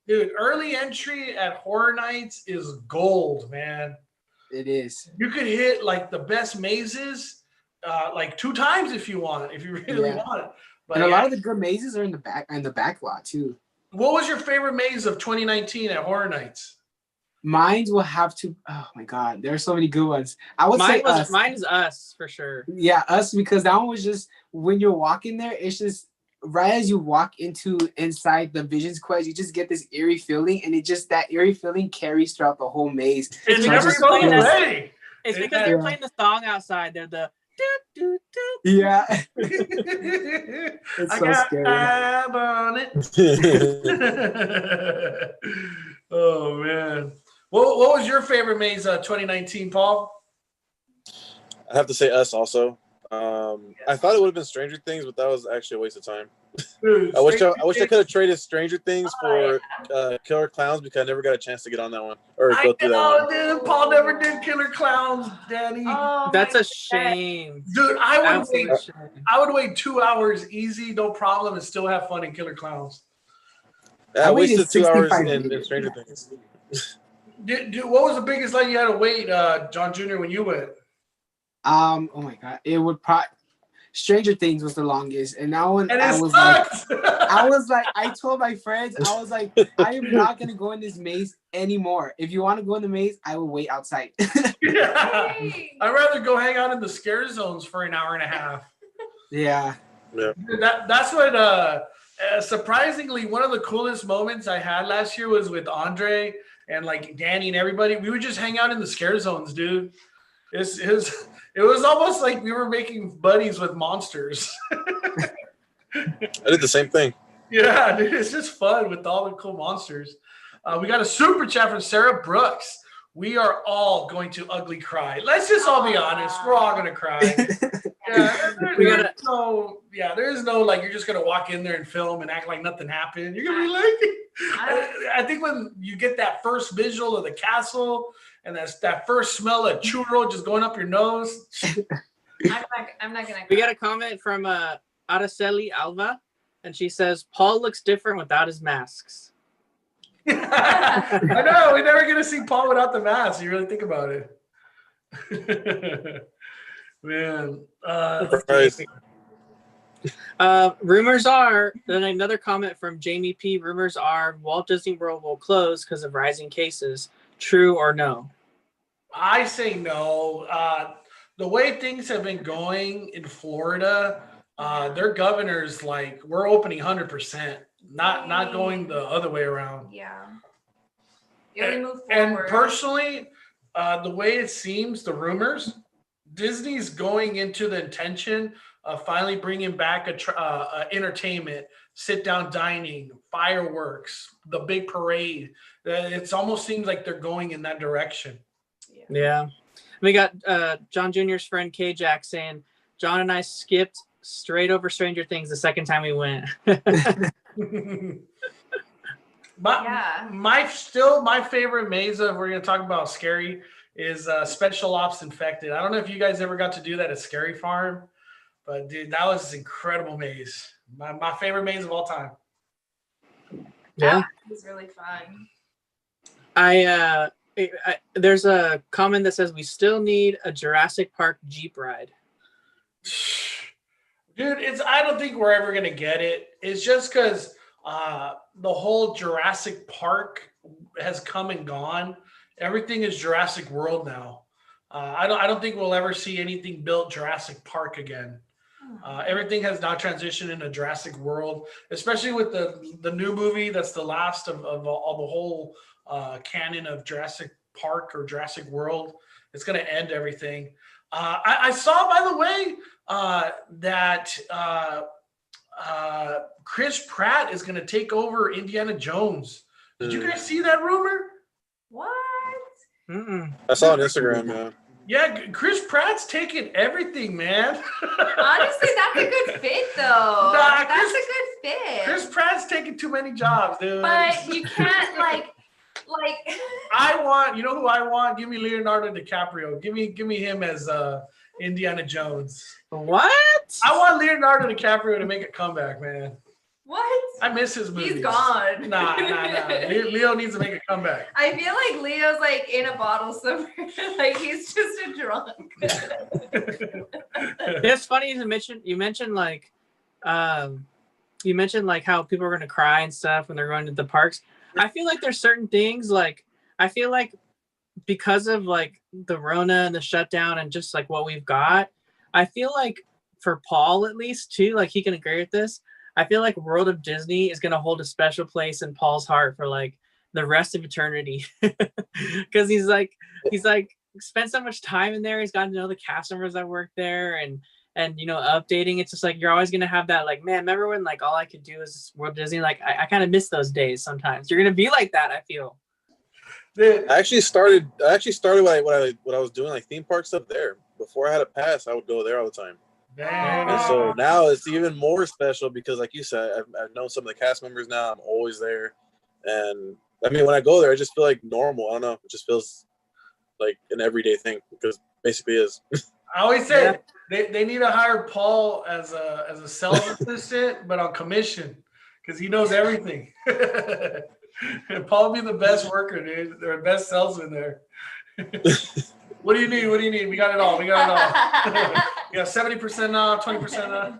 Dude, early entry at Horror Nights is gold, man. It is. You could hit like the best mazes, like 2 times if you want, if you really want it. But And a lot of the good mazes are in the back lot too. What was your favorite maze of 2019 at Horror Nights? Mine will have to. Oh my God, there are so many good ones. I would say us. Mine is Us for sure. Yeah, Us, because that one was just when you're walking there, it's just right as you walk inside the Visions Quest, you just get this eerie feeling, and that eerie feeling carries throughout the whole maze. It So never just goes playing away. It's because they're playing the song outside. They're the Yeah. It's so scary. On it. Oh man. What was your favorite maze 2019, Paul? I have to say Us also. I thought it would have been Stranger Things, but that was actually a waste of time. Dude, I wish I could have traded Stranger Things for Killer Clowns, because I never got a chance to get on that one or go through that one. Dude, Paul never did Killer Clowns, Danny. Oh, That's my a shame. Dude, I would wait 2 hours easy, no problem, and still have fun in Killer Clowns. Yeah, I wasted 2 hours 65 in minutes. Stranger Things. Dude, what was the biggest line you had to wait, John Jr., when you went? Oh my God, it would probably Stranger Things was the longest, and that one And I it was sucked. like, I told my friends, I was like, I am not gonna go in this maze anymore. If you want to go in the maze, I will wait outside. Yeah. Dang. I'd rather go hang out in the scare zones for an hour and a half. Yeah. Yeah. That's what surprisingly one of the coolest moments I had last year was with Andre and like Danny and everybody. We would just hang out in the scare zones, dude. It was almost like we were making buddies with monsters. I did the same thing. Yeah, dude, it's just fun with all the cool monsters. We got a super chat from Sarah Brooks. We are all going to ugly cry. Let's just all be honest. We're all gonna cry. Yeah, there's no like you're just gonna walk in there and film and act like nothing happened. You're gonna be like, I think when you get that first visual of the castle and that first smell of churro just going up your nose. I'm not gonna. We got a comment from Araceli Alva, and she says, Paul looks different without his masks. I know, we're never gonna see Paul without the mask. You really think about it. Man. Rumors are, then another comment from Jamie P. Rumors are Walt Disney World will close because of rising cases. True or no? I say no. The way things have been going in Florida, their governor's like, we're opening 100%, not going the other way around. Yeah. You already moved And forward. personally, the way it seems, the rumors, Disney's going into the intention of finally bringing back entertainment, sit-down dining, fireworks, the big parade. It almost seems like they're going in that direction. Yeah. We got John Jr.'s friend K-Jack saying, John and I skipped straight over Stranger Things the second time we went. My favorite maze, if we're going to talk about scary, is Special Ops Infected. I don't know if you guys ever got to do that at Scary Farm, but dude, that was an incredible maze. My favorite maze of all time. Yeah. That was really fun. There's a comment that says we still need a Jurassic Park Jeep ride. Dude, I don't think we're ever gonna get it. It's just because the whole Jurassic Park has come and gone. Everything is Jurassic World now. I don't think we'll ever see anything built Jurassic Park again. Everything has now transitioned into Jurassic World, especially with the new movie that's the last of all the whole canon of Jurassic Park or Jurassic World. It's going to end everything. I saw, by the way, that Chris Pratt is going to take over Indiana Jones. Did you guys see that rumor? What? Mm-mm. I saw on Instagram, yeah. Yeah, Chris Pratt's taking everything, man. Honestly, that's a good fit, though. Nah, That's a good fit. Chris Pratt's taking too many jobs, dude. But you can't like. I want, you know who I want? Give me Leonardo DiCaprio. Give me him as Indiana Jones. What? I want Leonardo DiCaprio to make a comeback, man. What? I miss his movies. He's gone. Nah. Leo needs to make a comeback. I feel like Leo's like in a bottle somewhere. Like he's just a drunk. It's funny you mentioned like how people are gonna cry and stuff when they're going to the parks. I feel like there's certain things like I feel like because of like the Rona and the shutdown and just like what we've got, I feel like for Paul at least too, like he can agree with this. I feel like World of Disney is gonna hold a special place in Paul's heart for like the rest of eternity. Because he's like spent so much time in there. He's gotten to know the cast members that work there and updating. It's just like you're always gonna have that like, man, remember when like all I could do is World Disney? Like I kind of miss those days sometimes. You're gonna be like that, I feel. I actually started what I was doing, like theme park stuff there. Before I had a pass, I would go there all the time. Damn. And so now it's even more special because, like you said, I've known some of the cast members now. I'm always there, and I mean, when I go there, I just feel like normal. I don't know, it just feels like an everyday thing because basically is. I always say they need to hire Paul as a sales assistant, but on commission because he knows everything. And Paul would be the best worker, dude. They're the best salesman there. What do you need? We got it all. We got 70% off, 20% off.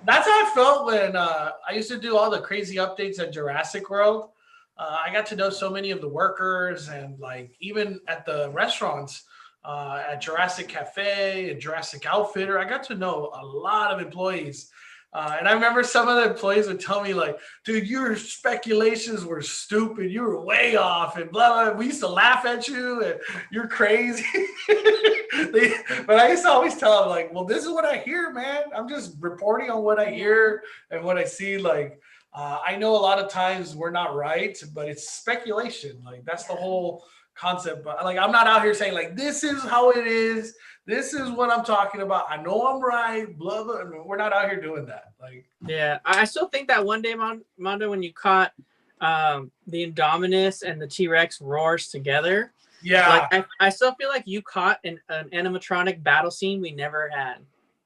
That's how I felt when I used to do all the crazy updates at Jurassic World. I got to know so many of the workers and like even at the restaurants at Jurassic Cafe and Jurassic Outfitter. I got to know a lot of employees. And I remember some of the employees would tell me like, dude, your speculations were stupid. You were way off and blah, blah. We used to laugh at you and you're crazy. But I used to always tell them like, well, this is what I hear, man. I'm just reporting on what I hear and what I see. Like, I know a lot of times we're not right, but it's speculation. Like that's the whole concept. But like, I'm not out here saying like, this is how it is. This is what I'm talking about. I know I'm right. Blah, blah. We're not out here doing that. Like, yeah, I still think that one day, Mondo, when you caught the Indominus and the T-Rex roars together. yeah, Like I still feel like you caught an animatronic battle scene we never had.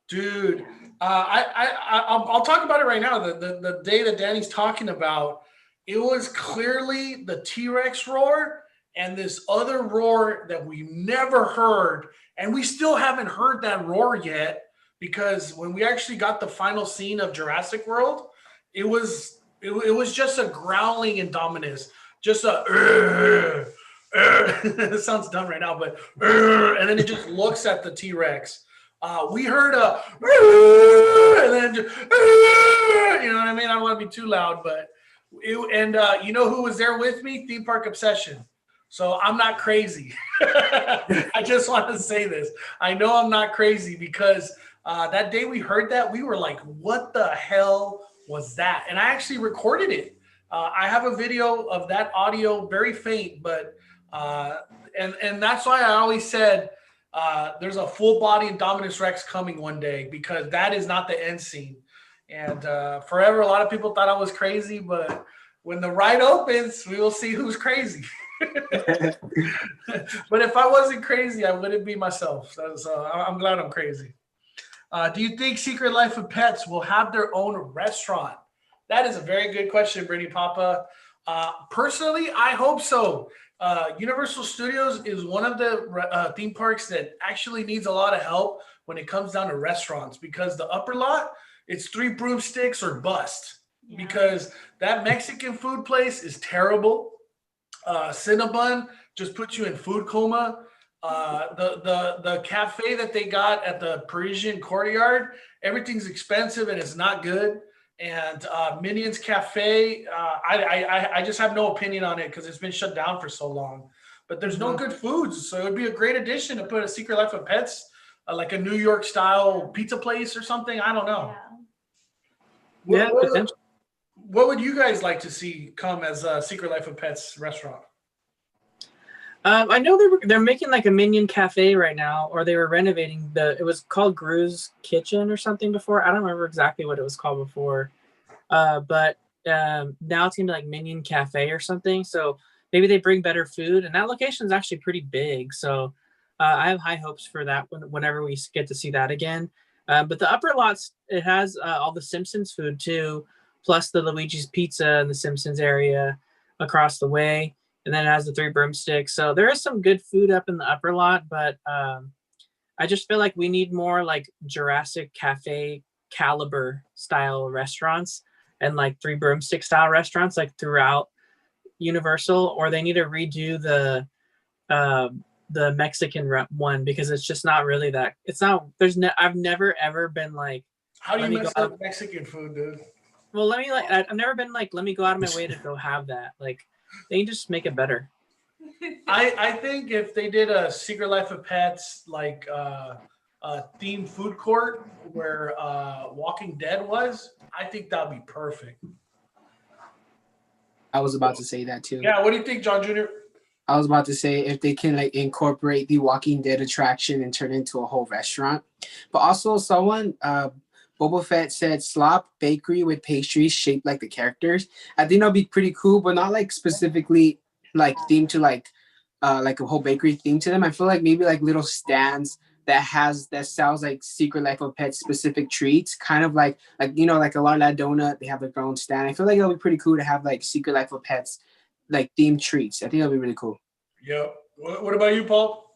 dude. I'll talk about it right now. The day that Danny's talking about, it was clearly the T-Rex roar and this other roar that we never heard. And we still haven't heard that roar yet because when we actually got the final scene of Jurassic World, it was just a growling Indominus, just a it sounds dumb right now, but and then it just looks at the T-Rex. We heard a and then just, you know what I mean? I don't want to be too loud, but you know who was there with me? Theme Park Obsession. So I'm not crazy. I just want to say this. I know I'm not crazy because that day we heard that, we were like, what the hell was that? And I actually recorded it. I have a video of that audio, very faint, but and that's why I always said there's a full body Indominus Rex coming one day because that is not the end scene. And forever, a lot of people thought I was crazy, but when the ride opens, we will see who's crazy. But if I wasn't crazy, I wouldn't be myself. So I'm glad I'm crazy. Do you think Secret Life of Pets will have their own restaurant? That is a very good question, Brittany Papa. Personally, I hope so. Universal Studios is one of the theme parks that actually needs a lot of help when it comes down to restaurants, because the upper lot, it's 3 broomsticks or bust. Yeah. Because that Mexican food place is terrible. Cinnabon just puts you in food coma. The cafe that they got at the Parisian Courtyard, everything's expensive and it's not good. And Minions Cafe, I just have no opinion on it because it's been shut down for so long. But there's no good foods, so it would be a great addition to put a Secret Life of Pets, like a New York style pizza place or something. I don't know. Yeah, What- potentially. What would you guys like to see come as a Secret Life of Pets restaurant? I know they're making like a Minion Cafe right now, or they were renovating it was called Gru's Kitchen or something before. I don't remember exactly what it was called before. But now it's gonna be like Minion Cafe or something. So maybe they bring better food, and that location is actually pretty big. So I have high hopes for that whenever we get to see that again. But the upper lots, it has all the Simpsons food too, plus the Luigi's Pizza in the Simpsons area across the way. And then it has the 3 broomsticks. So there is some good food up in the upper lot, but I just feel like we need more like Jurassic Cafe caliber style restaurants and like 3 broomstick style restaurants like throughout Universal, or they need to redo the Mexican one, because it's just not really that. It's not. I've never ever been like. How do you let me mess go up Mexican food, dude? Well, let me like. I've never been like. Let me go out of my way to go have that. Like, they can just make it better. I think if they did a Secret Life of Pets like a themed food court where Walking Dead was, I think that'd be perfect. I was about to say that too. Yeah, what do you think, John Jr.? I was about to say if they can like incorporate the Walking Dead attraction and turn it into a whole restaurant. But also someone, Boba Fett said slop bakery with pastries shaped like the characters. I think that'll be pretty cool, but not like specifically like themed to like a whole bakery theme to them. I feel like maybe like little stands that sells like Secret Life of Pets specific treats, kind of like you know, like a La La Donut, they have their own stand. I feel like it'll be pretty cool to have like Secret Life of Pets like themed treats. I think that'll be really cool. Yep. What about you, Paul?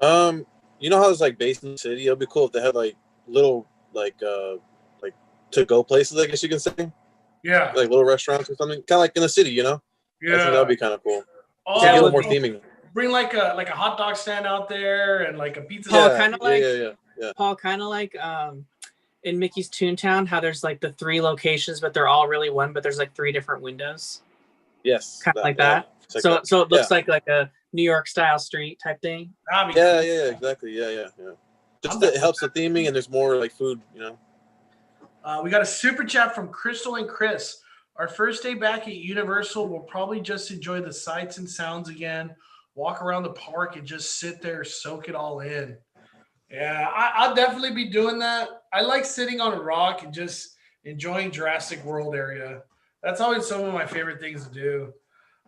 You know how it's like based in the city? It'd be cool if they had like little like to go places, I guess you can say. Yeah. Like little restaurants or something. Kinda like in the city, you know? I think that'd be kind of cool. Oh, To get a little more theming. Bring like a hot dog stand out there and like a pizza. Paul, stand. kind of like yeah. Paul, kind of like in Mickey's Toontown, how there's like the 3 locations, but they're all really one, but there's like 3 different windows. Yes. Kind of like that. Like so that. So it looks like a New York style street type thing. Yeah, exactly. Yeah. Just it helps the theming and there's more like food, you know. We got a super chat from Crystal and Chris. Our first day back at Universal, we'll probably just enjoy the sights and sounds again, walk around the park and just sit there, soak it all in. Yeah, I'll definitely be doing that. I like sitting on a rock and just enjoying Jurassic World area. That's always some of my favorite things to do.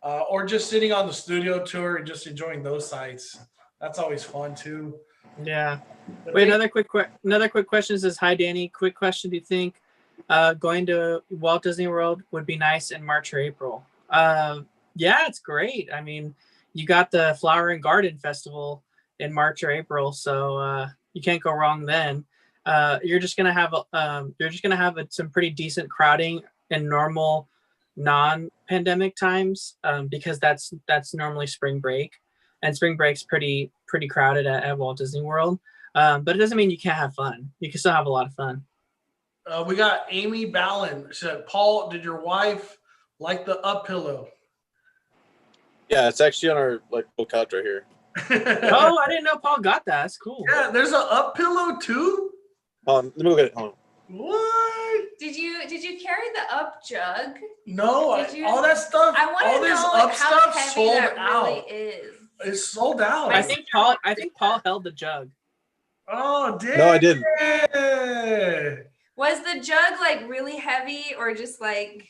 Or just sitting on the studio tour and just enjoying those sights. That's always fun too. Yeah. Wait, another quick question says, hi Danny, quick question. Do you think going to Walt Disney World would be nice in March or April? Yeah, it's great. I mean, you got the Flower and Garden Festival in March or April, so you can't go wrong then. You're just gonna have some pretty decent crowding in normal non-pandemic times, because that's normally spring break, and spring break's pretty crowded at Walt Disney World. But it doesn't mean you can't have fun. You can still have a lot of fun. We got Amy Ballin said, Paul, did your wife like the up pillow? Yeah, it's actually on our like little couch right here. Oh, I didn't know Paul got that. That's cool. Yeah, there's an up pillow too. Let me go get it. Hold on. What? Did you carry the up jug? No, Did you- all that stuff. I want all to this know up like, how stuff heavy sold that out. really is. It's sold out. I think Paul held the jug. Oh, damn. No, I didn't. Was the jug like really heavy or just like?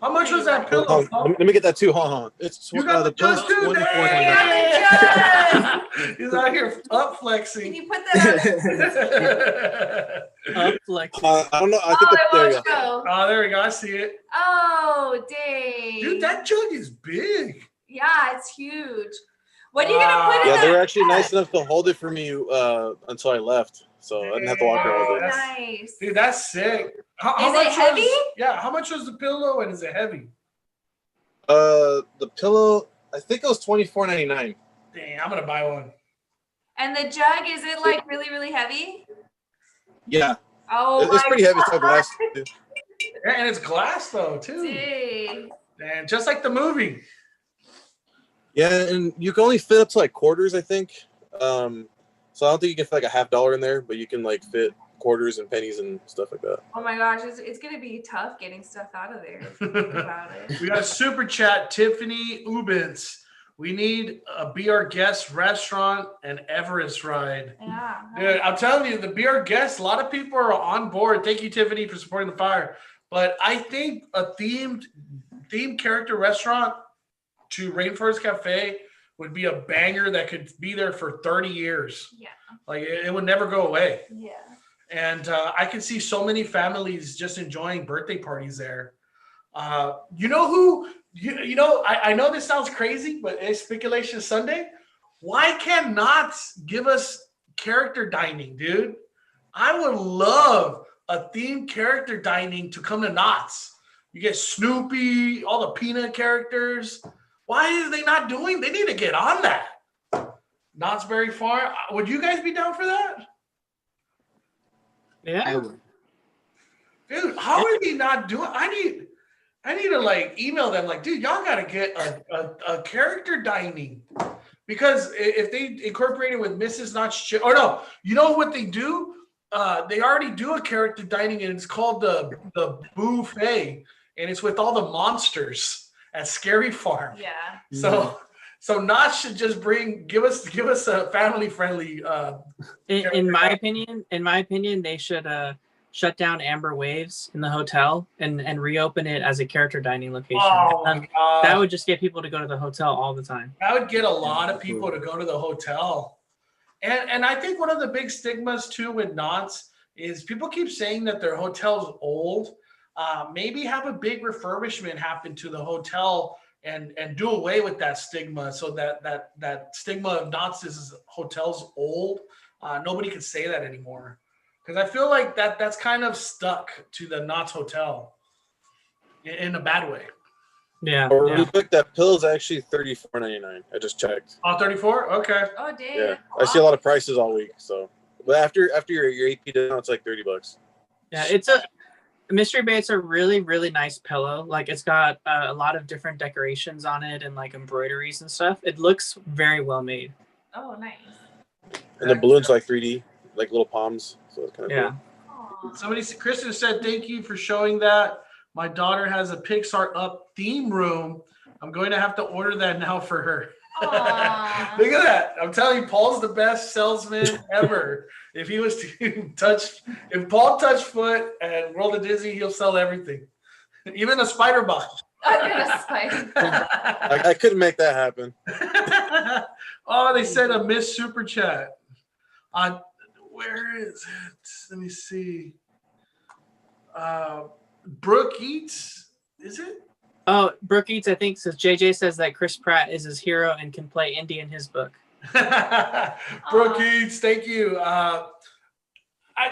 How much was that Hold pillow? on, let me get that too. Hold on. It's You got the pillow's judge too, $24.99. He's out here up Can flexing. you put that on? Up flex. I don't know. I think Oh, there it you won't go. show. Oh, there we go. I see it. Oh, dang. Dude, that jug is big. Yeah, it's huge. What are you gonna put in Yeah, that? they were actually nice enough to hold it for me until I left, so I didn't have to walk around Oh, with it. nice. Dude, that's sick. How Is much it heavy? How much was the pillow and is it heavy? The pillow, I think it was $24.99. Dang, I'm gonna buy one. And the jug, is it like really, really heavy? Yeah, Oh, it's my pretty heavy. It's all God. glass. Too. Yeah, and it's glass though too. Dang. And just like the movie. Yeah, and you can only fit up to like quarters, I think. So I don't think you can fit like a $50 in there, but you can like fit quarters and pennies and stuff like that. Oh my gosh, it's gonna be tough getting stuff out of there. If you think about it. We got a super chat, Tiffany Ubens. We need a Be Our Guest restaurant and Everest ride. Yeah. Dude, I'm telling you, the Be Our Guest, a lot of people are on board. Thank you, Tiffany, for supporting the fire. But I think a themed character restaurant to Rainforest Cafe would be a banger that could be there for 30 years. Yeah. Like it would never go away. Yeah. And I can see so many families just enjoying birthday parties there. You know who? I know this sounds crazy, but it's Speculation Sunday. Why can't Knott's give us character dining, dude? I would love a themed character dining to come to Knott's. You get Snoopy, all the Peanut characters. Why are they not doing? They need to get on that. Knott's Berry Farm. Would you guys be down for that? Yeah. I would. Dude, how are they not doing? I need to like email them like, dude, y'all gotta get a character dining. Because if they incorporate it with Mrs. Knott's or no, you know what they do? They already do a character dining and it's called the buffet, and it's with all the monsters at Scary Farm. Yeah. So Knott should just give us a family friendly. In my opinion, they should shut down Amber Waves in the hotel and reopen it as a character dining location. Oh my God. That would just get people to go to the hotel all the time. That would get a lot of people to go to the hotel. And I think one of the big stigmas too with Knott's is people keep saying that their hotel's old. Maybe have a big refurbishment happen to the hotel and do away with that stigma, so that stigma of Knott's is hotel's old. Nobody can say that anymore, because I feel like that's kind of stuck to the Knott's hotel in a bad way. Yeah. Or yeah. we picked that pill's actually $34.99. I just checked. Oh, 34? Okay. Oh, dang. Yeah, I see a lot of prices all week. So, but after your AP discount, it's like $30. Yeah, it's a Mystery Bae. It's a really, really nice pillow. Like it's got a lot of different decorations on it and like embroideries and stuff. It looks very well made. Oh, nice. And the balloons are like 3D, like little palms. So it's kind of Yeah. cool. Aw. Kristen said, thank you for showing that. My daughter has a Pixar Up theme room. I'm going to have to order that now for her. Aw. Look at that. I'm telling you, Paul's the best salesman ever. If he was to if Paul touched foot and World of Disney, he'll sell everything. Even a spider box. I'm gonna spike. I couldn't make that happen. Oh, they said a missed super chat. Where is it? Let me see. Brooke Eats, is it? Oh, Brooke Eats, I think, says JJ says that Chris Pratt is his hero and can play Indy in his book. Brooke Eats, thank you.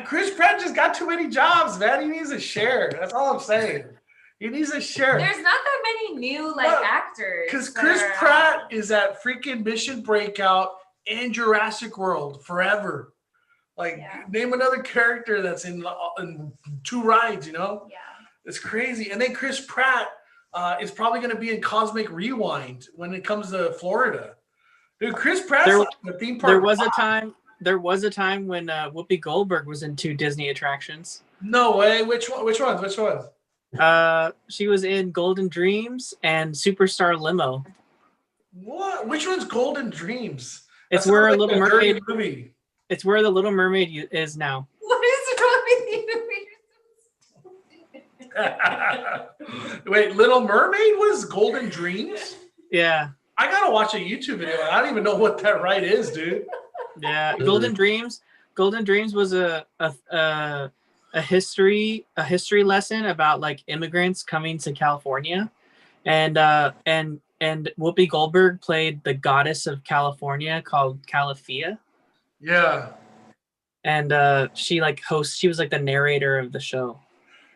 Chris Pratt just got too many jobs, man. He needs a share. That's all I'm saying. He needs a share. There's not that many new actors. Because that Chris are Pratt is at freaking Mission Breakout and Jurassic World forever. Like, Yeah. name another character that's in 2 rides, you know? Yeah. It's crazy. And then Chris Pratt is probably going to be in Cosmic Rewind when it comes to Florida. Dude, Chris Pratt's There- like the theme park. There was a time when Whoopi Goldberg was in 2 Disney attractions. No way. Which ones? She was in Golden Dreams and Superstar Limo. What? Which one's Golden Dreams? It's That where sounds Little a dirty Mermaid. movie. It's where the Little Mermaid is now. What is wrong with you? Wait, Little Mermaid was Golden Dreams? Yeah. I gotta watch a YouTube video. I don't even know what that ride is, dude. Yeah. Golden Dreams was a history lesson about like immigrants coming to California, and Whoopi Goldberg played the goddess of California called Calafia. Yeah. And she was like the narrator of the show.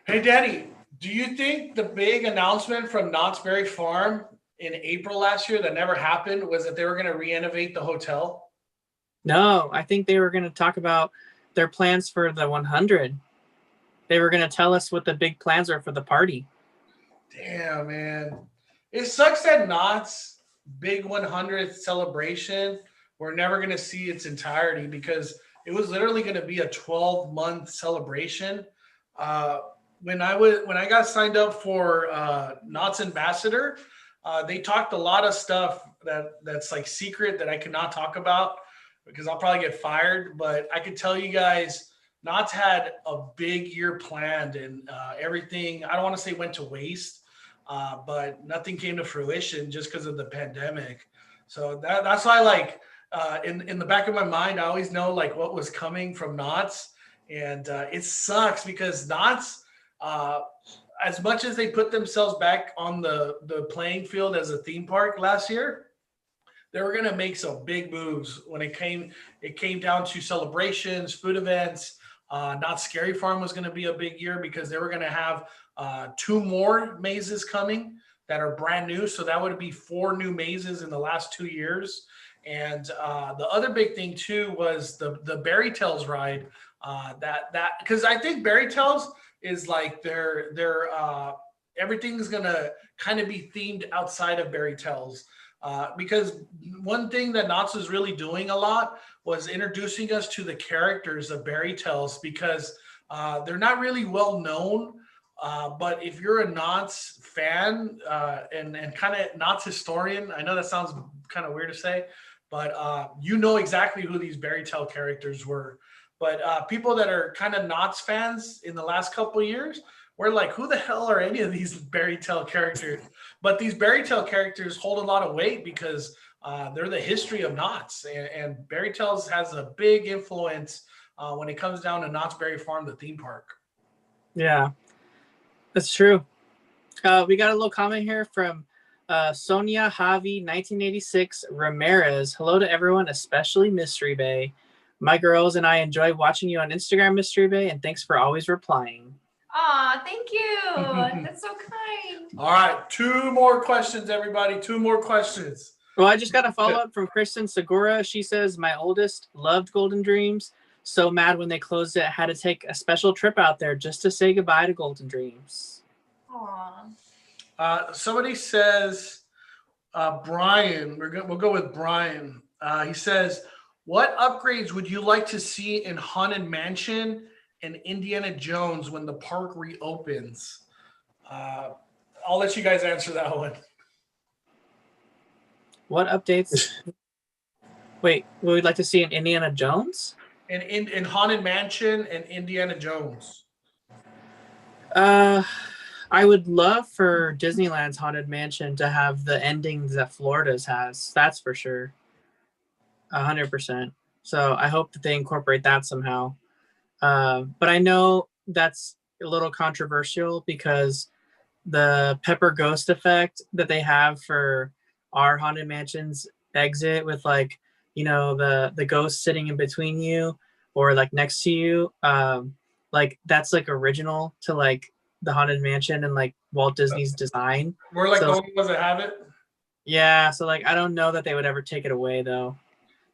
Hey, Danny, do you think the big announcement from Knott's Berry Farm in April last year that never happened was that they were going to re-innovate the hotel? No, I think they were going to talk about their plans for the 100. They were going to tell us what the big plans are for the party. Damn, man. It sucks that Knott's big 100th celebration, we're never going to see its entirety because it was literally going to be a 12-month celebration. When I got signed up for Knott's ambassador, they talked a lot of stuff that's like secret that I cannot talk about because I'll probably get fired. But I can tell you guys, Knott's had a big year planned, and everything, I don't want to say went to waste, but nothing came to fruition just because of the pandemic. So that's why, like, in the back of my mind, I always know like what was coming from Knott's, and it sucks because Knott's, as much as they put themselves back on the playing field as a theme park last year, they were going to make some big moves when it came down to celebrations, food events. Knott's Scary Farm was going to be a big year because they were going to have 2 more mazes coming that are brand new. So that would be 4 new mazes in the last 2 years. And the other big thing too was the Berry Tales ride. That because I think Berry Tales is like their everything's gonna kind of be themed outside of Berry Tales. Because one thing that Knott's is really doing a lot was introducing us to the characters of Berry Tales because they're not really well known. But if you're a Knott's fan and kind of Knott's historian, I know that sounds kind of weird to say, but you know exactly who these Berry Tale characters were. But people that are kind of Knott's fans in the last couple of years, we're like, who the hell are any of these Berry Tale characters? But these Berry Tale characters hold a lot of weight because they're the history of Knott's, and Berry Tales has a big influence when it comes down to Knott's Berry Farm, the theme park. Yeah, that's true. We got a little comment here from Sonia Javi 1986 Ramirez. Hello to everyone, especially Mystery Bae. My girls and I enjoy watching you on Instagram, Mystery Bae, and thanks for always replying. Aw, thank you. That's so kind. All right, 2 more questions, everybody. 2 more questions. Well, I just got a follow-up from Kristen Segura. She says, my oldest loved Golden Dreams. So mad when they closed it. Had to take a special trip out there just to say goodbye to Golden Dreams. Aw. Somebody says, Brian, we'll go with Brian. He says, what upgrades would you like to see in Haunted Mansion and Indiana Jones when the park reopens? I'll let you guys answer that one. What updates? Wait, would we like to see in Indiana Jones? In Haunted Mansion and Indiana Jones. I would love for Disneyland's Haunted Mansion to have the endings that Florida's has. That's for sure. 100%. So I hope that they incorporate that somehow. But I know that's a little controversial because the Pepper Ghost effect that they have for our Haunted Mansion's exit with like, you know, the ghost sitting in between you or like next to you, like that's like original to like the Haunted Mansion and like Walt Disney's design. We're like the only ones that have it. Yeah, so like I don't know that they would ever take it away though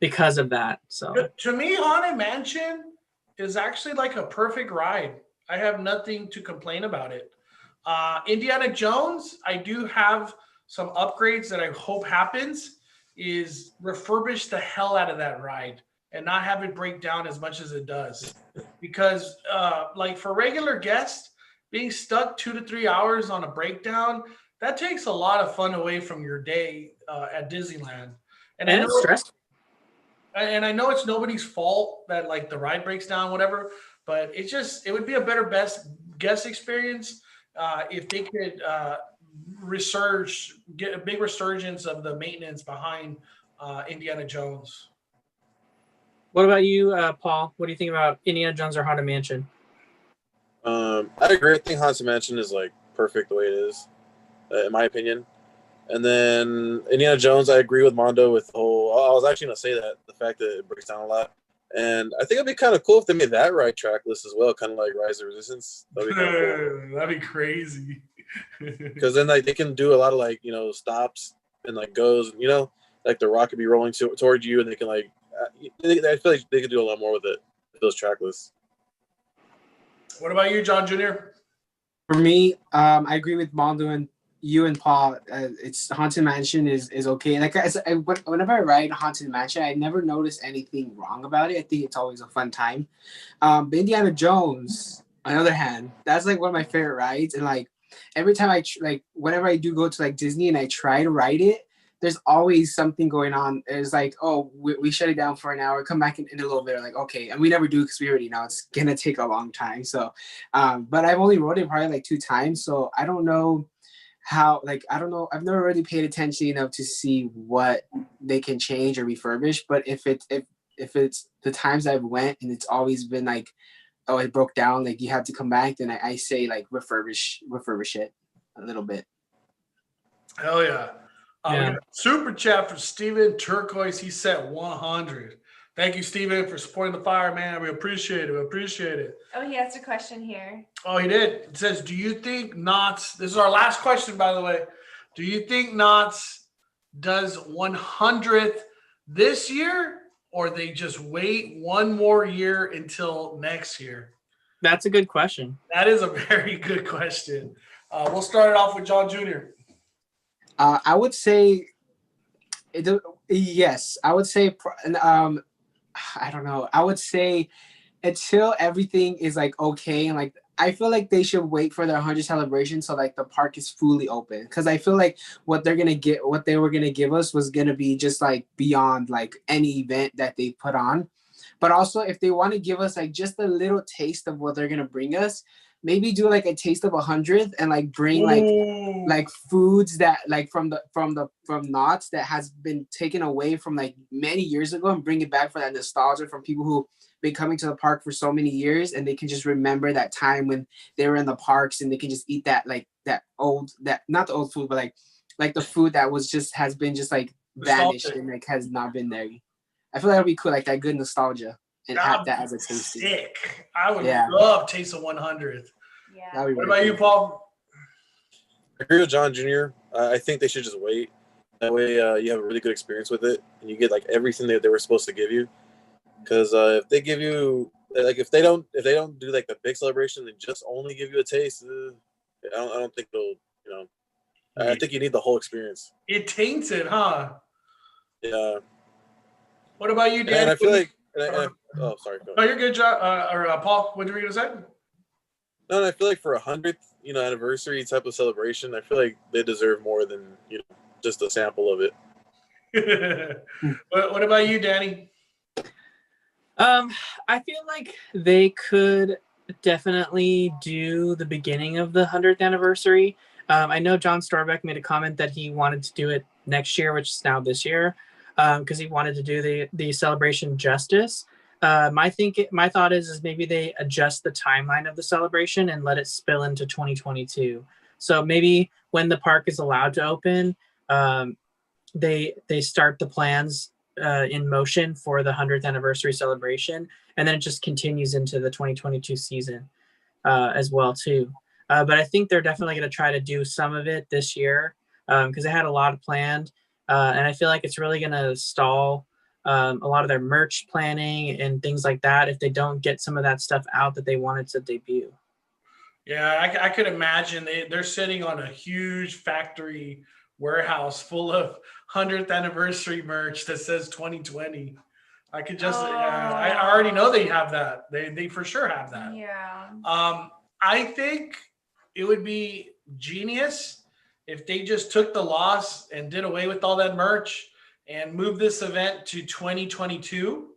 because of that. So To me, Haunted Mansion is actually like a perfect ride. I have nothing to complain about it. Indiana Jones, I do have some upgrades that I hope happens, is refurbish the hell out of that ride and not have it break down as much as it does. Because like for regular guests, being stuck 2 to 3 hours on a breakdown, that takes a lot of fun away from your day at Disneyland. And I know it's stressful. And I know it's nobody's fault that like the ride breaks down, whatever, but it would be a better best guest experience if they could get a big resurgence of the maintenance behind Indiana Jones. What about you, Paul? What do you think about Indiana Jones or Haunted Mansion? I agree. I think Haunted Mansion is like perfect the way it is, in my opinion. And then Indiana Jones, I agree with Mondo with the whole. I was actually gonna say that the fact that it breaks down a lot, and I think it'd be kind of cool if they made that ride track list as well, kind of like Rise of Resistance. That'd be kind of cool. That'd be crazy. Because then like they can do a lot of like stops and like goes, like the rock could be rolling towards you, and they can like. I feel like they could do a lot more with it. With those track lists. What about you, John Jr.? For me, I agree with Mondo and you and Paul. It's Haunted Mansion is okay. Like whenever I ride Haunted Mansion, I never notice anything wrong about it. I think it's always a fun time. But Indiana Jones, on the other hand, that's like one of my favorite rides. And like every time whenever I do go to like Disney and I try to ride it, there's always something going on. It's like, oh, we shut it down for an hour, come back in a little bit. Like, okay. And we never do because we already know it's going to take a long time. So, but I've only rode it probably like 2 times. So I don't know how, I don't know. I've never really paid attention enough to see what they can change or refurbish. But if it's the times I've went and it's always been like, oh, it broke down, like you have to come back, then I say like refurbish it a little bit. Hell yeah. We got a super chat for Steven Turquoise. He set 100. Thank you, Steven, for supporting the fire, man. We appreciate it. We appreciate it. Oh, he asked a question here. Oh, he did. It says, do you think Knott's, this is our last question, by the way. Do you think Knott's does 100th this year, or they just wait one more year until next year? That's a good question. That is a very good question. We'll start it off with John Jr. I would say, yes. I would say, I don't know. I would say until everything is like okay, and like I feel like they should wait for their 100th celebration so like the park is fully open. Because I feel like what they were gonna give us was gonna be just like beyond like any event that they put on. But also, if they want to give us like just a little taste of what they're gonna bring us, maybe do like a taste of 100th and like bring like foods that like from Knott's that has been taken away from like many years ago, and bring it back for that nostalgia from people who been coming to the park for so many years, and they can just remember that time when they were in the parks, and they can just eat that like that not the old food, but like the food that has been like vanished and like has not been there. I feel like that'd be cool, like that good nostalgia, and have that as a taste. Sick. I would love taste of 100th. Yeah. What about you, Paul? I agree with John Jr. I think they should just wait. That way, you have a really good experience with it, and you get like everything that they were supposed to give you. Because if they give you if they don't do like the big celebration and just only give you a taste, I don't think they'll. I think you need the whole experience. It taints it, huh? Yeah. What about you, Dan? And I feel like. Oh, sorry. Oh, you're good, John. Paul, what were you gonna say? No, I feel like for 100th, anniversary type of celebration, I feel like they deserve more than just a sample of it. What about you, Danny? I feel like they could definitely do the beginning of the 100th anniversary. I know John Starbeck made a comment that he wanted to do it next year, which is now this year, because he wanted to do the celebration justice. My thought is maybe they adjust the timeline of the celebration and let it spill into 2022. So maybe when the park is allowed to open, they start the plans in motion for the 100th anniversary celebration, and then it just continues into the 2022 season as well too. But I think they're definitely going to try to do some of it this year because they had a lot planned, and I feel like it's really going to stall a lot of their merch planning and things like that if they don't get some of that stuff out that they wanted to debut. Yeah, I could imagine they're sitting on a huge factory warehouse full of 100th anniversary merch that says 2020. I could just, I already know they have that. They for sure have that. Yeah. I think it would be genius if they just took the loss and did away with all that merch and moved this event to 2022.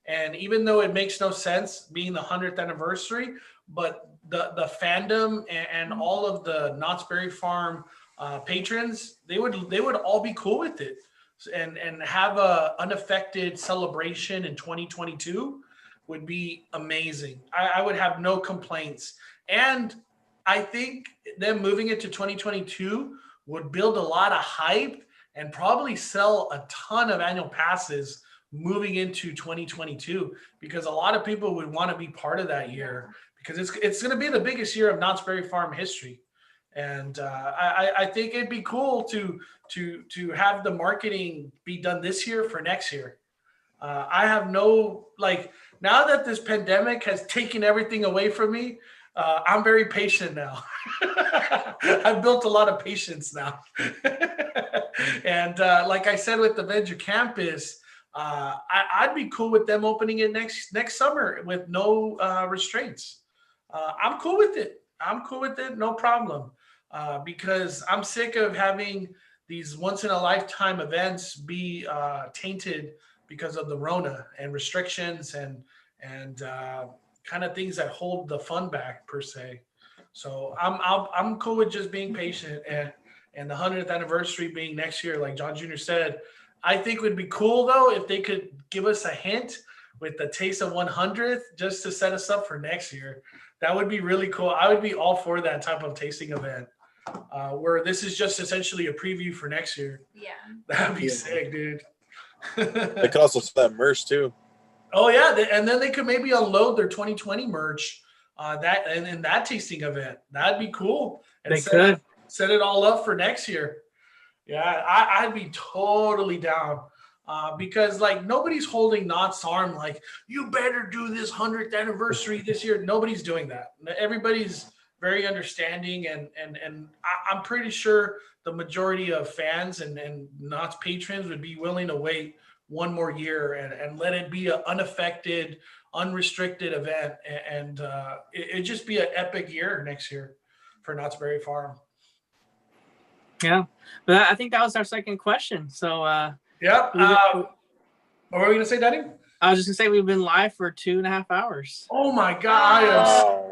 And even though it makes no sense being the 100th anniversary, but the fandom and all of the Knott's Berry Farm patrons, they would all be cool with it, and have a unaffected celebration in 2022 would be amazing. I would have no complaints, and I think them moving it to 2022 would build a lot of hype and probably sell a ton of annual passes moving into 2022, because a lot of people would want to be part of that year, because it's going to be the biggest year of Knott's Berry Farm history. And I think it'd be cool to have the marketing be done this year for next year. I have no, like, now that this pandemic has taken everything away from me, I'm very patient now. I've built a lot of patience now. And like I said with the Venture Campus, I'd be cool with them opening it next summer with no restraints. I'm cool with it. No problem. Because I'm sick of having these once in a lifetime events be tainted because of the Rona and restrictions and kind of things that hold the fun back per se. So I'm cool with just being patient, and the 100th anniversary being next year, like John Jr. said. I think it would be cool though if they could give us a hint with the Taste of 100th just to set us up for next year. That would be really cool. I would be all for that type of tasting event, where this is just essentially a preview for next year. Yeah. That'd be sick, dude. They could also sell that merch too. Oh yeah, and then they could maybe unload their 2020 merch in that tasting event. That'd be cool. And They could set it all up for next year. Yeah, I'd be totally down, because like nobody's holding Knott's arm like, you better do this 100th anniversary this year. Nobody's doing that. Everybody's very understanding, and I'm pretty sure the majority of fans and Knott's patrons would be willing to wait one more year and let it be an unaffected, unrestricted event, and it'd just be an epic year next year for Knott's Berry Farm. Yeah, but I think that was our second question. So yeah. What were we gonna say, Daddy? I was just gonna say we've been live for 2.5 hours. Oh my God! Oh,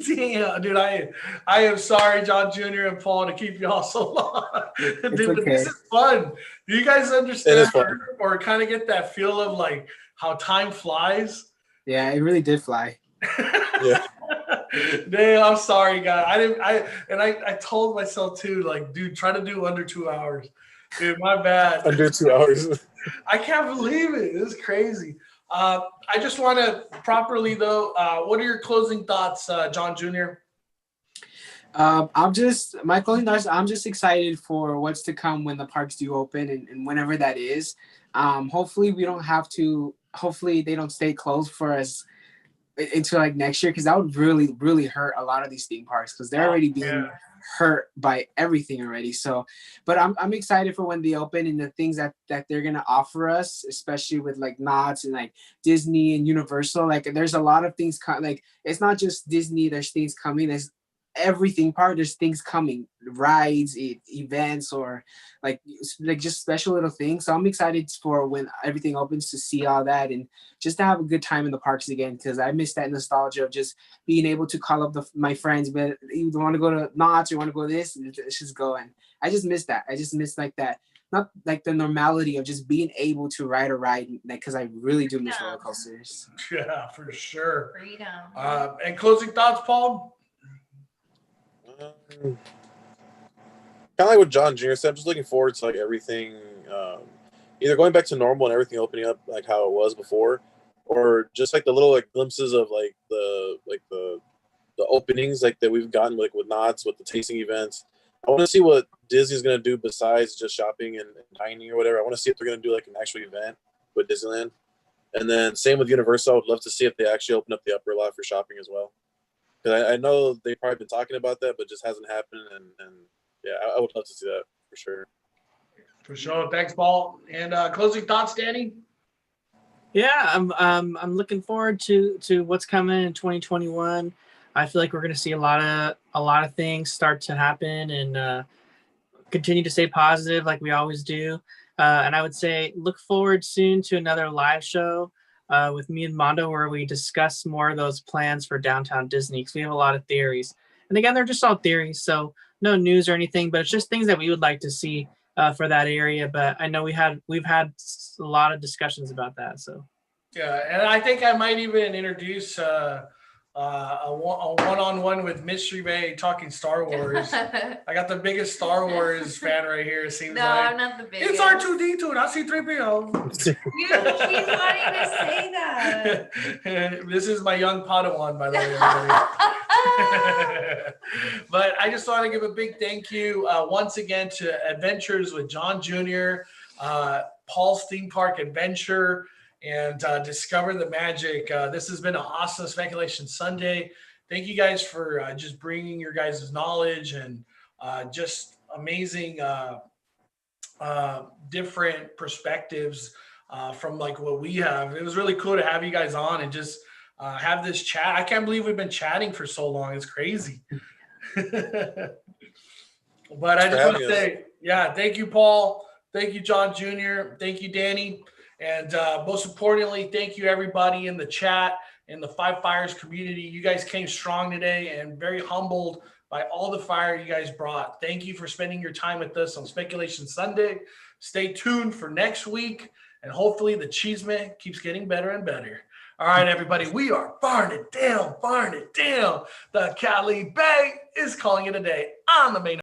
Damn, dude, I am sorry, John Jr. and Paul, to keep y'all so long. Dude, okay. This is fun. Do you guys understand or kind of get that feel of like how time flies? Yeah, it really did fly. Yeah. Damn, I'm sorry, guys. I told myself too, like, dude, try to do under 2 hours. Dude, my bad. Under 2 hours. I can't believe it. This is crazy. I just want to properly though. What are your closing thoughts, John Jr.? I'm just excited for what's to come when the parks do open and whenever that is. Hopefully they don't stay closed for us into like next year, because that would really, really hurt a lot of these theme parks, because they're already being hurt by everything already. So, but I'm excited for when they open and the things that they're gonna offer us, especially with like Knott's and like Disney and Universal. Like there's a lot of things like it's not just Disney. There's things coming. There's every theme park. There's things coming, rides, events, or like just special little things. So I'm excited for when everything opens to see all that and just to have a good time in the parks again, because I miss that nostalgia of just being able to call up my friends, but you want to go to Knott's or want to go to this, and let's just go. And I just miss that. I just miss like that, not like the normality of just being able to ride a ride, like, because I really do miss roller coasters. Yeah, for sure. Freedom. And closing thoughts, Paul? Kind of like what John Jr. said. I'm just looking forward to like everything, either going back to normal and everything opening up like how it was before, or just like the little like glimpses of like the openings like that we've gotten like with Knott's, with the tasting events. I want to see what Disney's gonna do besides just shopping and dining or whatever. I want to see if they're gonna do like an actual event with Disneyland, and then same with Universal. I would love to see if they actually open up the upper lot for shopping as well. Because I know they've probably been talking about that, but just hasn't happened. And yeah, I would love to see that for sure. For sure. Thanks, Paul. And closing thoughts, Danny? Yeah, I'm looking forward to what's coming in 2021. I feel like we're going to see a lot of things start to happen, and continue to stay positive like we always do. And I would say look forward soon to another live show. with me and Mondo, where we discuss more of those plans for downtown Disney, because we have a lot of theories. And again, they're just all theories, so no news or anything, but it's just things that we would like to see for that area. But I know we've had a lot of discussions about that. So Yeah, and I think I might even introduce a one-on-one with Mystery Bae talking Star Wars. I got the biggest Star Wars fan right here. It seems No, like I'm not the biggest. it's R2D2, not C3PO. You keep wanting to say that. This is my young Padawan, by the way, everybody. But I just want to give a big thank you once again to Adventures with John Jr., Paul's Theme Park Adventure, and Discover the Magic. This has been an awesome Speculation Sunday. Thank you guys for just bringing your guys' knowledge and just amazing different perspectives from like what we have. It was really cool to have you guys on and just have this chat. I can't believe we've been chatting for so long. It's crazy. But I just want to say, yeah, thank you, Paul. Thank you, John Jr. Thank you, Danny. And most importantly, thank you, everybody in the chat and the Five Fires community. You guys came strong today and very humbled by all the fire you guys brought. Thank you for spending your time with us on Speculation Sunday. Stay tuned for next week, and hopefully the chisme keeps getting better and better. All right, everybody, we are firing it down, firing it down. The Cali Bay is calling it a day on the main